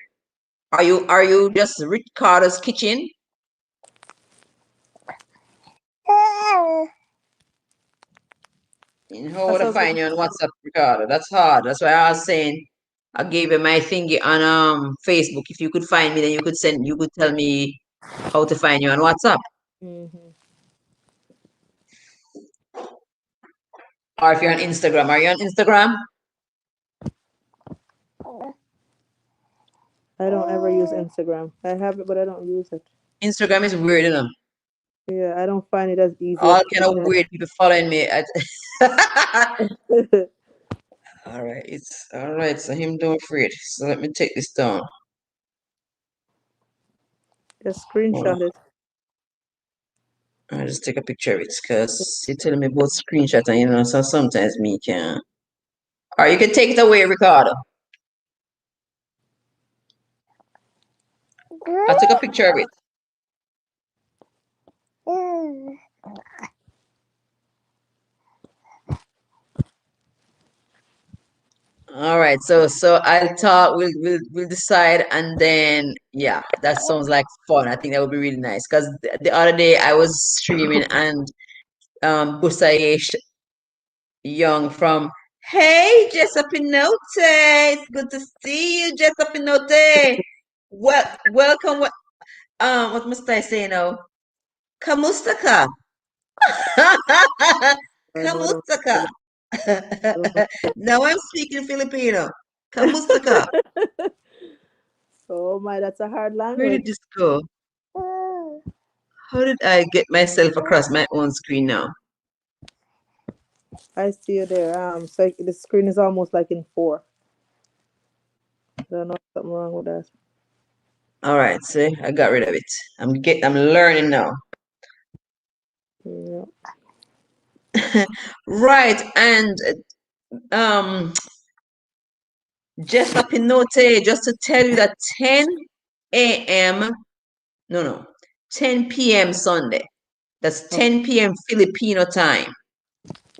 Are you just Ricardo's Kitchen? You know how That to sounds like find you on WhatsApp, Ricardo? That's hard. That's why I was saying I gave you my thingy on Facebook. If you could find me, then you could tell me how to find you on WhatsApp. hmm Or if you're on Instagram. Are you on Instagram? I don't ever use Instagram. I have it, but I don't use it. Instagram is weird, you know. Yeah, I don't find it as easy as All kind of Twitter. weird people following me. All right, it's all right. So him don't afraid. So let me take this down. Just Hold on. screenshot it. I'll just take a picture of it because you're telling me about screenshot and you know, so sometimes me can. Or you can take it away, Ricardo. I'll take a picture of it. All right, so I'll talk. We'll decide, and then yeah, that sounds like fun. I think that would be really nice because the other day I was streaming and Busayesh Young from Hey Jessapinote. It's good to see you, Jessapinote. Welcome. What must I say now? Kamusta ka? No, I don't. Kamusta ka? I don't know. Now I'm speaking Filipino. Kamusta ka? Oh my, that's a hard Where did language. this go? How did I get myself across my own screen now? I see you there. So the screen is almost like in four. I don't know if something wrong with that. All right, see, I got rid of it. I'm learning now. Yeah. Right, and Jessa Pinote, just to tell you that 10 a.m. No, 10 p.m. Sunday. That's Okay. 10 p.m. Filipino time.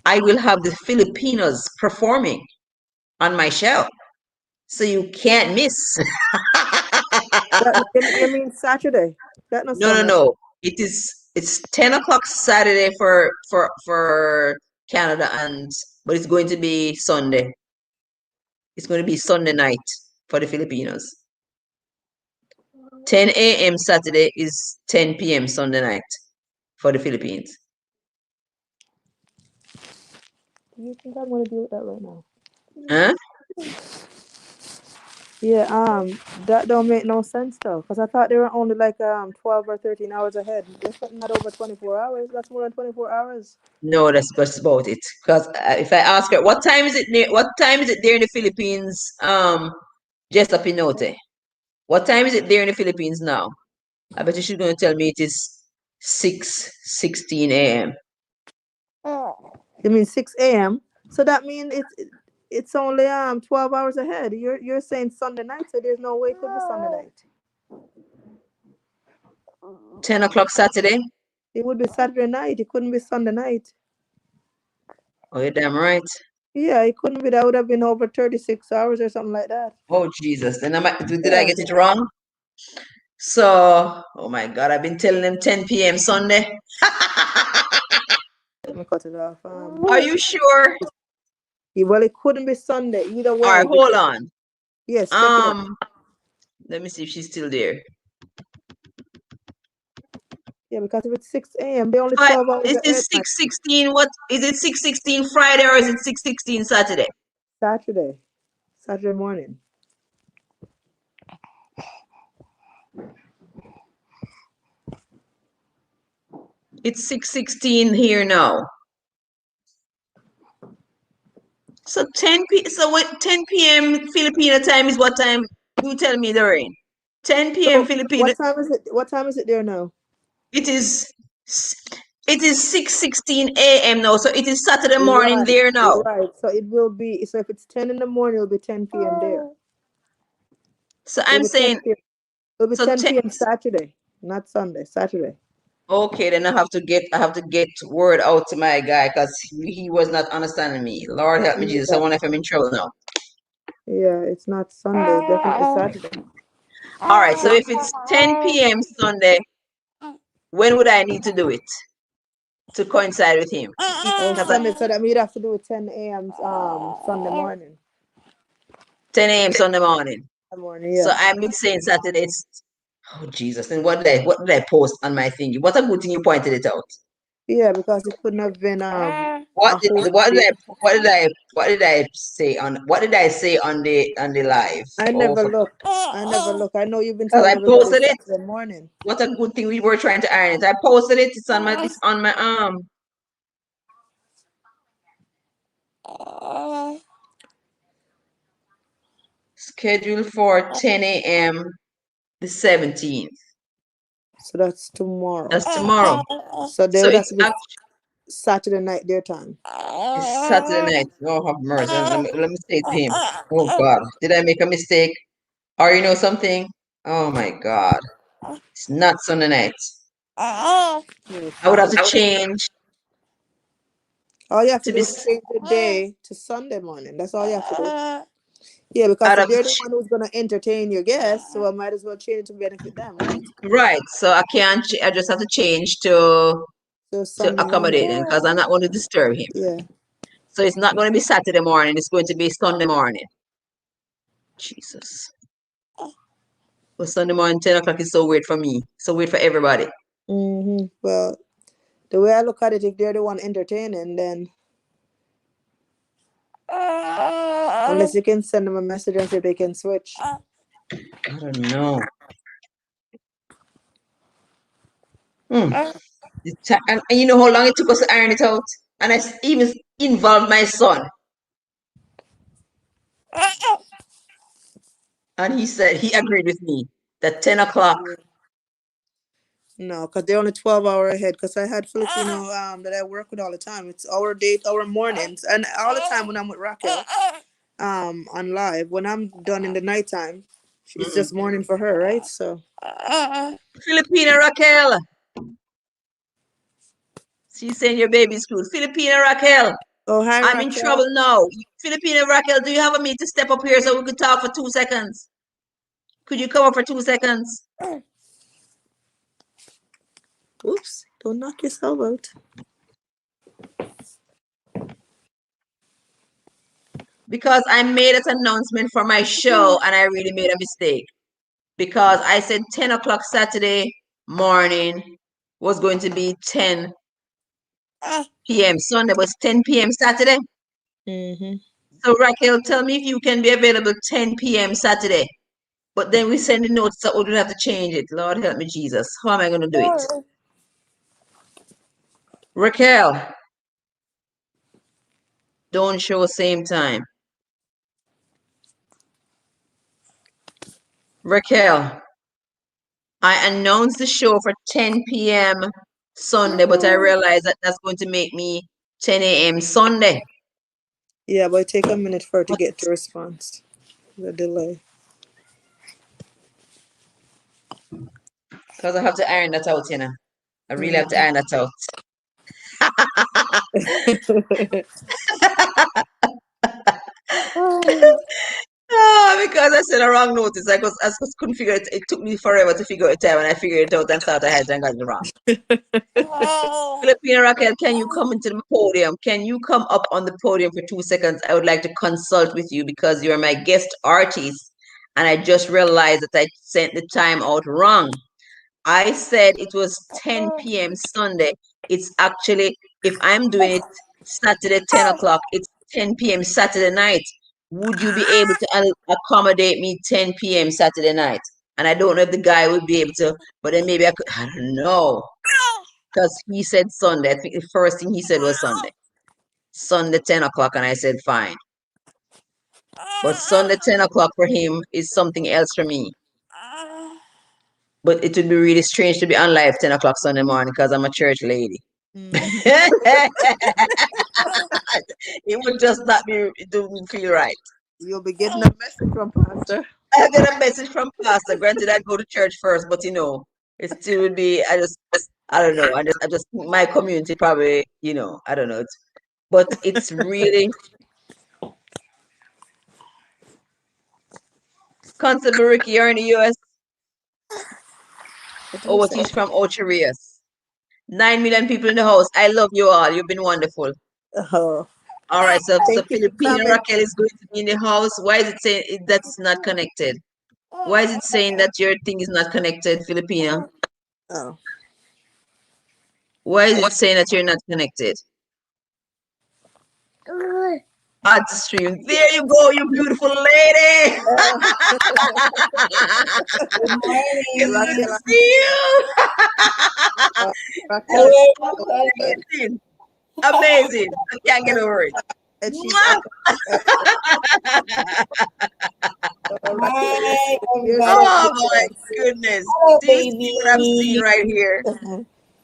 I will have the Filipinos performing on my show. So you can't miss. You mean Saturday? That not No, no, Sunday. no. It's 10 o'clock Saturday for Canada, and but it's going to be Sunday. It's going to be Sunday night for the Filipinos. 10 a.m. Saturday is 10 p.m. Sunday night for the Philippines. Do you think I'm gonna deal with that right now? Huh? Yeah, that don't make no sense though, because I thought they were only like 12 or 13 hours ahead. They're something not over 24 hours. That's more than 24 hours. No, that's about it. Because if I ask her, what time is it near, what time is it there in the Philippines? Jessup Pinote. What time is it there in the Philippines now? I bet you she's going to tell me it is 6:16 a.m. You mean 6 a.m.? So that means it's only 12 hours ahead. You're saying Sunday night, so there's no way it could be Sunday night. 10 o'clock Saturday? It would be Saturday night. It couldn't be Sunday night. Oh, you're damn right. Yeah, it couldn't be. That would have been over 36 hours or something like that. Oh, Jesus. Then did I Yeah. get it wrong? So, oh my God, I've been telling them 10 p.m. Sunday. Let me cut it off. Are you sure? Well, it couldn't be Sunday either All right, way. hold on. Yes, check it out. Let me see if she's still there. Yeah, because if it's 6 a.m., they only But 12 hours is it ahead. 6:16? What is it? 6:16 Friday or is it 6:16 Saturday? Saturday morning. It's 6:16 here now. So 10 p.m. Filipino time is what time? You tell me, Doreen. 10 p.m. So Filipino. what time is it? What time is it there now? It is 6:16 a.m. now. So it is Saturday morning Right, there now. right. So it will be. So if it's 10 in the morning, it'll be 10 p.m. there. So It'll I'm be 10 saying p.m. It'll be so 10 p.m. Saturday, not Sunday. Saturday. okay, then I have to get word out to my guy because he was not understanding me. Lord help me, Jesus. I Yeah, wonder if I'm in trouble now. yeah. It's not Sunday. It's definitely Saturday. All right, so if it's 10 p.m. Sunday, when would I need to do it to coincide with him? Oh, Because Sunday. So that means you'd have to do it 10 a.m. Sunday morning. 10 a.m. Sunday morning. Morning, So yeah. I'm saying Saturday. Oh Jesus! Then what did I post on my thingy? What a good thing you pointed it out. Yeah, because it couldn't have been What a did whole what did day. I what did I say on the live? I Oh, never looked. I never look. I know you've been because telling I everybody posted it. Saturday morning. What a good thing we were trying to iron it. I posted it. It's on my schedule for 10 a.m. the 17th. So that's tomorrow. That's tomorrow. So they So would have it's to be Saturday night their time. it's Saturday night. Oh, have mercy. Let me say to him. Oh God, did I make a mistake? Or you know something? Oh my God, it's not Sunday night. Yes, I would have to Saturday. change All you have to to do be. is change the day to Sunday morning. That's all you have to do. Yeah, because I'd if have to they're the one who's gonna entertain your guests, so I might as well change it to benefit them, right? right. So I can't. I just have to change So to Sunday morning. accommodate him because I'm not going to disturb him. Yeah. So it's not going to be Saturday morning. It's going to be Sunday morning. Jesus. Well, Sunday morning, 10 o'clock is so weird for me. So weird for everybody. Well, the way I look at it, if they're the one entertaining, then unless you can send them a message and say they can switch. I don't know. Hmm. And you know how long it took us to iron it out? And even involved my son. And he said he agreed with me that 10 o'clock. No, because they're only 12 hour ahead. Because I had Filipino that I work with all the time. It's our date, our mornings, and all the time when I'm with Raquel on live. When I'm done in the nighttime, It's just morning for her, right? So Filipina Raquel. She's saying your baby's school. Filipina Raquel. oh hi I'm in Raquel. trouble now. Filipina Raquel, do you have a minute to step up here so we could talk for 2 seconds? Could you come up for 2 seconds? Oops, don't knock yourself out. Because I made an announcement for my show and I really made a mistake. Because I said 10 o'clock Saturday morning was going to be 10 p.m. Sunday was 10 p.m. Saturday. Mm-hmm. So Raquel, tell me if you can be available 10 p.m. Saturday. But then we send the notes that we don't have to change it. Lord help me, Jesus. How am I going to do it? Raquel, don't show same time. Raquel, I announced the show for 10 p.m. Sunday, but I realized that that's going to make me 10 a.m. Sunday. Yeah, but take a minute for her to get the response. The delay. Because I have to iron that out, you know. I really have to iron that out. Because I sent a wrong notice. I just couldn't figure it. It took me forever to figure it out, and I figured it out and thought I had and got it wrong. Filipina Raquel, can you come into the podium? Can you come up on the podium for 2 seconds? I would like to consult with you because you're my guest artist, and I just realized that I sent the time out wrong. I said it was 10 p.m. Sunday. It's actually, if I'm doing it Saturday 10 o'clock, it's 10 p.m. Saturday night. Would you be able to accommodate me 10 p.m. Saturday night? And I don't know if the guy would be able to, but then maybe I could, I don't know. Because he said Sunday. I think the first thing he said was Sunday. Sunday 10 o'clock, and I said fine. But Sunday 10 o'clock for him is something else for me. But it would be really strange to be on live 10 o'clock Sunday morning because I'm a church lady. It would just not be, it wouldn't feel right. You'll be getting a message from Pastor. I get a message from Pastor. Granted, I'd go to church first, but you know, it still would be, I don't know. I just, my community probably, you know, I don't know. But it's really, Constable Ricky, you're in the US. Oh, he's from Ocho Rios. 9 million people in the house. I love you all. You've been wonderful. Oh. All right, so Thank you for Filipina coming. Raquel is going to be in the house. Why is it saying that's not connected? Why is it saying that your thing is not connected, Filipina? Oh. Why is it saying that you're not connected? Add to stream. There you go, you beautiful lady. Good to see you. Raquel, Amazing. Amazing. I can't get over it. and she's Mwah! Hi, everybody. Oh my goodness. Hello, Do you see what I'm baby. seeing right here?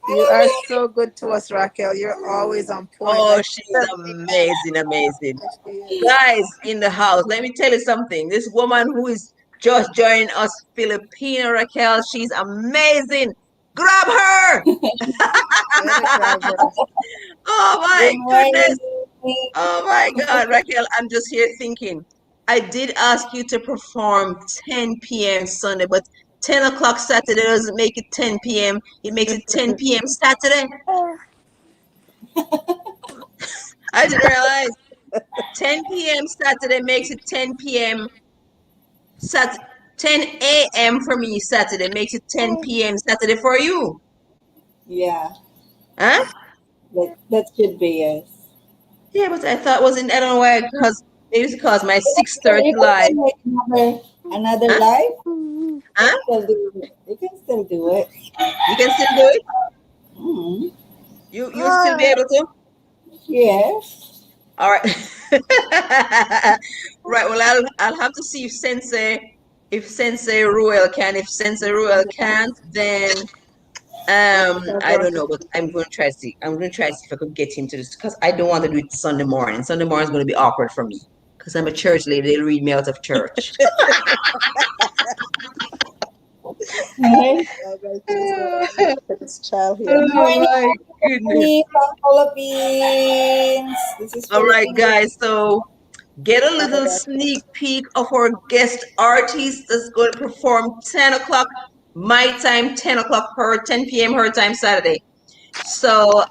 You are so good to us, Raquel. You're always on point. Oh, Like she's amazing, amazing. she is. Guys in the house, let me tell you something. This woman who is just joining us, Filipina Raquel, she's amazing. Grab her! Oh my Good morning. goodness. Oh my God, Raquel, I'm just here thinking. I did ask you to perform 10 p.m. Sunday, but 10 o'clock Saturday doesn't make it 10 p.m. It makes it 10 p.m. Saturday. I didn't realize 10 p.m. Saturday makes it 10 p.m. 10 a.m. for me Saturday makes it 10 p.m. Saturday for you. Yeah, Huh? that should be yes. Yeah, but I thought wasn't, I don't know why, because maybe it's because my 6:30 You live. can make another Huh? live. Huh? You can still do it. You can still do it? Mm, You'll still be able to? yes. All right. Right. Well, I'll have to see if Sensei Ruel can. If Sensei Ruel can't, then I don't know, but I'm going to try to see. I'm going to try to see if I could get him to this because I don't want to do it Sunday morning. Sunday morning is going to be awkward for me because I'm a church lady. They'll read me out of church. Right? Yeah, guys, please go ahead. Look at this child Good here. Oh morning, my goodness. everybody from Philippines. This is All right, Philippine. guys. So get a Hi, little Raquel. sneak peek of our guest artist that's going to perform 10 o'clock my time, 10 o'clock her, 10 p.m. her time Saturday. So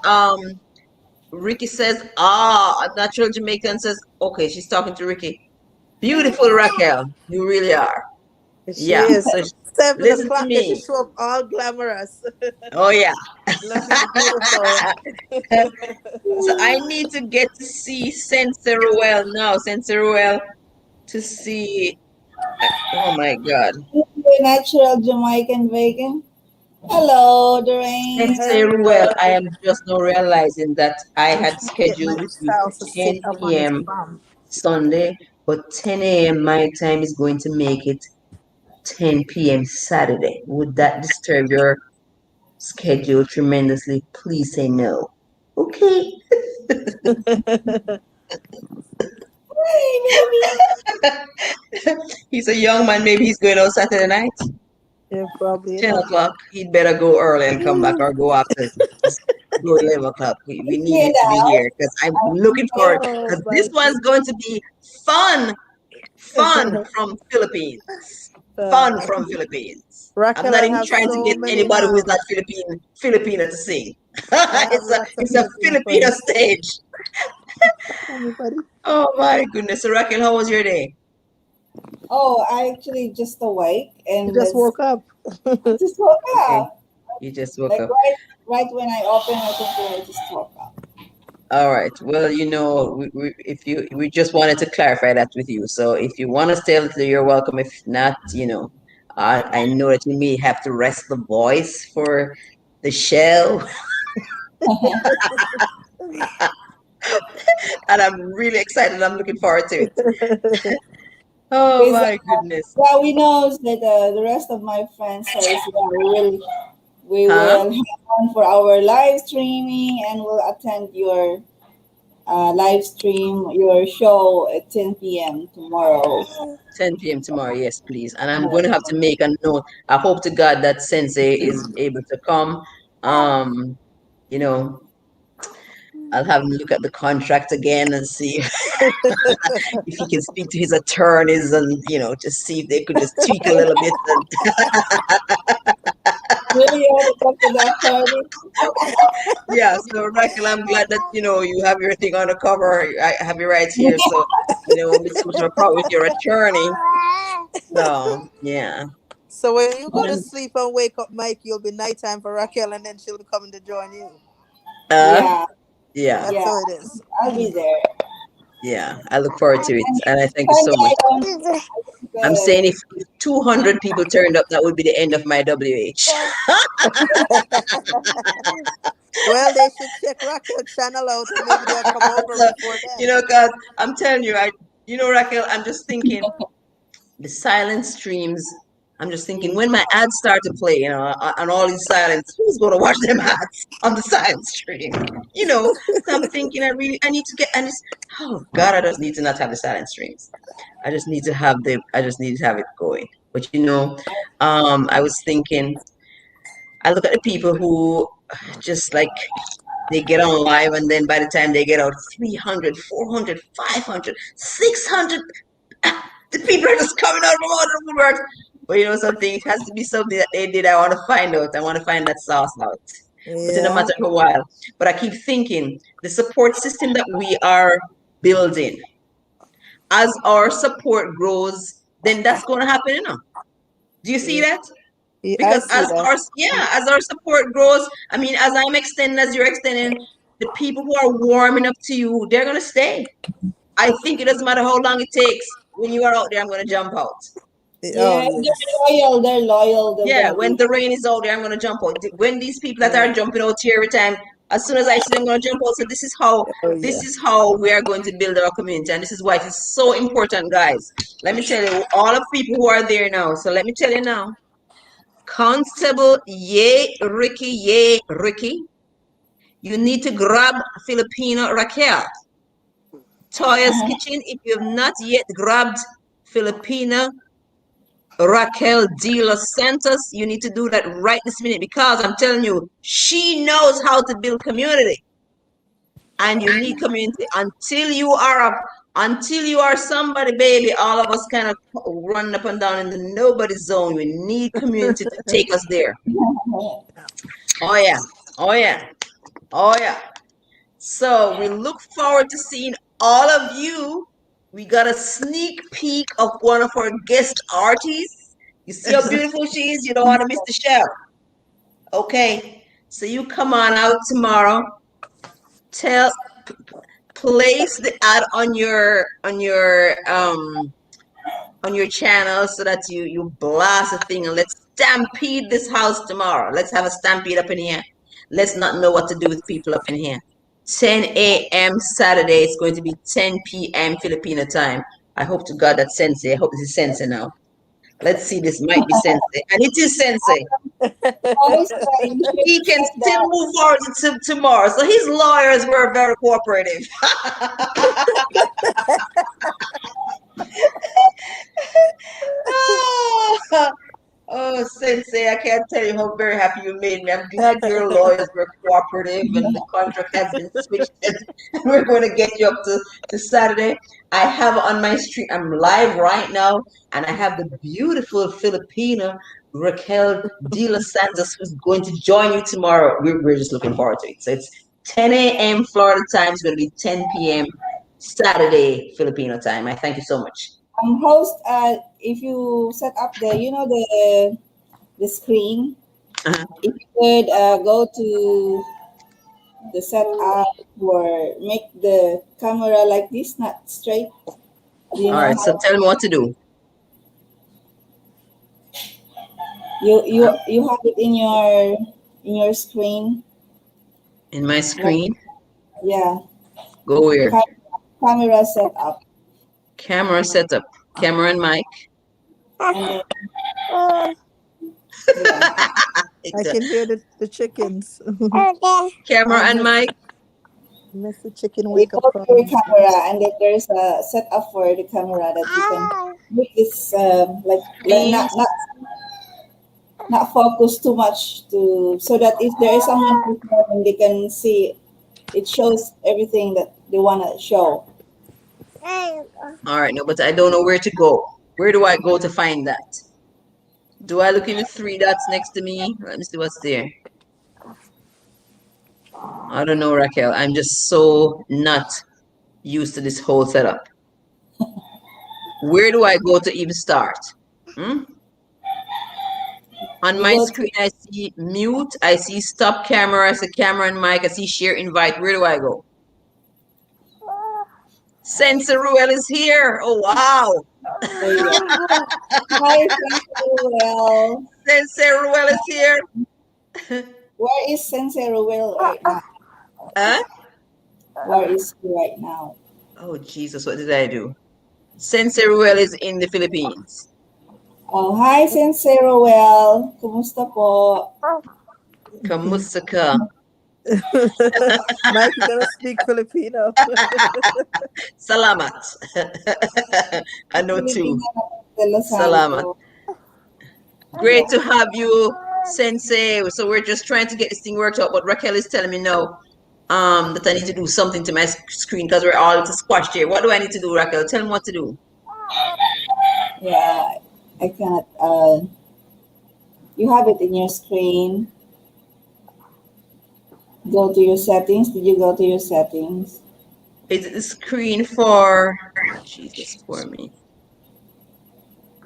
Ricky says, a natural Jamaican says, okay, she's talking to Ricky. Beautiful Raquel, you really are. She Yeah. is So 7 listen to o'clock and she me. show up all glamorous, Oh yeah. looking beautiful. So I need to get to see Sensei Ruel now. Sensei Ruel to see. Oh my God. The natural Jamaican bacon. Hello, Doreen. Sensei Ruel, Hello. I am just now realizing that I I'm had trying to get scheduled my with you for child to sit 10 up on his p.m. palm. Sunday, but 10 a.m. my time is going to make it 10 p.m. Saturday. Would that disturb your schedule tremendously? Please say no. Okay. Hi, baby. He's a young man. Maybe he's going out Saturday night. Yeah, probably, 10 o'clock. He'd better go early and come back or go after. Just go 11 o'clock. We need Get him to be out. here because I'm looking forward Oh because my this one's going to be fun. Fun goodness. from Philippines. Fun Uh, from Philippines. I'm Raquel, not I even have trying to so get many anybody who is not Filipino to sing. I have lots of It's a Filipino Filipino friends. stage. Anybody? Oh my goodness. So Raquel, how was your day? Oh, I actually just awake You and just that's woke up. just woke Okay. up. You just woke Like up. right when I open my computer, I just woke up. All right. Well, if we just wanted to clarify that with you. So if you want to stay a little, you're welcome. If not, I know that you may have to rest the voice for the show, and I'm really excited. I'm looking forward to it. Oh Because my goodness. yeah, we know that the rest of my friends says yeah, we will Huh? have on for our live streaming and we'll attend your live stream your show at 10 p.m. tomorrow. 10 p.m. tomorrow. Yes, please. And I'm going to Yeah. have to make a note. I hope to God that Sensei is able to come. Um, you know, I'll have him look at the contract again and see if he can speak to his attorneys and just see if they could just tweak a little bit. And Really, you want to talk to the attorney? yeah, so Raquel, I'm glad that you have everything on the cover. I have it right here, so won't be too much of a problem with your attorney. So yeah. So when you go to And, sleep and wake up, Mike, you'll be nighttime for Raquel, and then she'll be coming to join you. uh, Yeah, yeah, That's yeah, how it is. I'll be there. yeah. I look forward to it, And and I thank you so Sunday, much. I don't. I'm saying Uh, if 200 people turned up, that would be the end of my WH. Well, they should check Raquel channel out, and maybe they'll come over So, before then. because I'm telling you, Raquel, I'm just thinking the silent streams. I'm just thinking when my ads start to play, on all these silence, who's going to watch them ads on the silent stream? So I'm thinking I need to oh God, I just need to not have the silent streams. I just need to have it going. But I was thinking, I look at the people who just like they get on live and then by the time they get out 300, 400, 500, 600, the people are just coming out from all the woodwork. But something, it has to be something that they did. I want to find out. I want to find that sauce out. But in a Yeah. matter of a while. But I keep thinking the support system that we are building, as our support grows, then that's going to happen, Do you see Yeah, that? yeah, I Because see that. as our support grows, I mean, as I'm extending, as you're extending, the people who are warming up to you, they're going to stay. I think it doesn't matter how long it takes. When you are out there, I'm going to jump out. Oh yeah, yes. they're loyal. They're loyal. They're Yeah, gonna when be. the rain is out there, I'm going to jump out. When these people that Yeah. are jumping out here every time, as soon as I see them, I'm going to jump out. So Oh this yeah. is how we are going to build our community, and this is why it is so important, guys. Let me tell you, all of people who are there now. So let me tell you now, Constable, yay, Ricky. You need to grab Filipino Raquel. Toya's Kitchen, if you have not yet grabbed Filipina Raquel de los Santos. You need to do that right this minute because I'm telling you, she knows how to build community. And you need community until you are somebody, baby. All of us kind of run up and down in the nobody zone. We need community to take us there. Oh yeah, oh yeah, oh yeah. So we look forward to seeing all of you. We got a sneak peek of one of our guest artists. You see how beautiful she is? You don't want to miss the show. Okay, so you come on out tomorrow. Place the ad on your channel so that you blast a thing, and let's stampede this house tomorrow. Let's have a stampede up in here. Let's not know what to do with people up in here. 10 a.m. Saturday. It's going to be 10 p.m. Filipino time. I hope to God that Sensei. I hope this is Sensei now. Let's see. This might be Sensei, and it is Sensei. Always He can still move forward to tomorrow. So his lawyers were very cooperative. Oh, Sensei, I can't tell you how very happy you made me. I'm glad your lawyers were cooperative and the contract has been switched. And we're going to get you up to Saturday. I have on my stream, I'm live right now, and I have the beautiful Filipino Raquel de los Santos who's going to join you tomorrow. We're just looking forward to it. So it's 10 a.m. Florida time. It's going to be 10 p.m. Saturday Filipino time. I thank you so much. Host, if you set up the screen, Uh-huh. if you could go to the setup or make the camera like this, not straight. Do you All know right, so how? tell me what to do. You have it in your screen. In my screen, Yeah, go where? camera setup. Camera setup. Camera and mic. And I It's can hear the chickens. camera and mic. Miss the chicken you wake up go to your crying. camera, and then there's a setup for the camera that you can make this like not focus too much so that if there is someone performing, they can see it shows everything that they want to show. All right, no, but I don't know where to go. Where do I go to find that? Do I look in the three dots next to me? Let me see what's there. I don't know, Raquel. I'm just so not used to this whole setup. Where do I go to even start? On You my go screen, I see mute, I see stop camera, I see camera and mic, I see share invite. Where do I go? Sensei Ruel is here. Oh, wow. there you go. Hi, Sensei Ruel. Sensei Ruel is here. Where is Sensei Ruel right now? Huh? Where is he right now? Oh, Jesus, what did I do? Sensei Ruel is in the Philippines. Oh, hi, Sensei Ruel. Kumusta po? Kamusta ka? Mike, you gotta speak Filipino. Salamat. I know too. De Los Salamat. Santos. Great to have you, Sensei. So we're just trying to get this thing worked out, but Raquel is telling me now that I need to do something to my screen because we're all squashed here. What do I need to do, Raquel? Tell me what to do. Yeah, I cannot. You have it in your screen. Go to your settings. Did you go to your settings? Is it the screen for Jesus for me?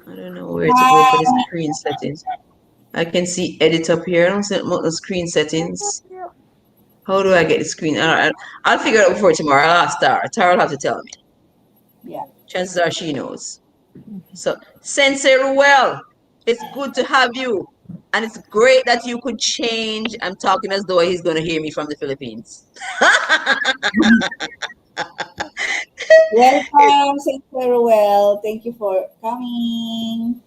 I don't know where to go for the screen settings. I can see edit up here. I don't see the screen settings. How do I get the screen? I'll figure it out before tomorrow. I'll ask Tara. Tara will have to tell me. Yeah. Chances are she knows. So, Sensei Ruel, it's good to have you. And it's great that you could change. I'm talking as though he's going to hear me from the Philippines. Welcome, Sensei Ruel. Thank you for coming.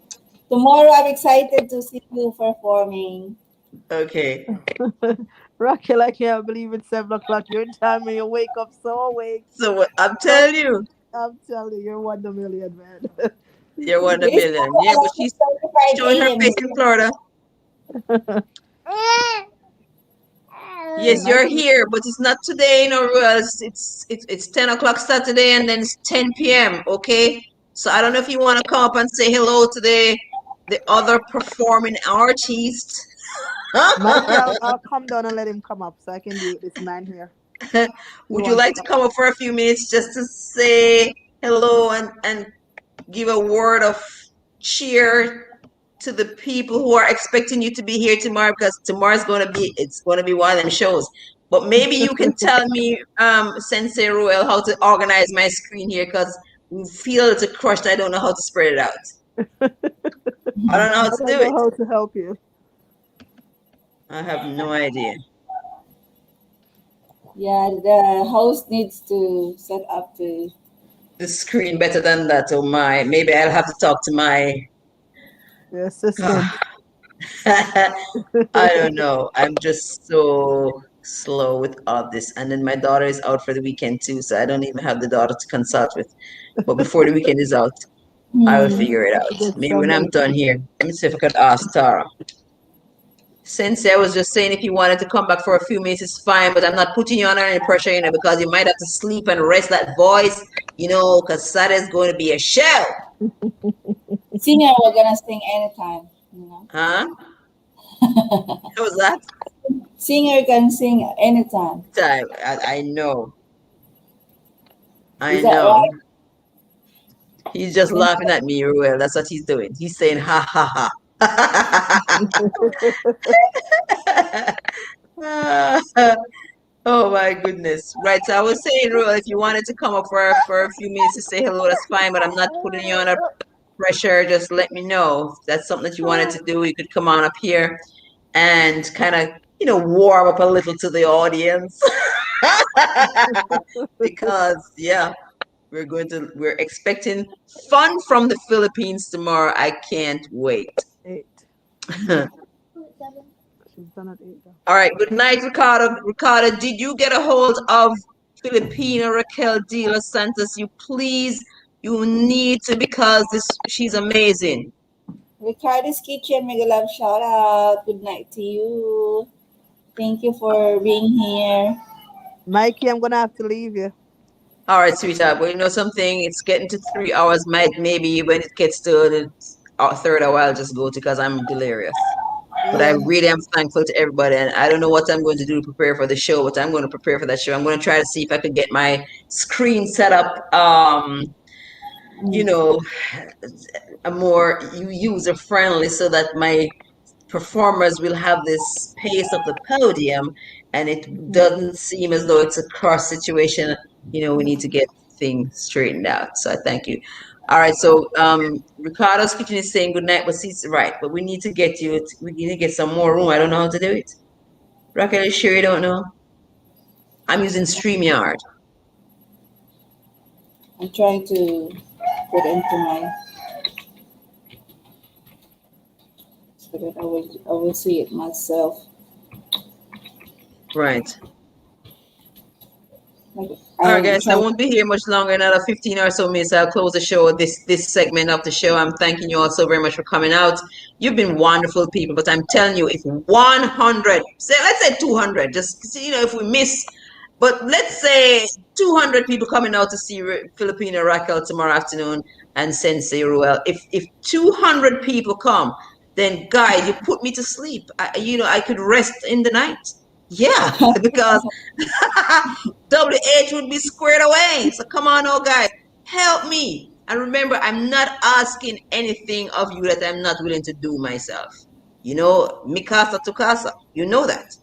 Tomorrow, I'm excited to see you performing. Okay. Raquel, I can't believe it's 7 o'clock your time and you wake up so awake. So I'm telling you. I'm telling you, you're 1 in a million, man. You're one in a It's million. Yeah, but she's 6:35 showing her a.m. face in Florida. Yes, you're Mikey, here, but it's not today, no, Ruel. It's 10 o'clock Saturday and then it's 10 p.m. Okay, so I don't know if you want to come up and say hello to the other performing artists. Mikey, I'll come down and let him come up so I can be with this man here. He Would you wants to like to come come up. up for a few minutes just to say hello and give a word of cheer to the people who are expecting you to be here tomorrow, because tomorrow's going to be one of them shows. But maybe you can tell me, Sensei Ruel, how to organize my screen here, because we feel it's a crushed. I don't know how to spread it out. I don't know how I to don't do know it. how to help you. I have no idea. Yeah, the host needs to set up The screen better than that. Oh my, maybe I'll have to talk to my Your assistant. I don't know. I'm just so slow with all this. And then my daughter is out for the weekend too, so I don't even have the daughter to consult with. But before the weekend is out, I will Hmm. figure it Have to out. get Maybe when I'm somebody. done here, let me see if I could ask Tara. Since I was just saying, if you wanted to come back for a few minutes, it's fine, but I'm not putting you under any pressure, because you might have to sleep and rest that voice, because Saturday's going to be a show. Singer, we're gonna sing anytime, you know. Huh? What was that? Singer can sing anytime. Time. I know. I Is that know. right? He's just Singer? laughing at me, Ruel. That's what he's doing. He's saying, ha ha ha. Oh my goodness. Right. So I was saying, Ruel, if you wanted to come up for a few minutes to say hello, that's fine, but I'm not putting you under pressure. Just let me know. If that's something that you wanted to do, you could come on up here and kind of, warm up a little to the audience. Because, yeah, we're expecting fun from the Philippines tomorrow. I can't wait. 8. She's done at 8 though. All right. Good night, Ricardo. Ricardo, did you get a hold of Filipina Raquel de los Santos? You need to, because she's amazing. Ricardo's Kitchen, mega love shout out. Good night to you. Thank you for being here. Mikey, I'm gonna have to leave you. All right, sweetheart. Well, you know something? It's getting to 3 hours. Maybe when it gets to the third hour, I'll just go to, because I'm delirious. But I Yeah. really am thankful to everybody, and I don't know what I'm going to do to prepare for the show, but I'm going to prepare for that show. I'm going to try to see if I could get my screen set up, you know, a more user friendly, so that my performers will have this space of the podium, and it doesn't seem as though it's a cross situation. We need to get things straightened out. So I thank you. All right, so Ricardo's Kitchen is saying good night, but she's right. But we need to get we need to get some more room. I don't know how to do it. Raquel, you sure you don't know? I'm using StreamYard. I'm trying to put into my so that I will see it myself. Right. Like, All right, I'm guys, I trying. won't be here much longer, another 15 or so minutes. I'll close the show, this segment of the show. I'm thanking you all so very much for coming out. You've been wonderful people, but I'm telling you, if 100, let's say 200, just, if we miss, but let's say 200 people coming out to see Filipina Raquel tomorrow afternoon and Sensei Ruel. If 200 people come, then guys, you put me to sleep. I could rest in the night. Yeah, because WH would be squared away. So come on, oh guys, help me. And remember, I'm not asking anything of you that I'm not willing to do myself. Mikasa to casa. You know that.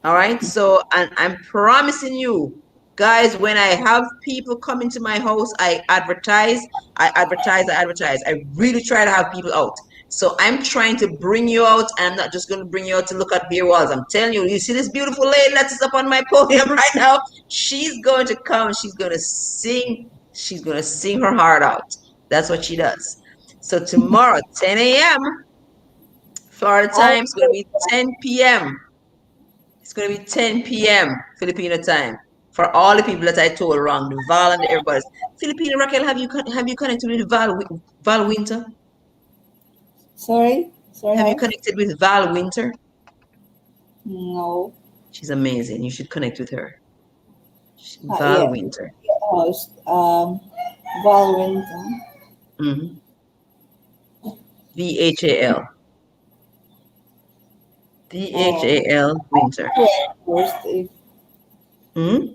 All right. So, and I'm promising you, guys, when I have people come into my house, I advertise. I really try to have people out. So I'm trying to bring you out. I'm not just going to bring you out to look at beer walls. I'm telling you, you see this beautiful lady that's up on my podium right now? She's going to come. She's going to sing. She's going to sing her heart out. That's what she does. So tomorrow, 10 a.m. Florida time, it's going to be 10 p.m. It's going to be 10 p.m. Filipino time For all the people that I told wrong, the Val and everybody. Filipino Raquel, have you connected with Val Winter? Sorry? Sorry, Have you house? connected with Val Winter? No. She's amazing. You should connect with her. Val Yeah. Winter. House. Val Winton. Mm-hmm. VHAL. VHAL Winter. First, if Hmm?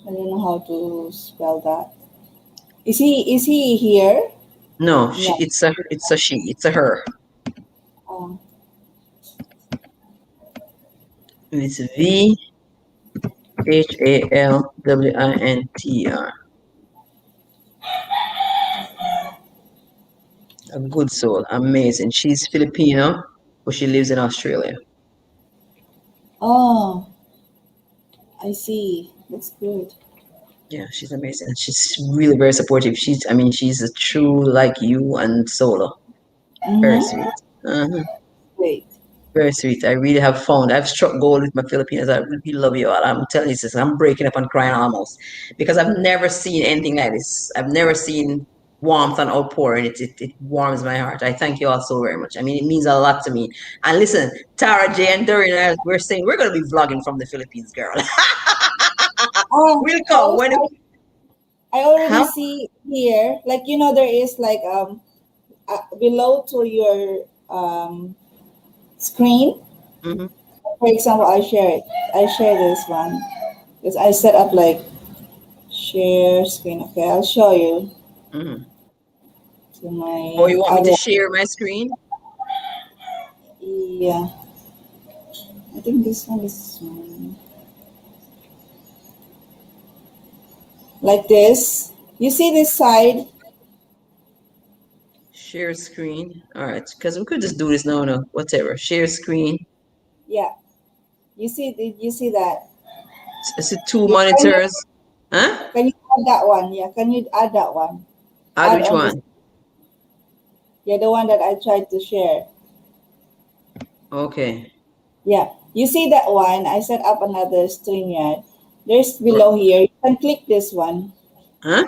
I don't know how to spell that. Is he here? No, No. it's a she. It's a her. Um, It's VHALWINTR. A good soul. Amazing. She's Filipino, but she lives in Australia. oh, I see. That's good. Yeah, she's amazing. She's really very supportive. She's a true like you and solo. Very Mm-hmm. sweet. Uh-huh. Great. Very sweet. I really have found I've struck gold with my Filipinos. I really love you all. I'm telling you, sis, I'm breaking up and crying almost because I've never seen anything like this. I've never seen warmth and outpouring. It warms my heart. I thank you all so very much. I mean, it means a lot to me. And listen, Tara J and Doreen, we're saying we're going to be vlogging from the Philippines, girl. We'll come when. I already Huh? see here, like there is like below to your screen. Mm-hmm. For example, I share it. I share this one because I set up like share screen. Okay, I'll show you Mm-hmm. to my Oh, you want me other. to share my screen? Yeah, I think this one is like this. You see this side? Share screen. All right, because we could just do this now. No, whatever. Share screen. Yeah. You see? Did you see that? Is it two Yeah, monitors? Huh? can you add that one? Yeah, can you add that one? Add Add which on this. one? Yeah, the one that I tried to share. Okay. Yeah, you see that one? I set up another StreamYard. There's below here. You can click this one. Huh?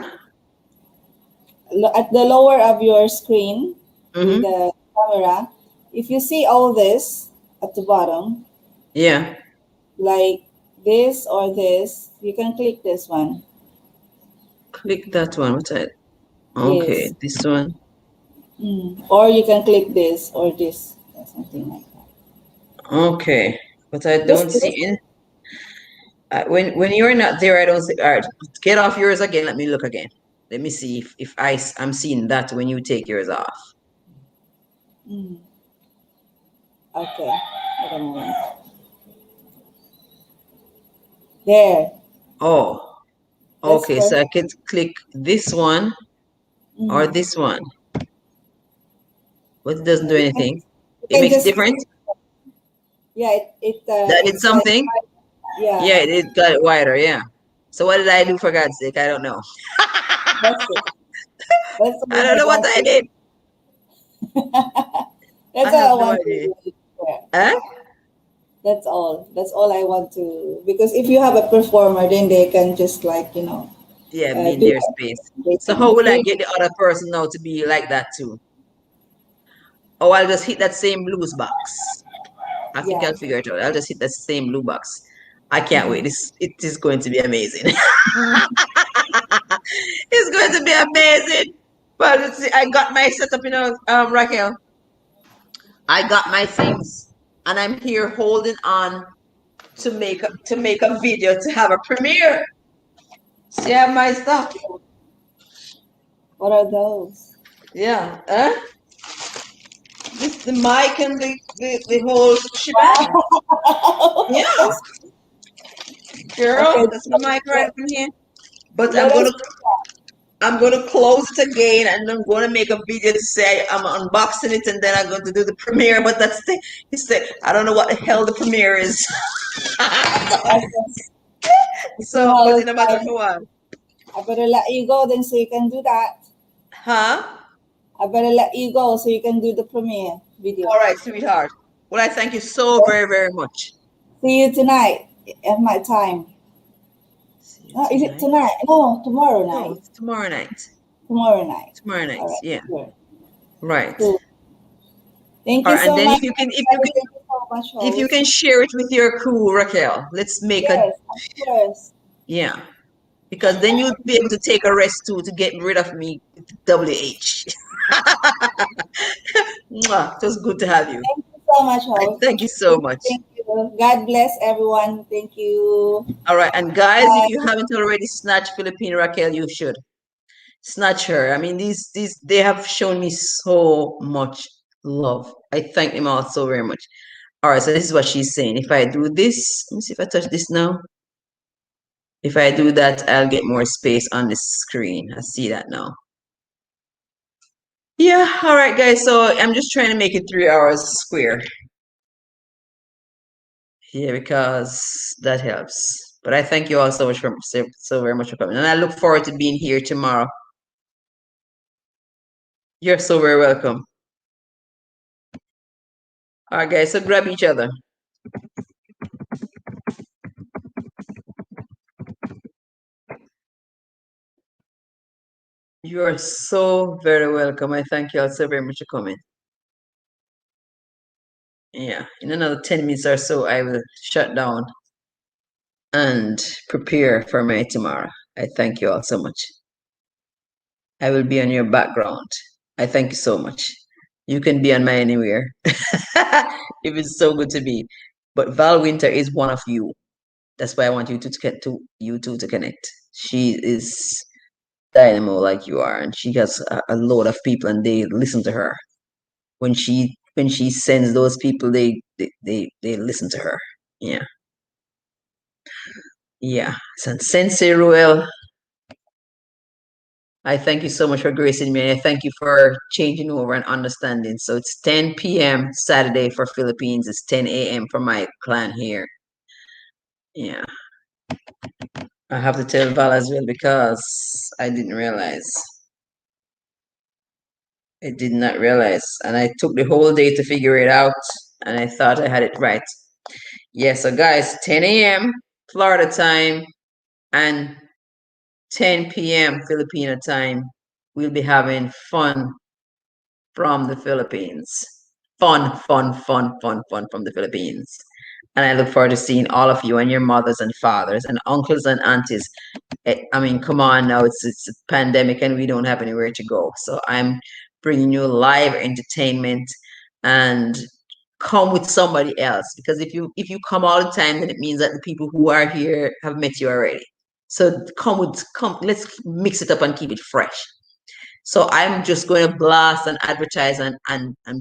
At the lower of your screen with Mm-hmm. the camera, if you see all this at the bottom, Yeah. like this or this, you can click this one. Click that one. What's that? Okay, Yes. this one. Or you can click this or this or something like that. Okay, but I Just don't see it. When you're not there, I don't see. All right, get off yours again. Let me look again. Let me see if I'm seeing that when you take yours off. Okay. Wait a moment. There. Oh, That's okay. So I perfect. can click this one or Mm. this one, but it doesn't do You can, anything. you It can makes a just difference. yeah. That did It's like something. yeah. Yeah, it got it wider. Yeah. So what did I do for God's sake? I don't know. That's it. That's I all don't I know what I want. did. I That's have all I no want idea. to share. Huh? That's all. That's all I want to. Because if you have a performer, then they can just like Yeah, be in do their that. space. They So can how will I do. get the other person now to be like that too? Oh, I'll just hit that same blues box. I think Yeah. I'll figure it out. I'll just hit that same blue box. I can't wait. Mhm. It is going to be amazing. It's going to be amazing. Well, let's see. I got my setup, Raquel. I got my things, and I'm here holding on to make a video to have a premiere. See, I have my stuff. What are those? Yeah. Huh? This the mic and the whole shebang. Yeah, Okay. girl, that's my mic right Let, up in here. But let us. I'm gonna close it again, and I'm gonna make a video to say I'm unboxing it, and then I'm going to do the premiere. But I don't know what the hell the premiere is. So, but Well, in a matter for what? I better let you go then, so you can do that. Huh? I better let you go so you can do the premiere video. All right, sweetheart. Well, I thank you so very, very much. See you tonight. at my time. See you Is it tonight. tonight? No, tomorrow No, night. it's tomorrow night. Tomorrow night. Tomorrow night. All right, Yeah. sure. Right. Cool. Thank All you right. And so then much. Thank you so much, if you host. can share it with your crew, Raquel, let's make a Yes, of course. yeah. Because then you'll be able to take a rest too to get rid of me with WH. Mwah. It was good to have you. Thank you so much, host. Thank you so much. Thank you. God bless everyone. Thank you. All right. And guys, if you Bye. haven't already snatched Philippine Raquel, you should snatch her. I mean, these they have shown me so much love. I thank them all so very much. All right, so this is what she's saying. If I do this, let me see if I touch this now. If I do that, I'll get more space on the screen. I see that now. Yeah, all right, guys. So I'm just trying to make it 3 hours square. Yeah, because that helps. But I thank you all so much for so very much for coming. And I look forward to being here tomorrow. You're so very welcome. All right, guys. So grab each other. You are so very welcome. I thank you all so very much for coming. Yeah, in another 10 minutes or so, I will shut down and prepare for my tomorrow. I thank you all so much. I will be on your background. I thank you so much. You can be on my anywhere. If it's so good to be. But Val Winter is one of you. That's why I want you to get to you two to connect. She is dynamo like you are, and she has a load of people, and they listen to her. When she sends those people, they listen to her. Yeah, yeah. So Sensei Ruel, I thank you so much for gracing me, and I thank you for changing over and understanding. So it's 10 p.m. Saturday for Philippines. It's 10 a.m. for my clan here. Yeah. I have to tell Val as well because I didn't realize. I did not realize. And I took the whole day to figure it out, and I thought I had it right. Yeah, so guys, 10 a.m. Florida time and 10 p.m. Filipino time. We'll be having fun from the Philippines. Fun, fun, fun, fun, fun from the Philippines. And I look forward to seeing all of you and your mothers and fathers and uncles and aunties. I mean, come on now, it's a pandemic and we don't have anywhere to go. So I'm bringing you live entertainment and come with somebody else, because if you come all the time, then it means that the people who are here have met you already. So come, let's mix it up and keep it fresh. So I'm just going to blast and advertise and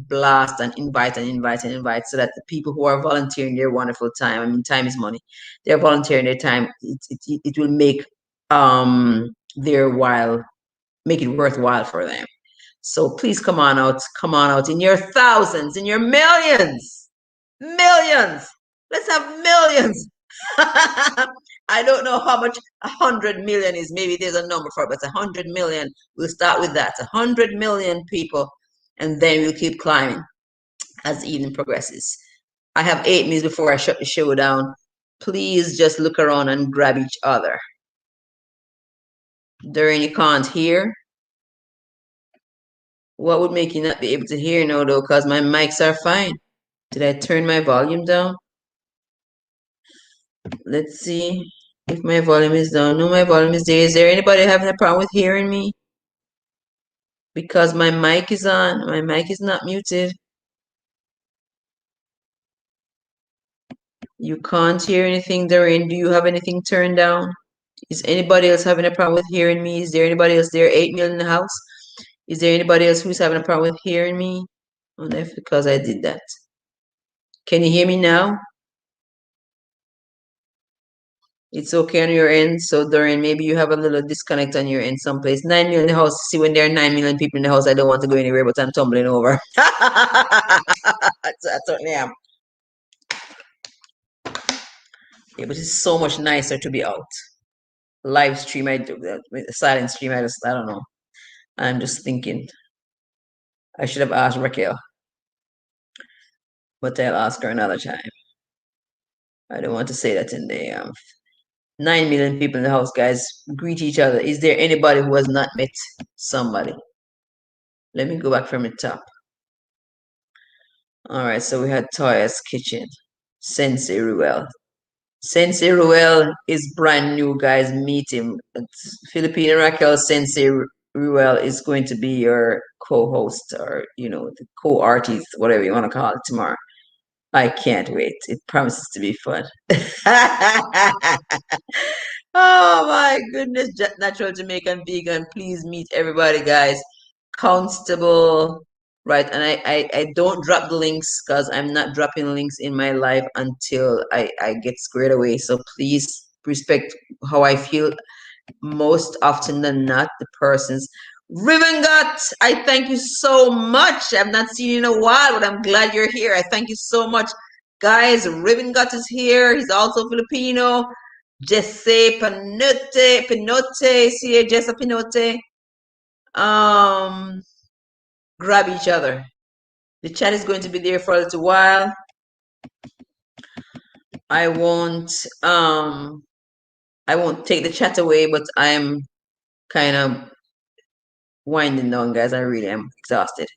blast and invite and invite and invite, so that the people who are volunteering their wonderful time, I mean, time is money, they're volunteering their time, it will make their while, make it worthwhile for them. So please come on out in your thousands, in your millions, millions. Let's have millions. I don't know how much 100 million is. Maybe there's a number for it, but 100 million. We'll start with that. 100 million people, and then we'll keep climbing as the evening progresses. I have 8 minutes before I shut the show down. Please just look around and grab each other. During you can't hear. What would make you not be able to hear now, though? Because my mics are fine. Did I turn my volume down? Let's see if my volume is down. No, my volume is there. Is there anybody having a problem with hearing me? Because my mic is on. My mic is not muted. You can't hear anything, Doreen. Do you have anything turned down? Is anybody else having a problem with hearing me? Is there anybody else there? 8 million in the house. Is there anybody else who's having a problem with hearing me? Oh, that's because I did that. Can you hear me now? It's okay on your end. So, Doreen, maybe you have a little disconnect on your end someplace. 9 million in the house. See, when there are 9 million people in the house, I don't want to go anywhere, but I'm tumbling over. I certainly am. Yeah, but it's so much nicer to be out. Live stream, I do that. With the silent stream, I don't know. I'm just thinking. I should have asked Raquel, but I'll ask her another time. I don't want to say that in the 9 million people in the house, guys. Greet each other. Is there anybody who has not met somebody? Let me go back from the top. All right, so we had Toya's Kitchen, Sensei Ruel. Sensei Ruel is brand new, guys. Meet him. Filipino Raquel Sensei Ruel is going to be your co-host or, the co-artist, whatever you want to call it tomorrow. I can't wait. It promises to be fun. Oh my goodness, Natural Jamaican Vegan. Please meet everybody, guys. Constable, right? And I don't drop the links because I'm not dropping links in my life until I get squared away. So please respect how I feel. Most often than not, the person's Ribbon Gut. I thank you so much. I've not seen you in a while, but I'm glad you're here. I thank you so much. Guys, Ribbon Gut is here. He's also Filipino. Jesse Pinote, see Jesse Pinote. Grab each other. The chat is going to be there for a little while. I won't take the chat away, but I'm kind of winding down, guys. I really am exhausted.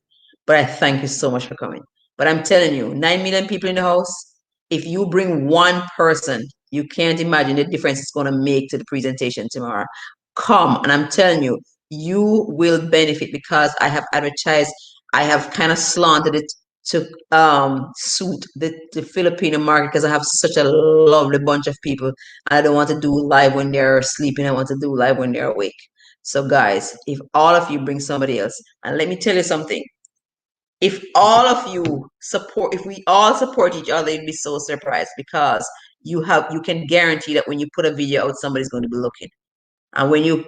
But I thank you so much for coming. But I'm telling you, 9 million people in the house, if you bring one person, you can't imagine the difference it's going to make to the presentation tomorrow. Come, and I'm telling you, you will benefit because I have advertised, I have kind of slanted it to suit the Filipino market because I have such a lovely bunch of people. I don't want to do live when they're sleeping. I want to do live when they're awake. So guys, if all of you bring somebody else, and let me tell you something, if we all support each other, you'd be so surprised because you can guarantee that when you put a video out, somebody's going to be looking. And when you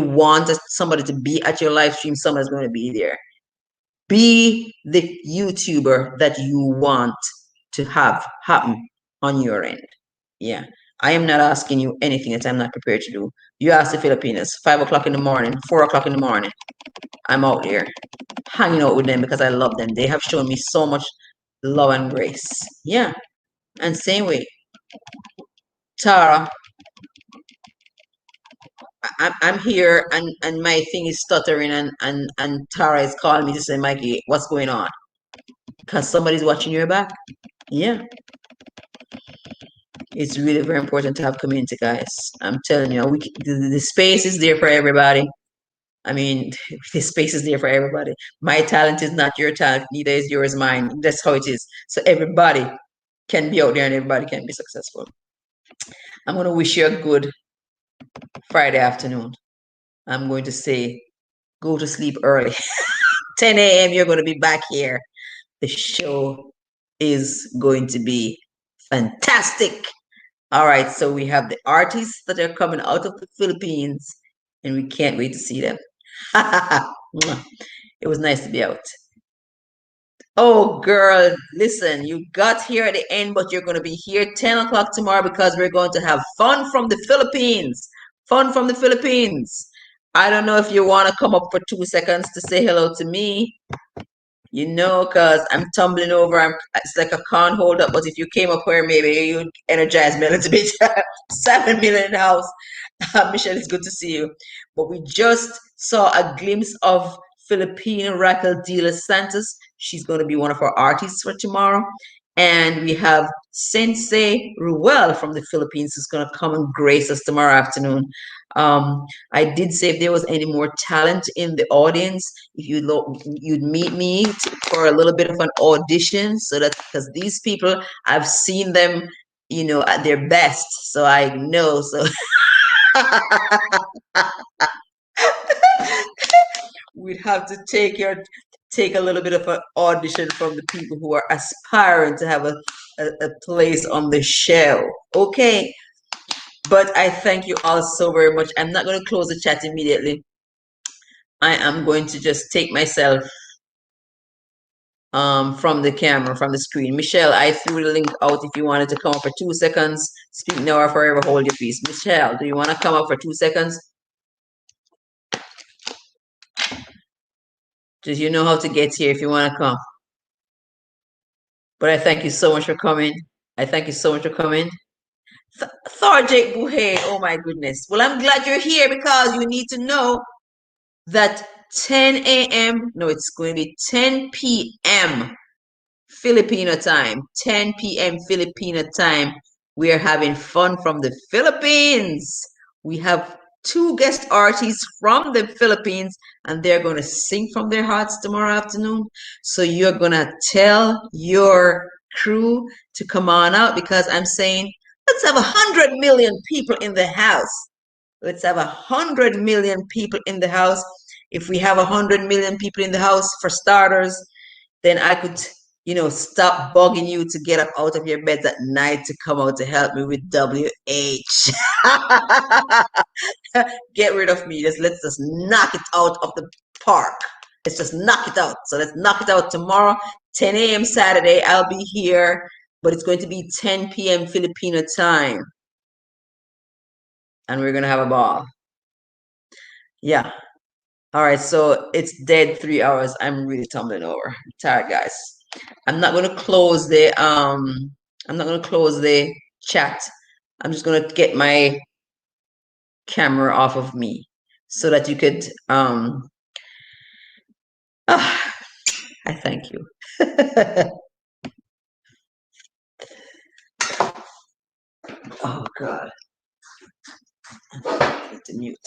want somebody to be at your live stream, somebody's going to be there. Be the YouTuber that you want to have happen on your end. Yeah. I am not asking you anything that I'm not prepared to do. You ask the Filipinos, 5 o'clock in the morning, 4 o'clock in the morning, I'm out there hanging out with them because I love them. They have shown me so much love and grace. Yeah. And same way, Tara, I'm here and my thing is stuttering and Tara is calling me to say, Mikey, what's going on? Because somebody's watching your back. Yeah. It's really very important to have community, guys. I'm telling you, the space is there for everybody. I mean, the space is there for everybody. My talent is not your talent, neither is yours mine. That's how it is. So everybody can be out there and everybody can be successful. I'm going to wish you a good Friday afternoon. I'm going to say, go to sleep early. 10 a.m., you're going to be back here. The show is going to be fantastic. All right, so we have the artists that are coming out of the Philippines, and we can't wait to see them. It was nice to be out. Oh, girl, listen, you got here at the end, but you're going to be here 10 o'clock tomorrow because we're going to have fun from the Philippines. Fun from the Philippines. I don't know if you want to come up for 2 seconds to say hello to me. Because I'm tumbling over. It's like I can't hold up. But if you came up here, maybe you'd energize me a little bit. 7 million in the house. Michelle, it's good to see you. But we just saw a glimpse of Filipino Raquel de los Santos. She's going to be one of our artists for tomorrow. And we have Sensei Ruel from the Philippines who's going to come and grace us tomorrow afternoon. I did say if there was any more talent in the audience, if you'd meet me for a little bit of an audition, so that because these people, I've seen them, at their best, so I know. So we'd have to take a little bit of an audition from the people who are aspiring to have a place on the show. Okay. But I thank you all so very much. I'm not going to close the chat immediately. I am going to just take myself from the camera, from the screen. Michelle, I threw the link out if you wanted to come up for 2 seconds. Speak now or forever hold your peace. Michelle, do you want to come up for 2 seconds? Just you know how to get here if you want to come. But I thank you so much for coming. I thank you so much for coming. Thorjake Buhe, oh my goodness. Well, I'm glad you're here because you need to know that 10 a.m., no, it's going to be 10 p.m. Filipino time, 10 p.m. Filipino time. We are having fun from the Philippines. We have two guest artists from the Philippines, and they're going to sing from their hearts tomorrow afternoon. So you're going to tell your crew to come on out because I'm saying, let's have 100 million people in the house. Let's have 100 million people in the house. If we have 100 million people in the house, for starters, then I could, stop bugging you to get up out of your beds at night to come out to help me with WH. Get rid of me. Let's just knock it out of the park. Let's just knock it out. So let's knock it out tomorrow, 10 a.m. Saturday. I'll be here, but it's going to be 10 p.m. Filipino time. And we're going to have a ball. Yeah. All right. So it's dead 3 hours. I'm really tumbling over. I'm tired, guys. I'm not going to close the chat. I'm just going to get my camera off of me so that you could I thank you. Oh God. I need to mute.